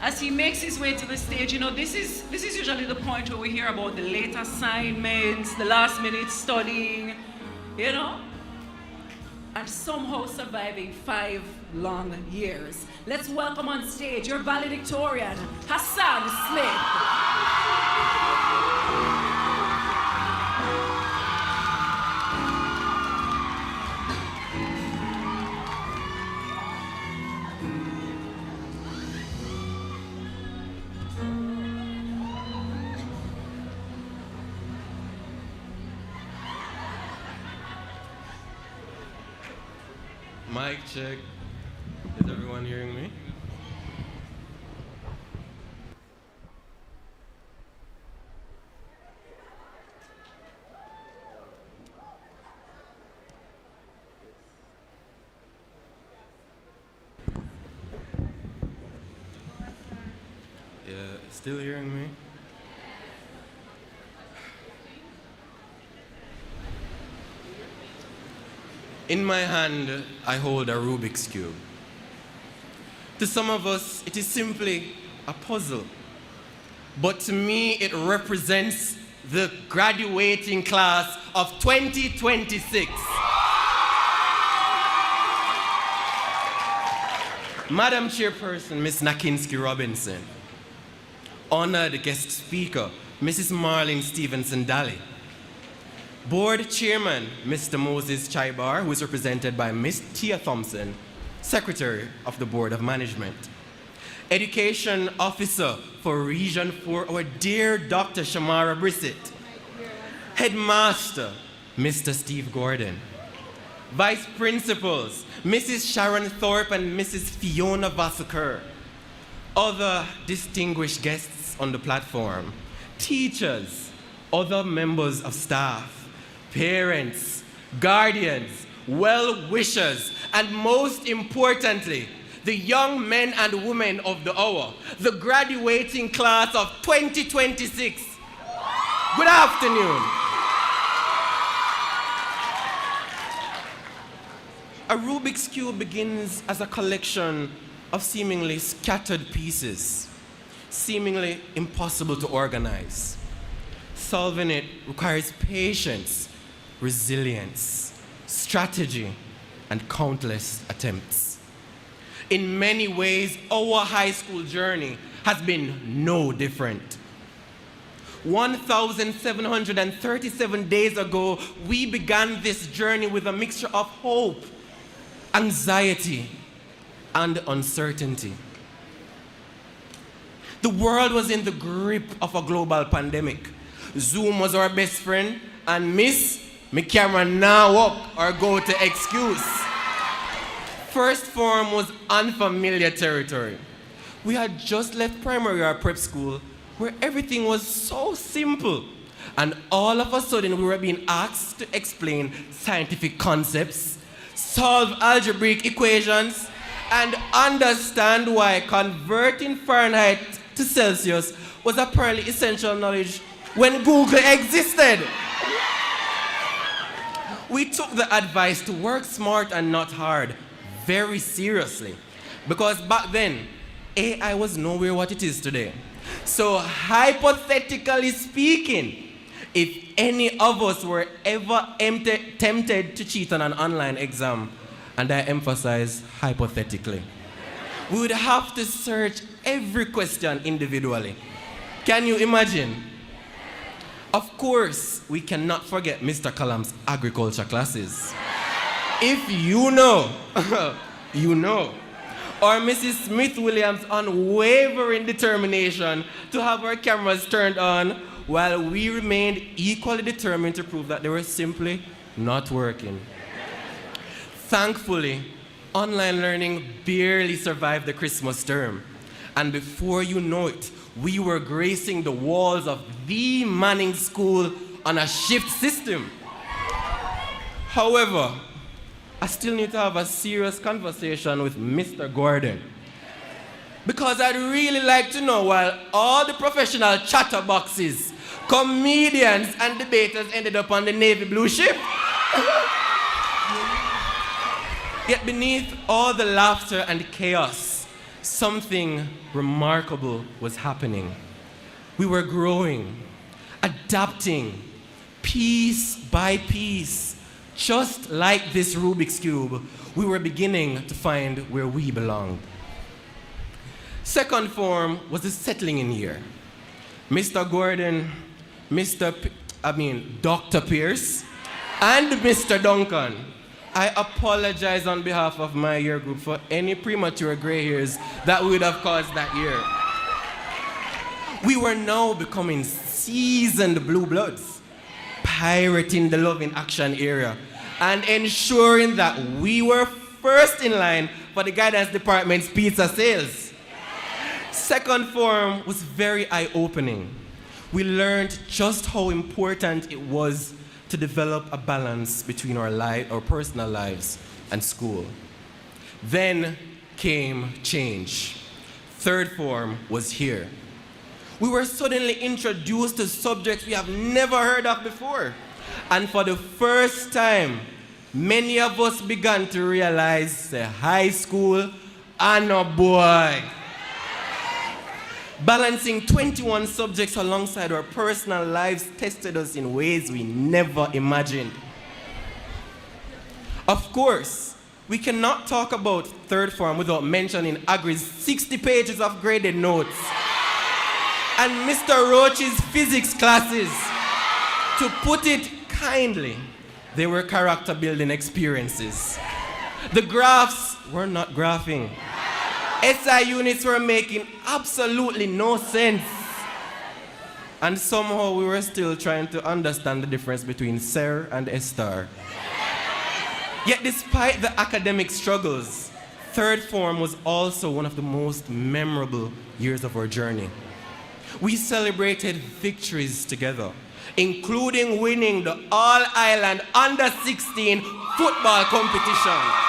As he makes his way to the stage, you know, this is usually the point where we hear about the late assignments, the last minute studying, you know, and somehow surviving 5 long years. Let's welcome on stage your valedictorian, Hassan Smith. Mic check. Is everyone hearing me? Yeah, still hearing me? In my hand, I hold a Rubik's Cube. To some of us, it is simply a puzzle. But to me, it represents the graduating class of 2026. Madam Chairperson, Ms. Nakinsky Robinson. Honored guest speaker, Mrs. Marlene Stevenson Daly. Board Chairman, Mr. Moses Chaibar, who is represented by Ms. Tia Thompson, Secretary of the Board of Management. Education Officer for Region 4, our dear Dr. Shamara Brissett. Headmaster, Mr. Steve Gordon. Vice Principals, Mrs. Sharon Thorpe and Mrs. Fiona Vassaker. Other distinguished guests on the platform. Teachers, other members of staff. Parents, guardians, well-wishers, and most importantly, the young men and women of the hour, the graduating class of 2026. Good afternoon. A Rubik's Cube begins as a collection of seemingly scattered pieces, seemingly impossible to organize. Solving it requires patience, resilience, strategy, and countless attempts. In many ways, our high school journey has been no different. 1,737 days ago, we began this journey with a mixture of hope, anxiety, and uncertainty. The world was in the grip of a global pandemic. Zoom was our best friend, and my camera now up or go to excuse. First form was unfamiliar territory. We had just left primary or prep school where everything was so simple. And all of a sudden we were being asked to explain scientific concepts, solve algebraic equations, and understand why converting Fahrenheit to Celsius was apparently essential knowledge when Google existed. We took the advice to work smart and not hard very seriously, because back then, AI was nowhere what it is today. So hypothetically speaking, if any of us were ever tempted to cheat on an online exam, and I emphasize hypothetically, we would have to search every question individually. Can you imagine? Of course, we cannot forget Mr. Kalam's agriculture classes. If you know, you know. Or Mrs. Smith-Williams' unwavering determination to have our cameras turned on while we remained equally determined to prove that they were simply not working. Thankfully, online learning barely survived the Christmas term. And before you know it, we were gracing the walls of the Manning'S school on a shift system. However, I still need to have a serious conversation with Mr. Gordon. Because I'd really like to know, while all the professional chatterboxes, comedians, and debaters ended up on the navy blue ship, Yet beneath all the laughter and chaos, something remarkable was happening. We were growing, adapting, piece by piece. Just like this Rubik's Cube, we were beginning to find where we belonged. Second form was the settling in year. Mr. Gordon, Dr. Pierce, and Mr. Duncan. I apologize on behalf of my year group for any premature gray hairs that would have caused that year. We were now becoming seasoned blue bloods, pirating the love in action area, and ensuring that we were first in line for the guidance department's pizza sales. Second form was very eye-opening. We learned just how important it was to develop a balance between our personal lives and school. Then came change. Third form was here. We were suddenly introduced to subjects we have never heard of before. And for the first time, many of us began to realize the high school, and oh boy. Balancing 21 subjects alongside our personal lives tested us in ways we never imagined. Of course, we cannot talk about third form without mentioning Agri's 60 pages of graded notes and Mr. Roach's physics classes. To put it kindly, they were character-building experiences. The graphs were not graphing. SI units were making absolutely no sense. And somehow we were still trying to understand the difference between Ser and S-star. Yet despite the academic struggles, third form was also one of the most memorable years of our journey. We celebrated victories together, including winning the All-Ireland Under-16 football competition.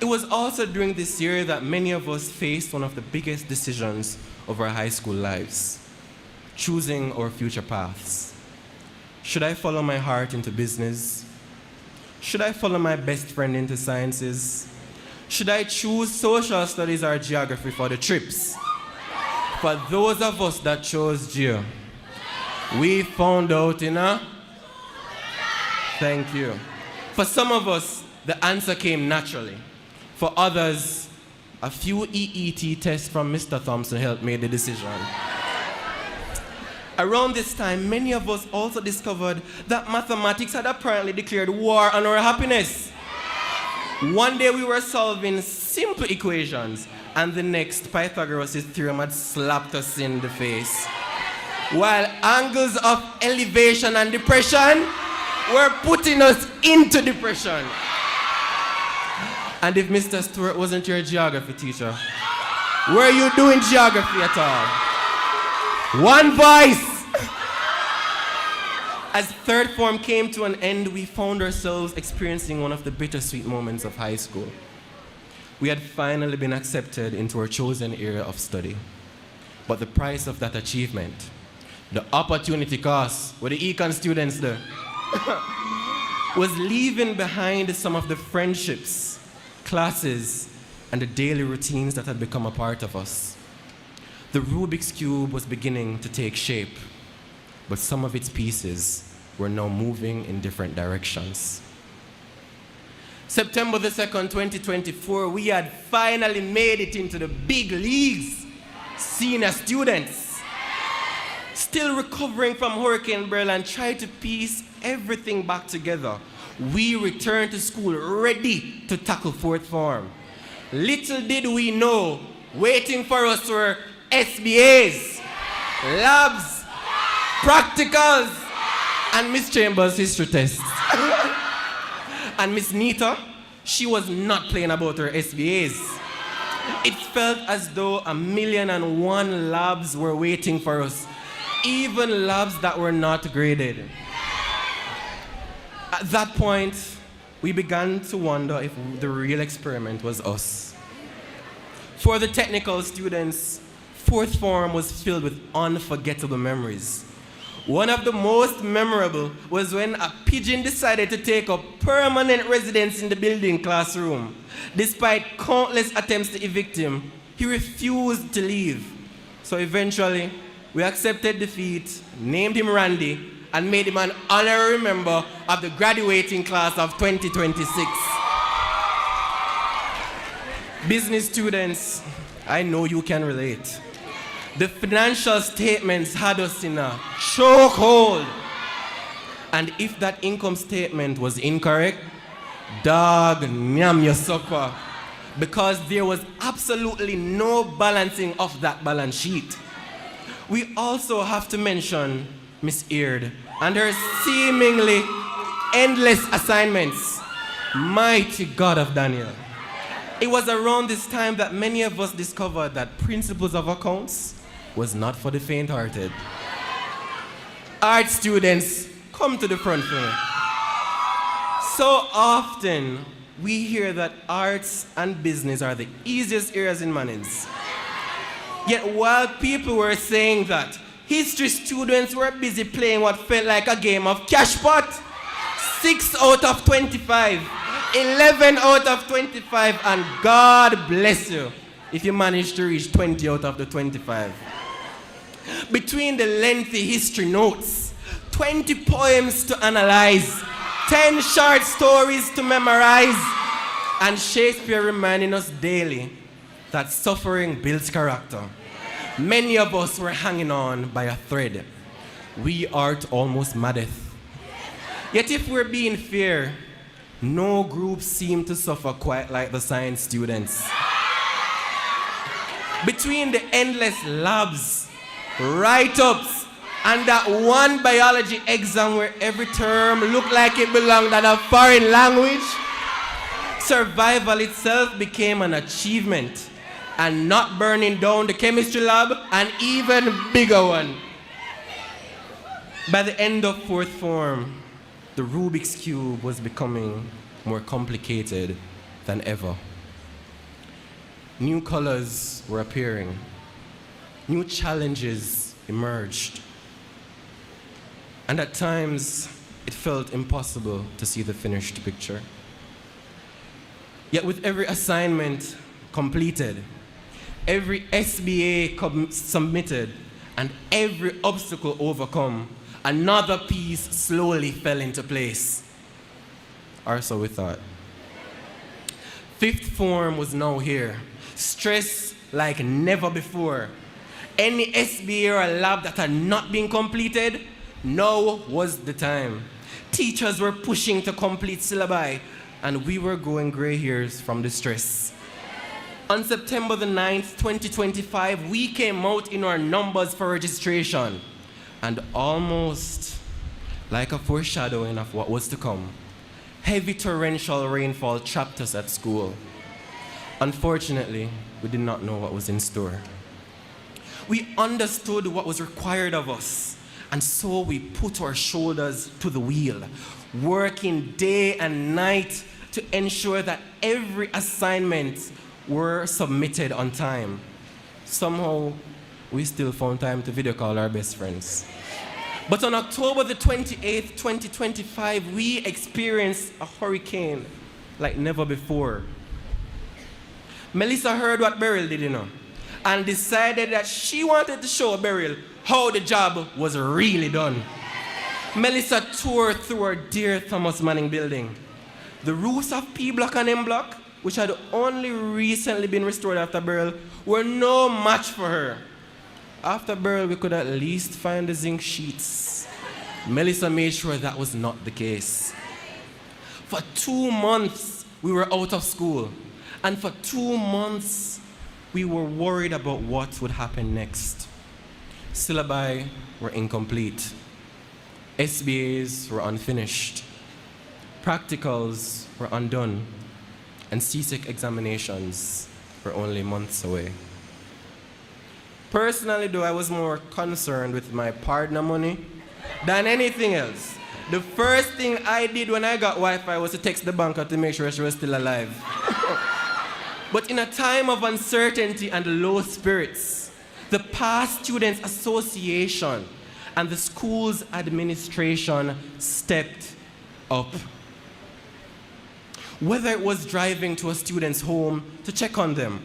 It was also during this year that many of us faced one of the biggest decisions of our high school lives, choosing our future paths. Should I follow my heart into business? Should I follow my best friend into sciences? Should I choose social studies or geography for the trips? For those of us that chose geo, we found out, Thank you. For some of us, the answer came naturally. For others, a few EET tests from Mr. Thompson helped make the decision. Around this time, many of us also discovered that mathematics had apparently declared war on our happiness. One day we were solving simple equations, and the next Pythagoras' theorem had slapped us in the face. While angles of elevation and depression were putting us into depression. And if Mr. Stewart wasn't your geography teacher, were you doing geography at all? One voice! As third form came to an end, we found ourselves experiencing one of the bittersweet moments of high school. We had finally been accepted into our chosen area of study. But the price of that achievement, the opportunity cost, were the econ students there, was leaving behind some of the friendships, classes, and the daily routines that had become a part of us. The Rubik's Cube was beginning to take shape, but some of its pieces were now moving in different directions. September the 2nd, 2024, we had finally made it into the big leagues, senior students. Still recovering from Hurricane Beryl and trying to piece everything back together, we returned to school ready to tackle fourth form. Little did we know, waiting for us were SBAs, labs, practicals, and Miss Chambers' history tests. And Miss Nita, she was not playing about her SBAs. It felt as though 1,000,001 labs were waiting for us, even labs that were not graded. At that point, we began to wonder if the real experiment was us. For the technical students, fourth form was filled with unforgettable memories. One of the most memorable was when a pigeon decided to take up permanent residence in the building classroom. Despite countless attempts to evict him, he refused to leave. So eventually, we accepted defeat, named him Randy, and made him an honorary member of the graduating class of 2026. Business students, I know you can relate. The financial statements had us in a chokehold. And if that income statement was incorrect, dog, nyam your supper. Because there was absolutely no balancing of that balance sheet. We also have to mention Miss Eard and her seemingly endless assignments. Mighty God of Daniel. It was around this time that many of us discovered that principles of accounts was not for the faint-hearted. Art students, come to the front for me. So often, we hear that arts and business are the easiest areas in Manning'S. Yet while people were saying that, history students were busy playing what felt like a game of cash pot. 6 out of 25, 11 out of 25, and God bless you if you manage to reach 20 out of the 25. Between the lengthy history notes, 20 poems to analyze, 10 short stories to memorize, and Shakespeare reminding us daily that suffering builds character. Many of us were hanging on by a thread. We art almost maddeth. Yet if we're being fair, no group seemed to suffer quite like the science students. Between the endless labs, write-ups, and that one biology exam where every term looked like it belonged in a foreign language, survival itself became an achievement, and not burning down the chemistry lab, an even bigger one. By the end of 4th form, the Rubik's Cube was becoming more complicated than ever. New colors were appearing. New challenges emerged. And at times, it felt impossible to see the finished picture. Yet with every assignment completed, every SBA submitted, and every obstacle overcome, another piece slowly fell into place. Or so we thought. 5th form was now here. Stress like never before. Any SBA or lab that had not been completed, now was the time. Teachers were pushing to complete syllabi, and we were growing gray hairs from the stress. On September the 9th, 2025, we came out in our numbers for registration. And almost like a foreshadowing of what was to come, heavy torrential rainfall trapped us at school. Unfortunately, we did not know what was in store. We understood what was required of us, and so we put our shoulders to the wheel, working day and night to ensure that every assignment were submitted on time. Somehow, we still found time to video call our best friends. But on October the 28th, 2025, we experienced a hurricane like never before. Melissa heard what Beryl did, and decided that she wanted to show Beryl how the job was really done. Melissa toured through our dear Thomas Manning building. The roofs of P block and M block, which had only recently been restored after Beryl, were no match for her. After Beryl, we could at least find the zinc sheets. Melissa made sure that was not the case. For 2 months, we were out of school. And for 2 months, we were worried about what would happen next. Syllabi were incomplete. SBAs were unfinished. Practicals were undone. And CSEC examinations were only months away. Personally, though, I was more concerned with my partner money than anything else. The first thing I did when I got Wi-Fi was to text the banker to make sure she was still alive. But in a time of uncertainty and low spirits, the Past Students Association and the school's administration stepped up. Whether it was driving to a student's home to check on them,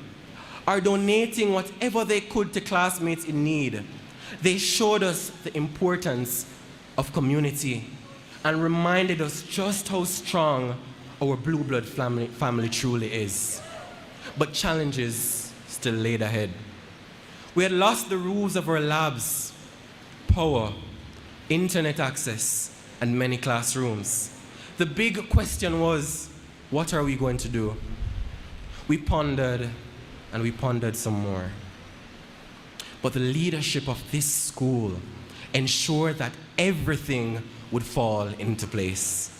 or donating whatever they could to classmates in need, they showed us the importance of community and reminded us just how strong our blue blood family truly is. But challenges still laid ahead. We had lost the roofs of our labs, power, internet access, and many classrooms. The big question was, what are we going to do? We pondered and we pondered some more. But the leadership of this school ensured that everything would fall into place.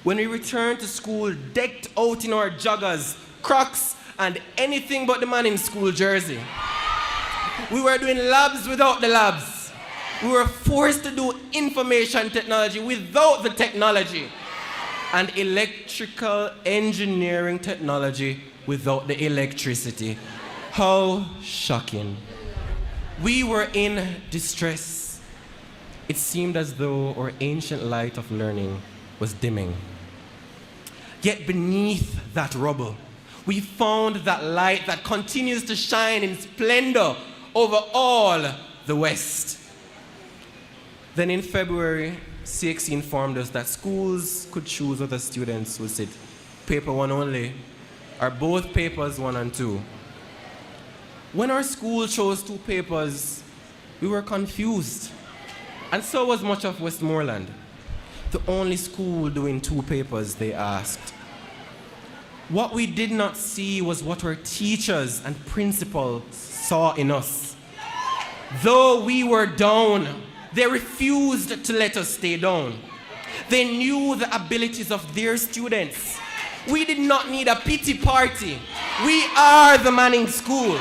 When we returned to school decked out in our joggers, Crocs, and anything but the Manning'S school jersey, we were doing labs without the labs. We were forced to do information technology without the technology, and electrical engineering technology without the electricity. How shocking. We were in distress. It seemed as though our ancient light of learning was dimming. Yet beneath that rubble, we found that light that continues to shine in splendor over all the West. Then in February, CXC informed us that schools could choose whether students would sit paper 1 only or both papers 1 and 2. When our school chose 2 papers, we were confused. And so was much of Westmoreland. The only school doing 2 papers, they asked. What we did not see was what our teachers and principals saw in us. Though we were down, they refused to let us stay down. They knew the abilities of their students. We did not need a pity party. We are the Manning'S school.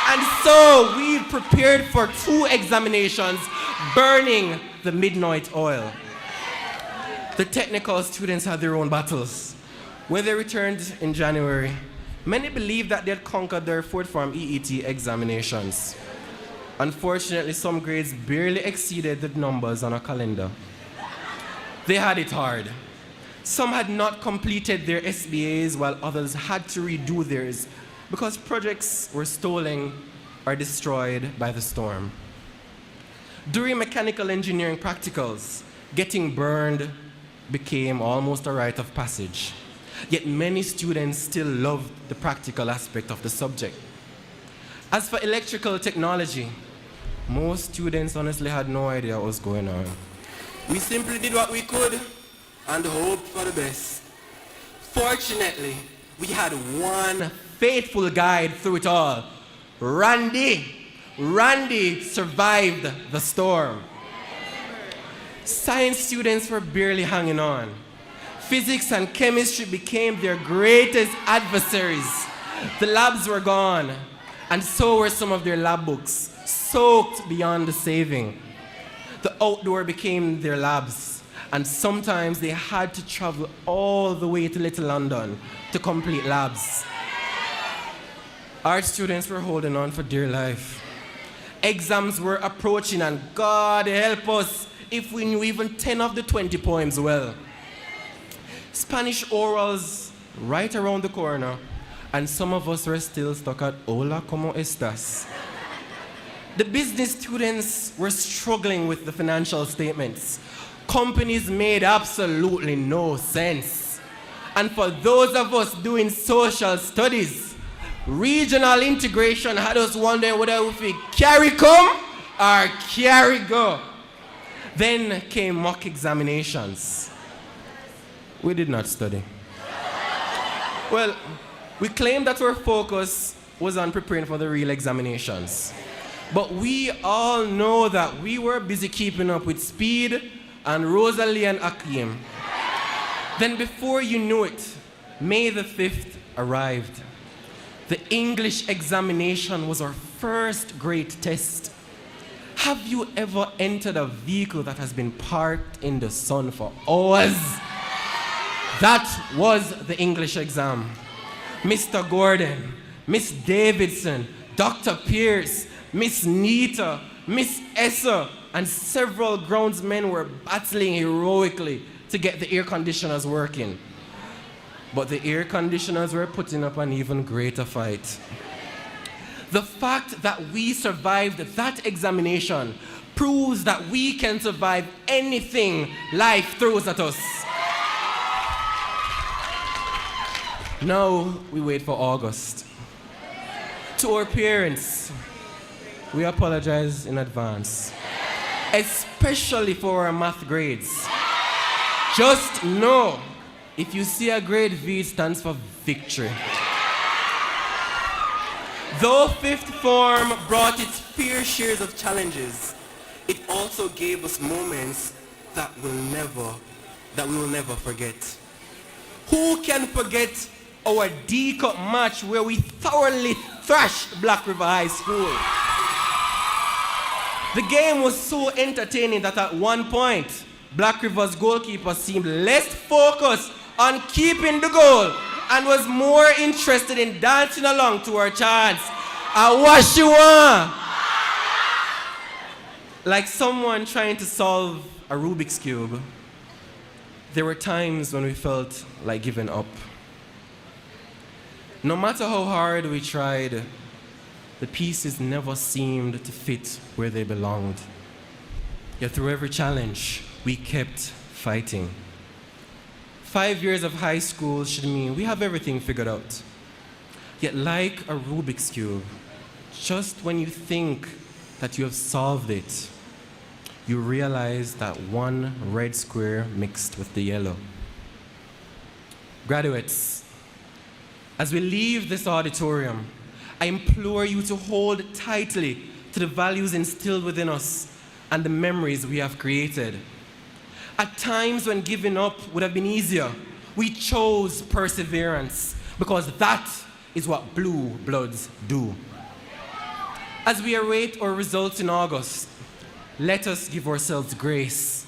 And so we prepared for 2 examinations, burning the midnight oil. The technical students had their own battles. When they returned in January, many believed that they had conquered their 4th form EET examinations. Unfortunately, some grades barely exceeded the numbers on a calendar. They had it hard. Some had not completed their SBAs while others had to redo theirs because projects were stolen or destroyed by the storm. During mechanical engineering practicals, getting burned became almost a rite of passage. Yet many students still loved the practical aspect of the subject. As for electrical technology, most students honestly had no idea what was going on. We simply did what we could and hoped for the best. Fortunately, we had one faithful guide through it all, Randy. Randy survived the storm. Science students were barely hanging on. Physics and chemistry became their greatest adversaries. The labs were gone, and so were some of their lab books, soaked beyond the saving. The outdoor became their labs, and sometimes they had to travel all the way to Little London to complete labs. Art students were holding on for dear life. Exams were approaching, and God help us if we knew even 10 of the 20 poems well. Spanish orals right around the corner, and some of us were still stuck at Hola, ¿cómo estás? The business students were struggling with the financial statements. Companies made absolutely no sense. And for those of us doing social studies, regional integration had us wondering whether we carry come or carry go. Then came mock examinations. We did not study. Well, we claimed that our focus was on preparing for the real examinations. But we all know that we were busy keeping up with Speed and Rosalie and Akeem. Then before you knew it, May the 5th arrived. The English examination was our first great test. Have you ever entered a vehicle that has been parked in the sun for hours? That was the English exam. Mr. Gordon, Miss Davidson, Dr. Pierce, Miss Nita, Miss Esser, and several groundsmen were battling heroically to get the air conditioners working. But the air conditioners were putting up an even greater fight. The fact that we survived that examination proves that we can survive anything life throws at us. Now we wait for August. To our parents, we apologize in advance, especially for our math grades. Just know, if you see a grade V, it stands for victory. Though fifth form brought its fair shares of challenges, it also gave us moments that we will never forget. Who can forget our D-Cup match where we thoroughly thrashed Black River High School? The game was so entertaining that at one point, Black River's goalkeeper seemed less focused on keeping the goal and was more interested in dancing along to our chants. I wash you on. Like someone trying to solve a Rubik's Cube, there were times when we felt like giving up. No matter how hard we tried, the pieces never seemed to fit where they belonged. Yet through every challenge, we kept fighting. 5 years of high school should mean we have everything figured out. Yet like a Rubik's Cube, just when you think that you have solved it, you realize that one red square mixed with the yellow. Graduates, as we leave this auditorium, I implore you to hold tightly to the values instilled within us and the memories we have created. At times when giving up would have been easier, we chose perseverance because that is what blue bloods do. As we await our results in August, let us give ourselves grace.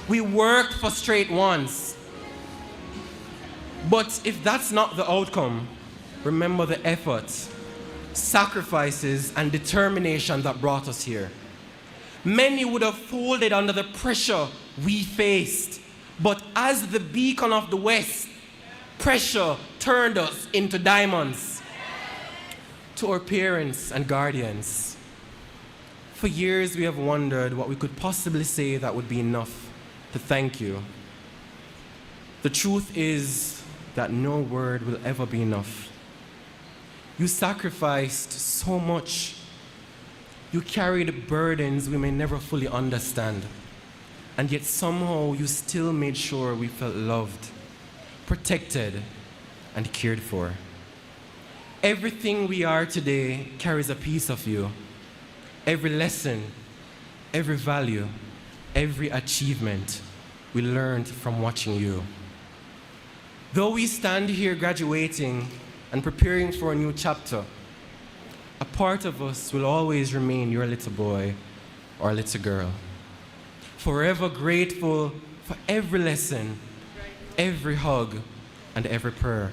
We worked for straight ones. But if that's not the outcome, remember the efforts, sacrifices, and determination that brought us here. Many would have folded under the pressure we faced, but as the beacon of the West, pressure turned us into diamonds. To our parents and guardians, for years we have wondered what we could possibly say that would be enough to thank you. The truth is that no word will ever be enough. You sacrificed so much. You carried burdens we may never fully understand. And yet somehow you still made sure we felt loved, protected, and cared for. Everything we are today carries a piece of you. Every lesson, every value, every achievement we learned from watching you. Though we stand here graduating and preparing for a new chapter, a part of us will always remain your little boy or little girl. Forever grateful for every lesson, every hug, and every prayer.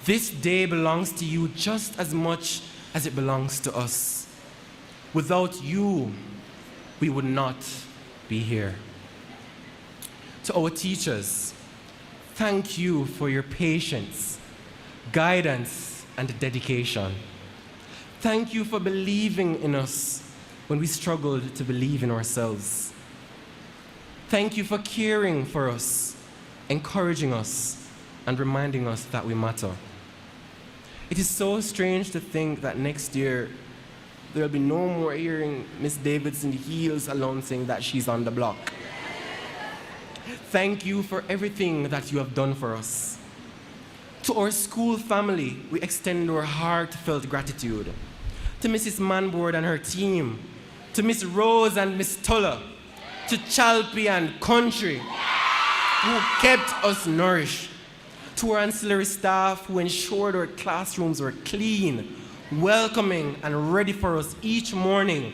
This day belongs to you just as much as it belongs to us. Without you, we would not be here. To our teachers, thank you for your patience, guidance, and dedication. Thank you for believing in us when we struggled to believe in ourselves. Thank you for caring for us, encouraging us, and reminding us that we matter. It is so strange to think that next year there will be no more hearing Miss Davidson heels announcing that she's on the block. Thank you for everything that you have done for us. To our school family, we extend our heartfelt gratitude. To Mrs. Manboard and her team, to Miss Rose and Miss Tuller, to Chalpy and Country, who kept us nourished. To our ancillary staff who ensured our classrooms were clean, welcoming, and ready for us each morning.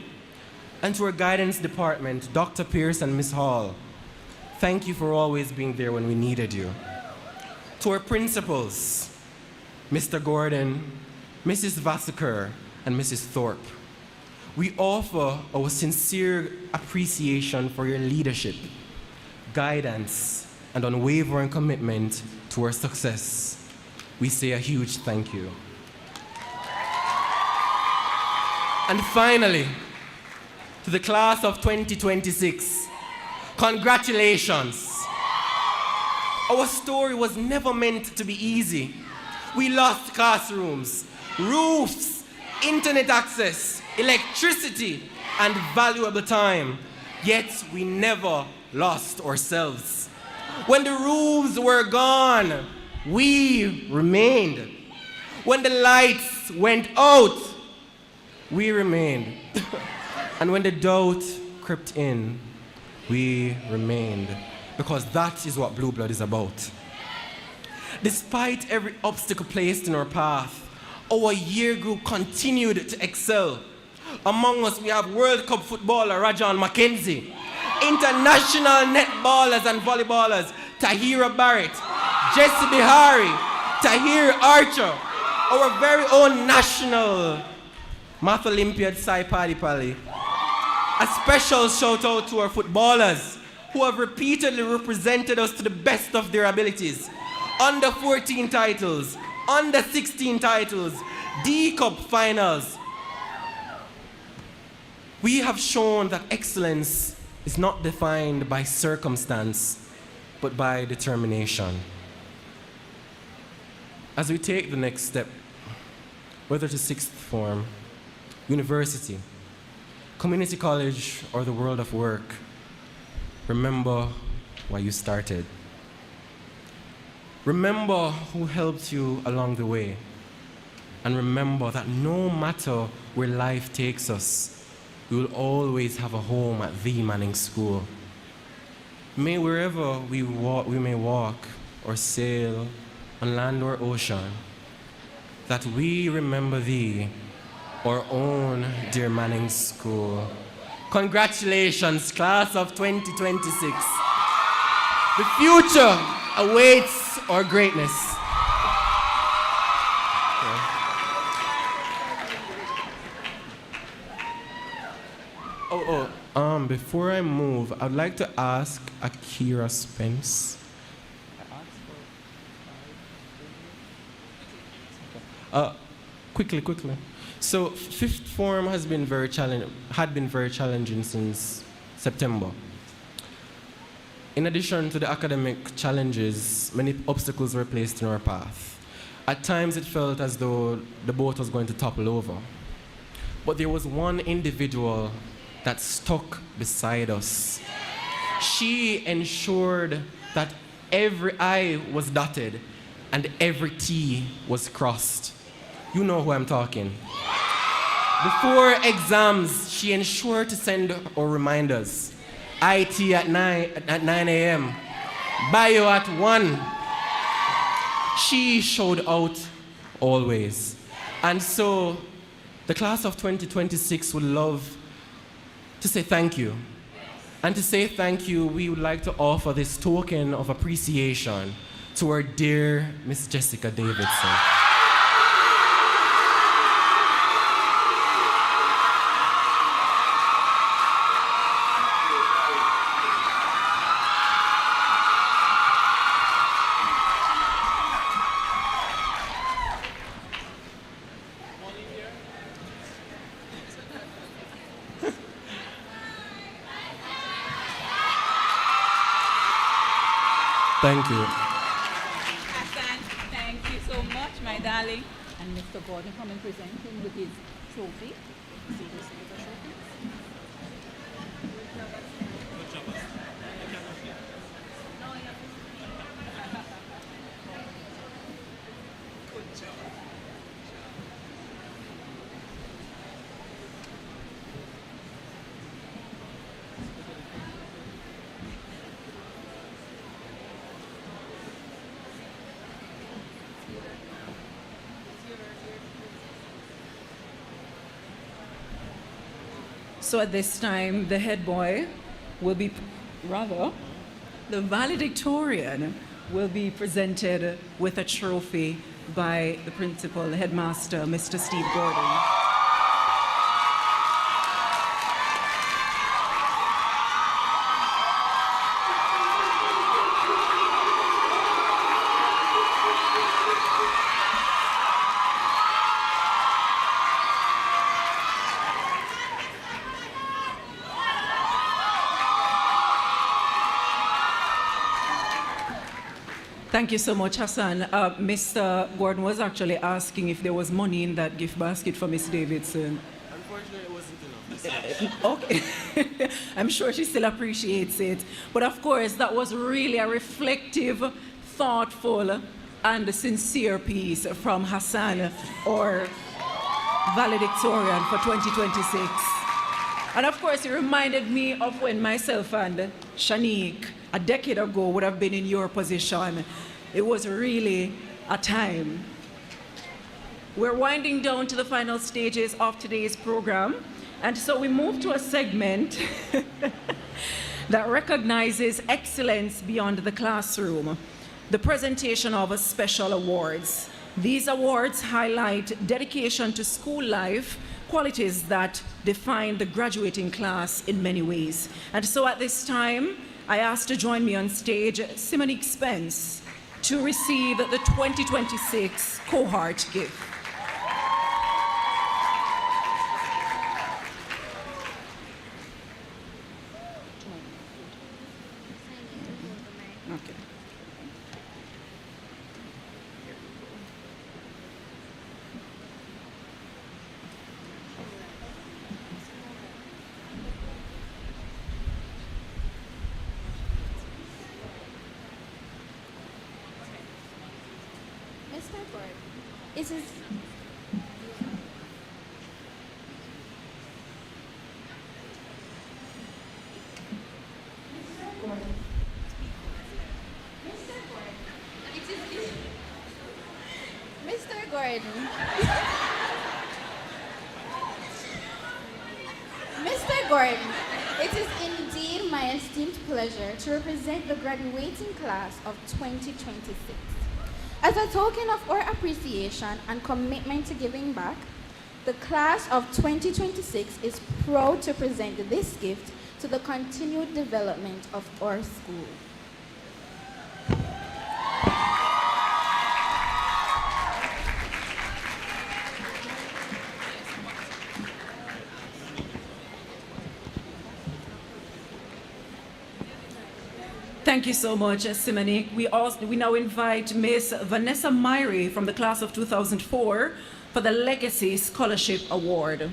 And to our guidance department, Dr. Pierce and Miss Hall, thank you for always being there when we needed you. To our principals, Mr. Gordon, Mrs. Vassaker, and Mrs. Thorpe, we offer our sincere appreciation for your leadership, guidance, and unwavering commitment to our success. We say a huge thank you. And finally, to the class of 2026, congratulations. Our story was never meant to be easy. We lost classrooms, roofs, internet access, electricity, and valuable time. Yet we never lost ourselves. When the roofs were gone, we remained. When the lights went out, we remained. And when the doubt crept in, we remained. Because that is what Blue Blood is about. Despite every obstacle placed in our path, our year group continued to excel. Among us, we have World Cup footballer Rajan Mackenzie, international netballers and volleyballers Tahira Barrett, Jesse Bihari, Tahir Archer, our very own national Math Olympiad Sai Padipali. A special shout out to our footballers who have repeatedly represented us to the best of their abilities. Under 14 titles, under 16 titles, D-Cup finals. We have shown that excellence is not defined by circumstance, but by determination. As we take the next step, whether to sixth form, university, community college, or the world of work, remember why you started. Remember who helped you along the way. And remember that no matter where life takes us, we will always have a home at the Manning'S School. May wherever we may walk or sail on land or ocean, that we remember thee, our own dear Manning'S School. Congratulations, class of 2026. The future awaits our greatness. Before I move, I'd like to ask Akira Spence. Quickly. So, fifth form had been very challenging since September. In addition to the academic challenges, many obstacles were placed in our path. At times, it felt as though the boat was going to topple over. But there was one individual that stuck beside us. She ensured that every I was dotted and every T was crossed. You know who I'm talking. Before exams, she ensured to send our reminders. IT at 9 a.m. Bio at 1. She showed out always. And so the class of 2026 would love to say thank you. And to say thank you, we would like to offer this token of appreciation to our dear Miss Jessica Davidson. Thank you. Hassan, thank you so much, my darling. And Mr. Gordon, come and present him with his trophy. See this little trophy? So at this time, the head boy will be, the valedictorian will be presented with a trophy by the principal, the headmaster, Mr. Steve Gordon. Thank you so much, Hassan. Mr. Gordon was actually asking if there was money in that gift basket for Miss Davidson. Unfortunately, it wasn't enough. Okay. I'm sure she still appreciates it. But of course, that was really a reflective, thoughtful, and sincere piece from Hassan, or Valedictorian for 2026. And of course, it reminded me of when myself and Shanique, a decade ago, would have been in your position. It was really a time. We're winding down to the final stages of today's program. And so we move to a segment that recognizes excellence beyond the classroom, the presentation of special awards. These awards highlight dedication to school life, qualities that define the graduating class in many ways. And so at this time, I ask to join me on stage Simonique Spence to receive the 2026 cohort gift. Okay. Mr. Gordon, it is Mr. Gordon. Mr. Gordon, it is indeed my esteemed pleasure to represent the graduating class of 2026. As a token of our appreciation and commitment to giving back, the class of 2026 is proud to present this gift to the continued development of our school. Thank you so much, Simonique. We now invite Miss Vanessa Myrie from the class of 2004 for the Legacy Scholarship Award.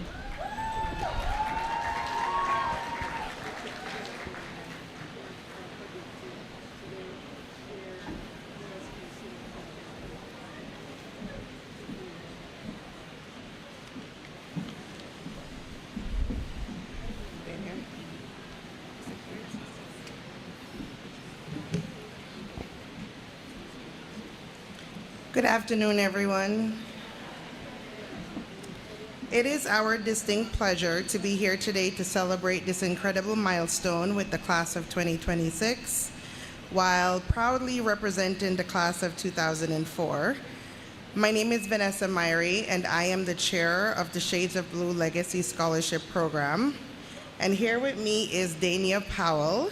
Good afternoon, everyone. It is our distinct pleasure to be here today to celebrate this incredible milestone with the class of 2026, while proudly representing the class of 2004. My name is Vanessa Myrie, and I am the chair of the Shades of Blue Legacy Scholarship Program. And here with me is Dania Powell,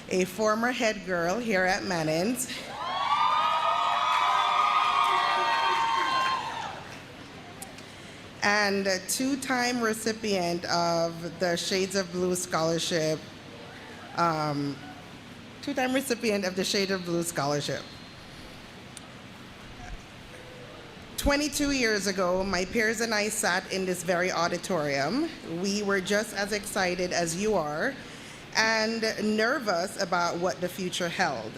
a former head girl here at Manning'S, and a two-time recipient of the Shades of Blue Scholarship. 22 years ago, my peers and I sat in this very auditorium. We were just as excited as you are and nervous about what the future held.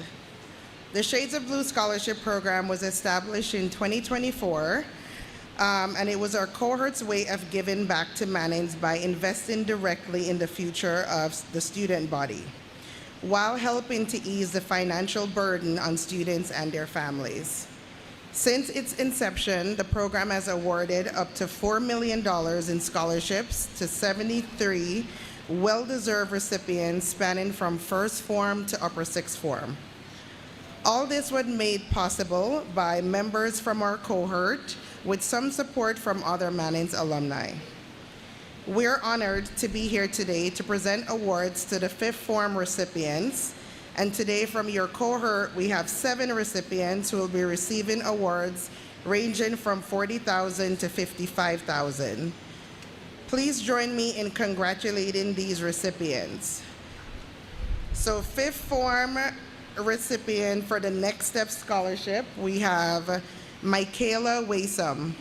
The Shades of Blue Scholarship Program was established in 2024, and it was our cohort's way of giving back to Manning'S by investing directly in the future of the student body, while helping to ease the financial burden on students and their families. Since its inception, the program has awarded up to $4 million in scholarships to 73 well-deserved recipients spanning from first form to upper sixth form. All this was made possible by members from our cohort with some support from other Manning'S alumni. We're honored to be here today to present awards to the fifth form recipients. And today from your cohort, we have 7 recipients who will be receiving awards ranging from $40,000 to $55,000. Please join me in congratulating these recipients. So fifth form recipient for the Next Step Scholarship, we have Michaela Waysome.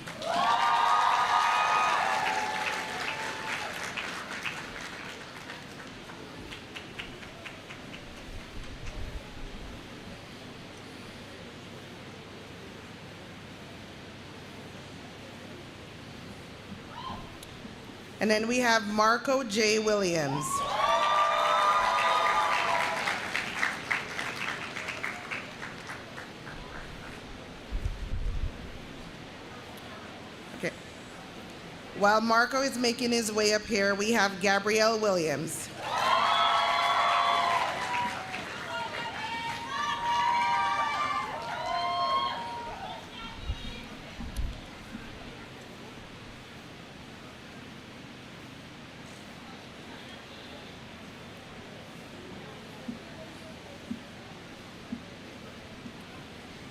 And then we have Marco J. Williams. Okay. While Marco is making his way up here, we have Gabrielle Williams.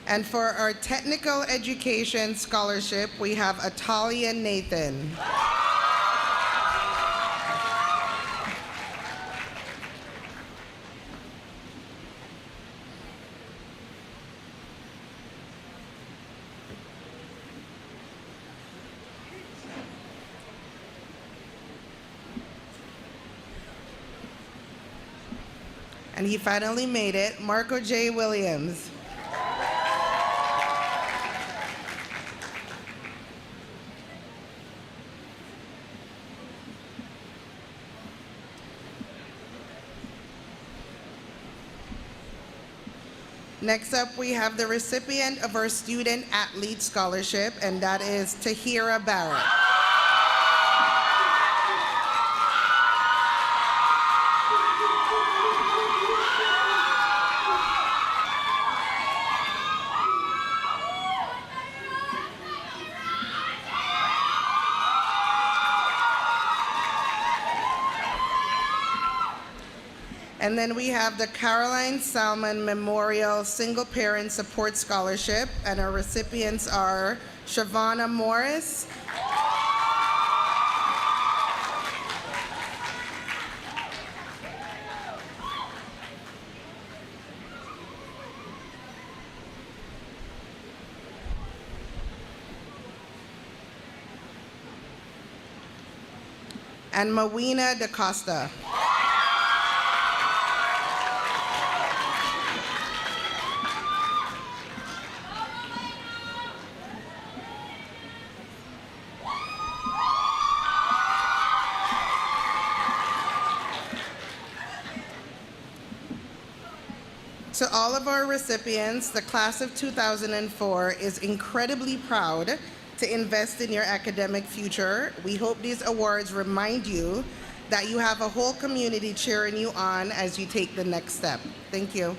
And for our technical education scholarship, we have Atalia Nathan. And he finally made it, Marco J. Williams. Next up, we have the recipient of our Student Athlete Scholarship, and that is Tahira Barrett. And then we have the Caroline Salmon Memorial Single Parent Support Scholarship, and our recipients are Shavana Morris, and Mawina DaCosta. To all of our recipients, the class of 2004 is incredibly proud to invest in your academic future. We hope these awards remind you that you have a whole community cheering you on as you take the next step. Thank you.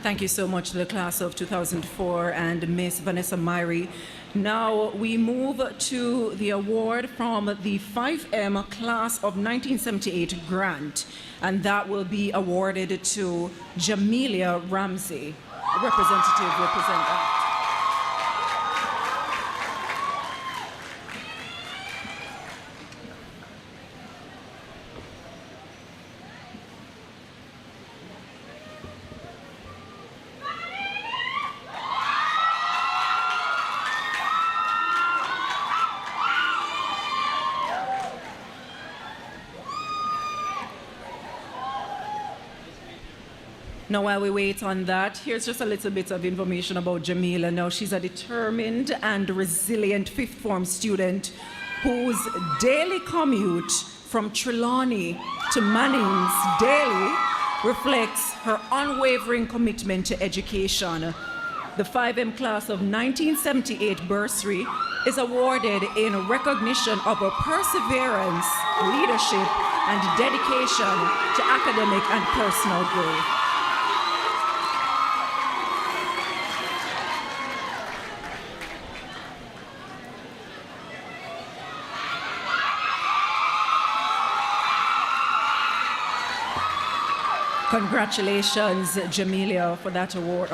Thank you so much to the class of 2004 and Miss Vanessa Myrie. Now we move to the award from the 5M class of 1978 grant, and that will be awarded to Jamelia Ramsey. Representative represent that. Now, while we wait on that, here's just a little bit of information about Jamila. Now, she's a determined and resilient fifth form student whose daily commute from Trelawney to Manning'S daily reflects her unwavering commitment to education. The 5M class of 1978 bursary is awarded in recognition of her perseverance, leadership, and dedication to academic and personal growth. Congratulations, Jamelia, for that award,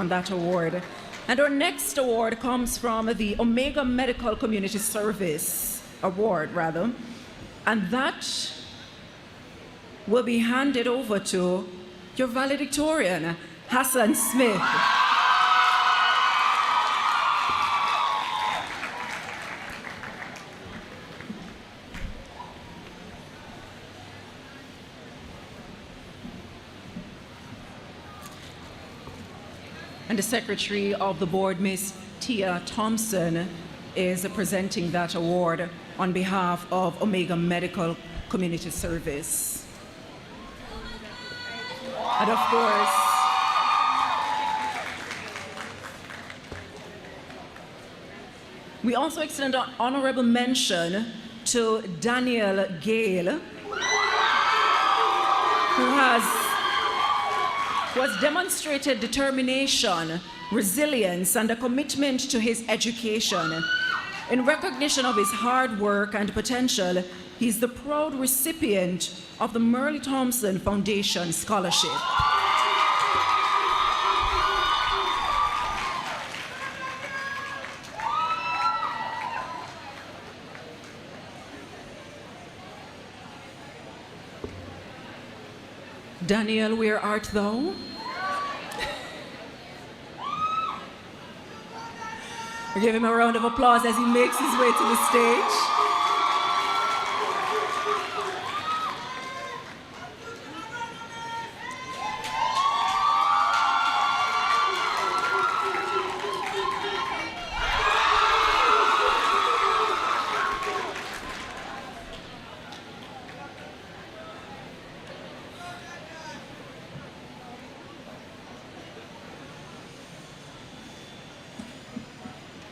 And our next award comes from the Omega Medical Community Service Award, and that will be handed over to your valedictorian, Hassan Smith. And the Secretary of the Board, Ms. Tia Thompson, is presenting that award on behalf of Omega Medical Community Service. And of course, we also extend an honorable mention to Daniel Gale, who has demonstrated determination, resilience, and a commitment to his education. In recognition of his hard work and potential, he's the proud recipient of the Merle Thompson Foundation Scholarship. Daniel, where art thou? We give him a round of applause as he makes his way to the stage.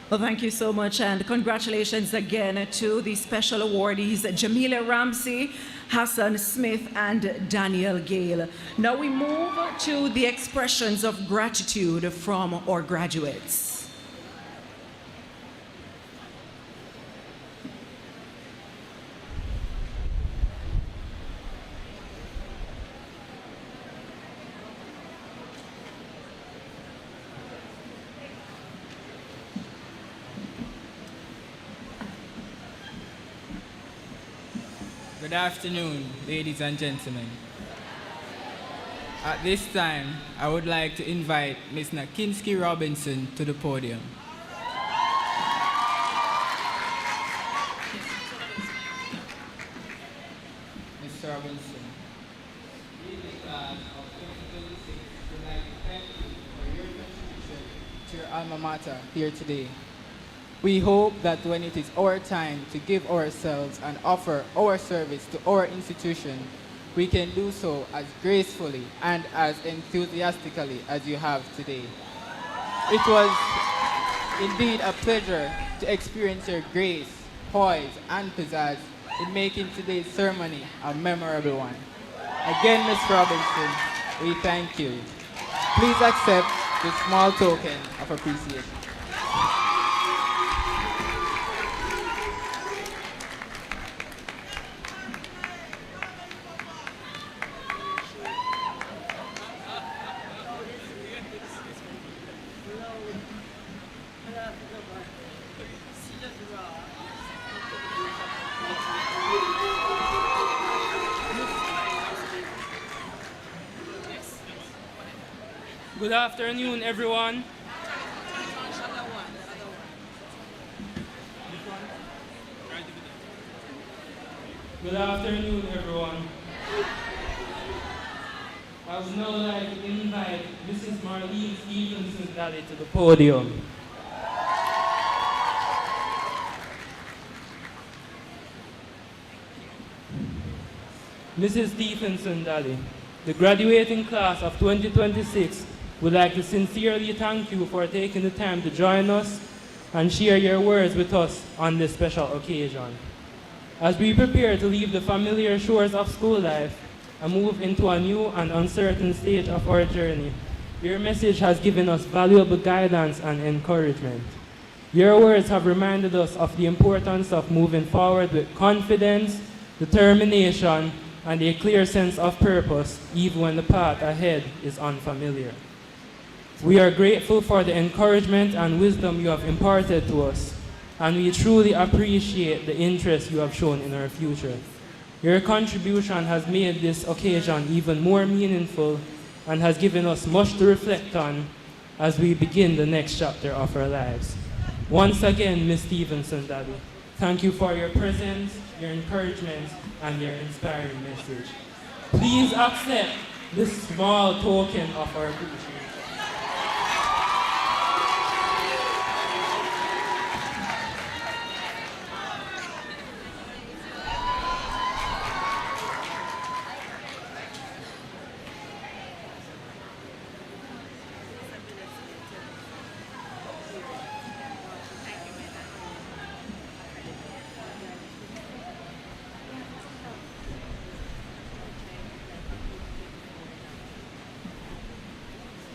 Well, thank you so much, and congratulations again to the special awardees, Jamila Ramsey, Hassan Smith, and Daniel Gale. Now we move to the expressions of gratitude from our graduates. Good afternoon, ladies and gentlemen. At this time, I would like to invite Ms. Nakinsky Robinson to the podium. Ms. Robinson, leading class of 2026, would like to thank you for your contribution to your alma mater here today. We hope that when it is our time to give ourselves and offer our service to our institution, we can do so as gracefully and as enthusiastically as you have today. It was indeed a pleasure to experience your grace, poise, and pizzazz in making today's ceremony a memorable one. Again, Ms. Robinson, we thank you. Please accept this small token of appreciation. Good afternoon, everyone. Good afternoon, everyone. I would now like to invite Mrs. Marlene Stevenson-Daly to the podium. Mrs. Stevenson-Daly, the graduating class of 2026 would like to sincerely thank you for taking the time to join us and share your words with us on this special occasion. As we prepare to leave the familiar shores of school life and move into a new and uncertain stage of our journey, your message has given us valuable guidance and encouragement. Your words have reminded us of the importance of moving forward with confidence, determination, and a clear sense of purpose, even when the path ahead is unfamiliar. We are grateful for the encouragement and wisdom you have imparted to us, and we truly appreciate the interest you have shown in our future. Your contribution has made this occasion even more meaningful and has given us much to reflect on as we begin the next chapter of our lives. Once again, Ms. Stevenson, Daddy, thank you for your presence, your encouragement, and your inspiring message. Please accept this small token of our appreciation.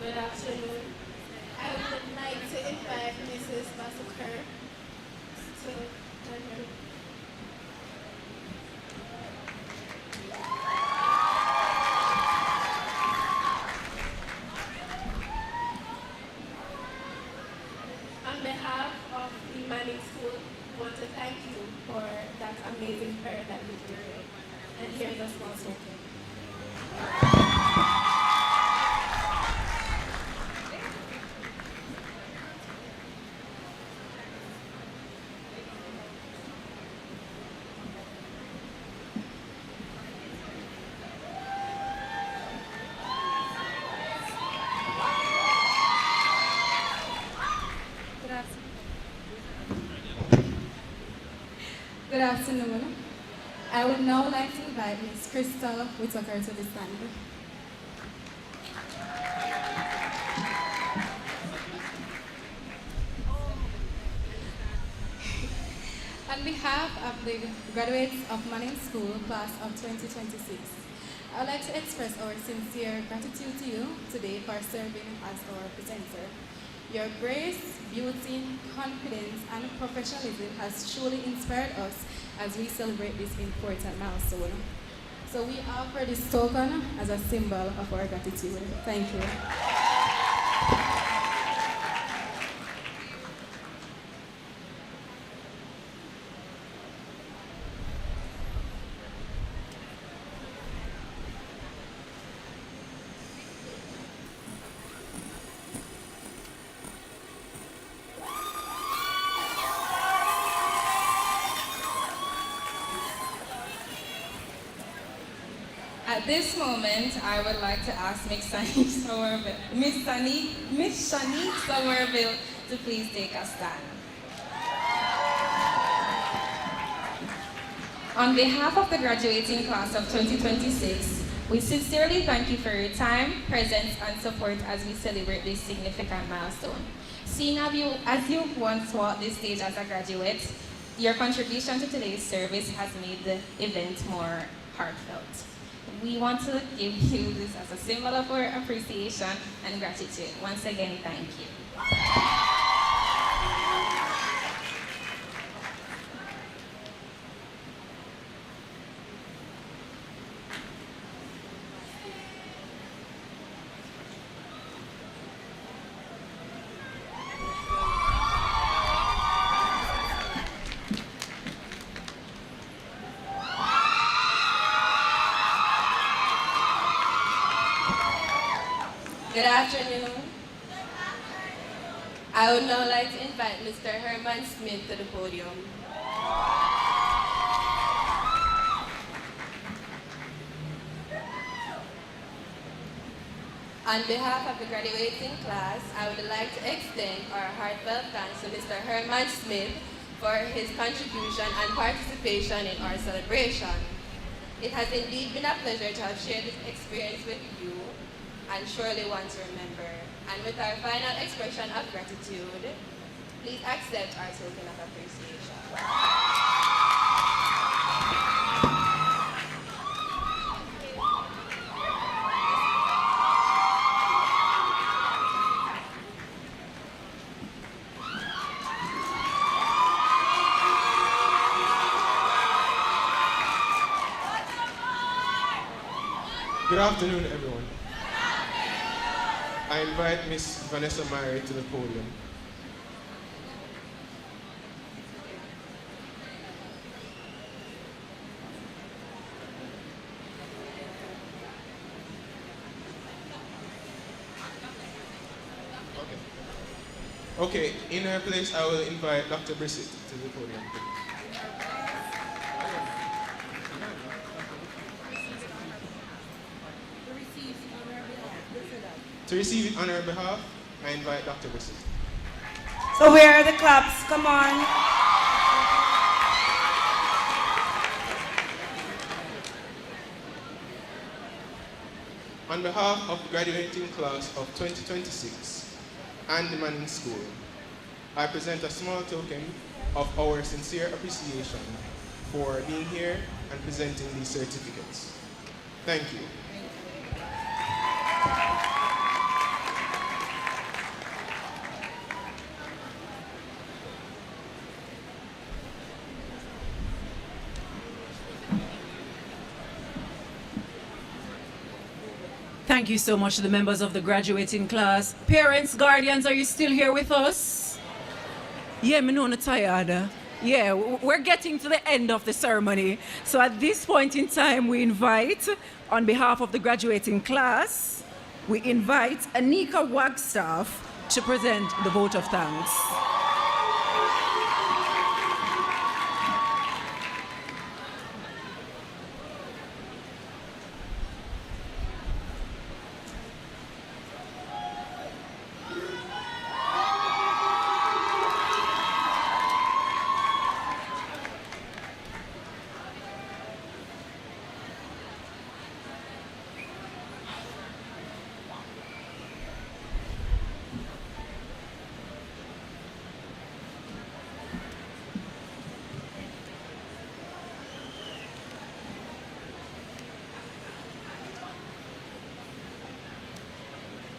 Good afternoon. I would like to invite Mrs. Massacre to join me. On behalf of the Manning'S School, I want to thank you for that amazing prayer that you did. And here's a small token. Good afternoon. I would now like to invite Ms. Crystal Whitaker to the stand. On behalf of the graduates of Manning'S School, class of 2026, I would like to express our sincere gratitude to you today for serving as our presenter. Your grace, beauty, confidence, and professionalism has truly inspired us as we celebrate this important milestone. So we offer this token as a symbol of our gratitude. Thank you. At this moment, I would like to ask Miss Shani Somerville to please take a stand. On behalf of the graduating class of 2026, we sincerely thank you for your time, presence, and support as we celebrate this significant milestone. Seeing as you once walked this stage as a graduate, your contribution to today's service has made the event more heartfelt. We want to give you this as a symbol of our appreciation and gratitude. Once again, thank you. Good afternoon. I would now like to invite Mr. Herman Smith to the podium. On behalf of the graduating class, I would like to extend our heartfelt thanks to Mr. Herman Smith for his contribution and participation in our celebration. It has indeed been a pleasure to have shared this experience with you, and surely one to remember. And with our final expression of gratitude, please accept our token of appreciation. Good afternoon, everyone. I invite Miss Vanessa Mary to the podium. Okay, in her place, I will invite Dr. Brissett to the podium. To receive it on her behalf, I invite Dr. Brissett. So where are the claps? Come on. On behalf of the graduating class of 2026 and the Manning'S School, I present a small token of our sincere appreciation for being here and presenting these certificates. Thank you. Thank you so much to the members of the graduating class. Parents, guardians, are you still here with us? Yeah, me know I'm tired. Yeah, we're getting to the end of the ceremony. So at this point in time, we invite, on behalf of the graduating class, we invite Anika Wagstaff to present the vote of thanks.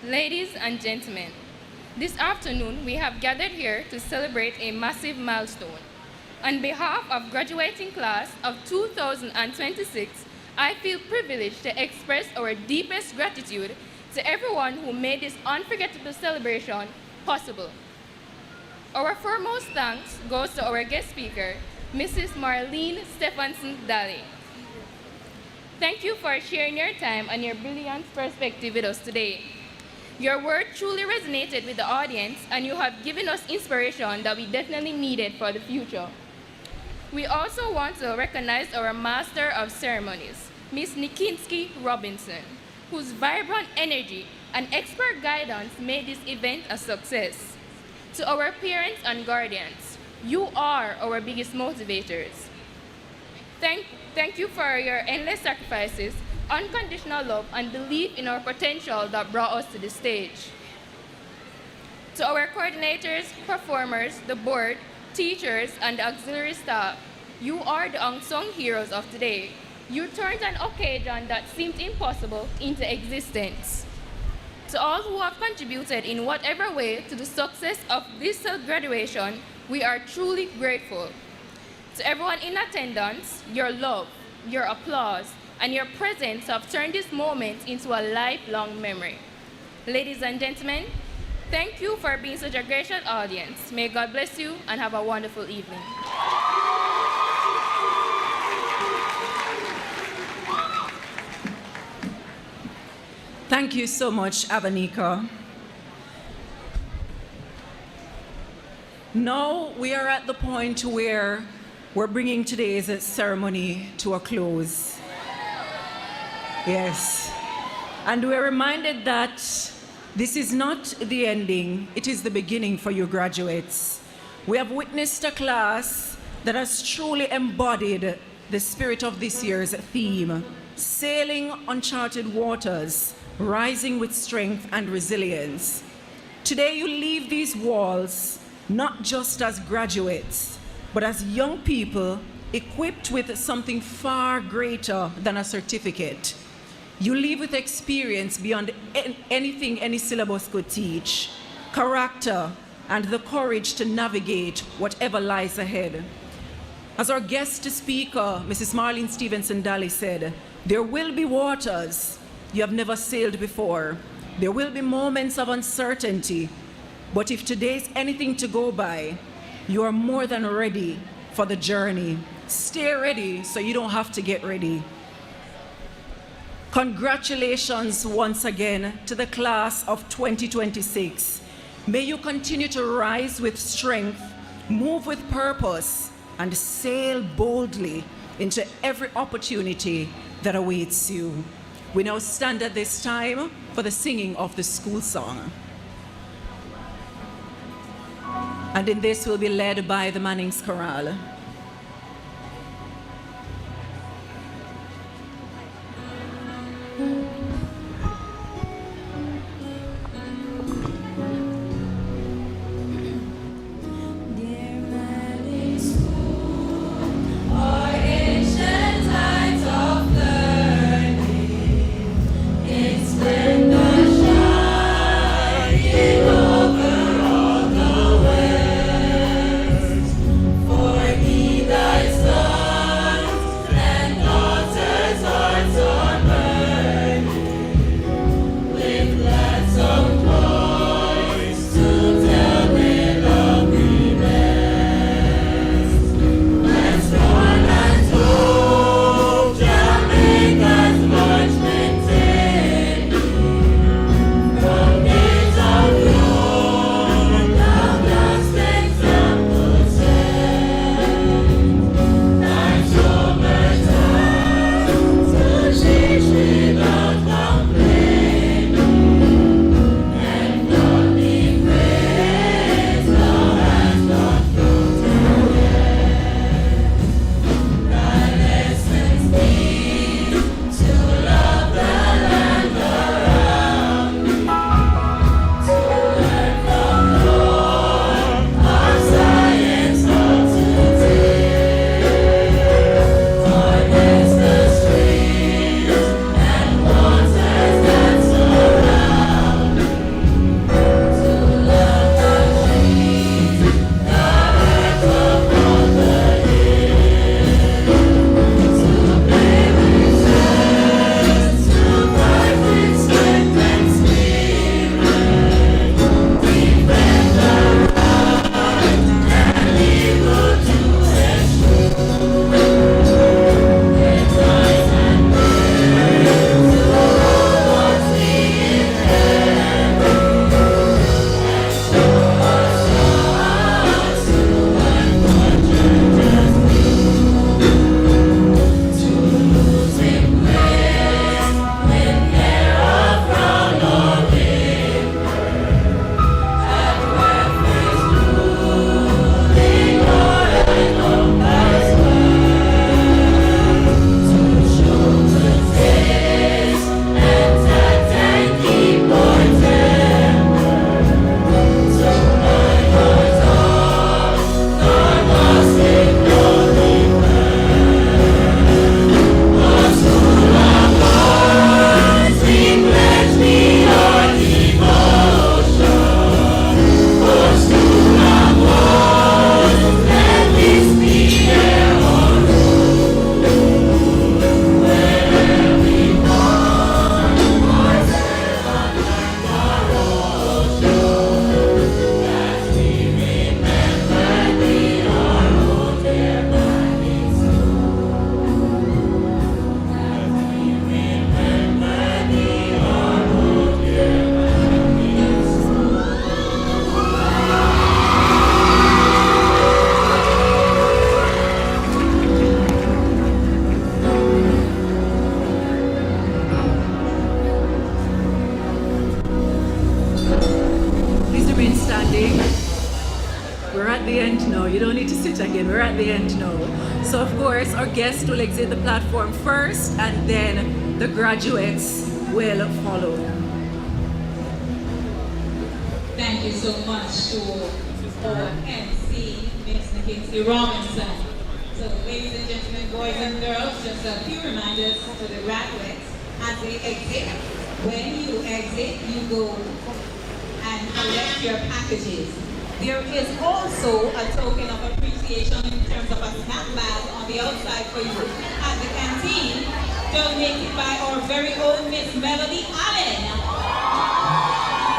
Ladies and gentlemen, this afternoon we have gathered here to celebrate a massive milestone. On behalf of graduating class of 2026, I feel privileged to express our deepest gratitude to everyone who made this unforgettable celebration possible. Our foremost thanks goes to our guest speaker, Mrs. Marlene Stephenson-Daly. Thank you for sharing your time and your brilliant perspective with us today. Your word truly resonated with the audience, and you have given us inspiration that we definitely needed for the future. We also want to recognize our Master of Ceremonies, Ms. Nikinsky Robinson, whose vibrant energy and expert guidance made this event a success. To our parents and guardians, you are our biggest motivators. Thank you for your endless sacrifices, unconditional love, and belief in our potential that brought us to this stage. To our coordinators, performers, the board, teachers, and the auxiliary staff, you are the unsung heroes of today. You turned an occasion that seemed impossible into existence. To all who have contributed in whatever way to the success of this graduation, we are truly grateful. To everyone in attendance, your love, your applause, and your presence have turned this moment into a lifelong memory. Ladies and gentlemen, thank you for being such a gracious audience. May God bless you and have a wonderful evening. Thank you so much, Abanika. Now we are at the point where we're bringing today's ceremony to a close. Yes. And we're reminded that this is not the ending, it is the beginning for you graduates. We have witnessed a class that has truly embodied the spirit of this year's theme, sailing uncharted waters, rising with strength and resilience. Today you leave these walls not just as graduates, but as young people equipped with something far greater than a certificate. You leave with experience beyond anything any syllabus could teach, character, and the courage to navigate whatever lies ahead. As our guest speaker, Mrs. Marlene Stevenson-Daly said, there will be waters you have never sailed before. There will be moments of uncertainty, but if today's anything to go by, you are more than ready for the journey. Stay ready so you don't have to get ready. Congratulations once again to the class of 2026. May you continue to rise with strength, move with purpose, and sail boldly into every opportunity that awaits you. We now stand at this time for the singing of the school song. And in this will be led by the Manning'S Chorale. So of course, our guests will exit the platform first and then the graduates will follow. Thank you so much to our MC, Ms. Kingsley Robinson. So ladies and gentlemen, boys and girls, just a few reminders to the graduates as they exit. When you exit, you go and collect your packages. There is also a token of appreciation in terms of a snack bag on the outside for you at the canteen, donated by our very own Miss Melody Allen.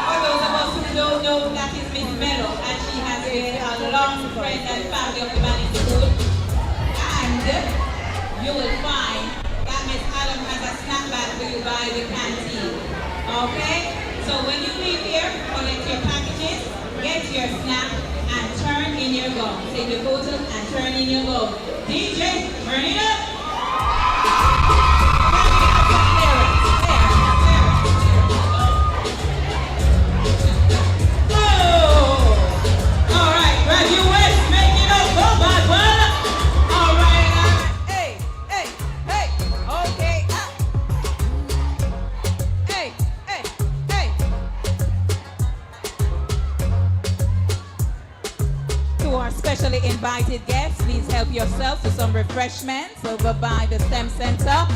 For those of us who don't know, that is Miss Mello, and she has been a long friend and family of the Manning'S School. And you will find that Miss Allen has a snack bag for you by the canteen. Okay? So when you leave here, collect your packages. get your snack and turn in your gown. Take your photo and turn in your gown. DJ, turn it up. Graduates, make it up, go back, brother. All right, hey, okay, hey. To our specially invited guests, please help yourself to some refreshments over by the STEM Center.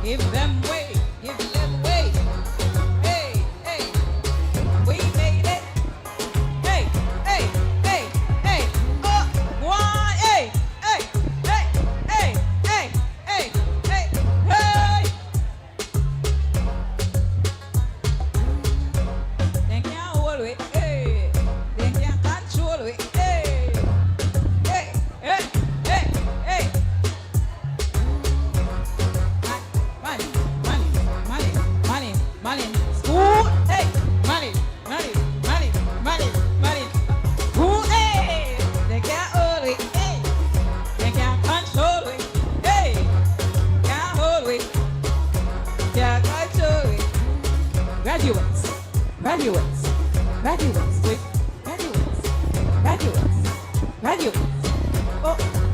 Give them way, hey, we made it, hey, one, hey, they can't hold it, hey, they can't control it, hey. Money, school, hey, money, school, hey, they can't hold it, hey, they can't control it, hey, can't hold it, can't control it. Graduates, oh.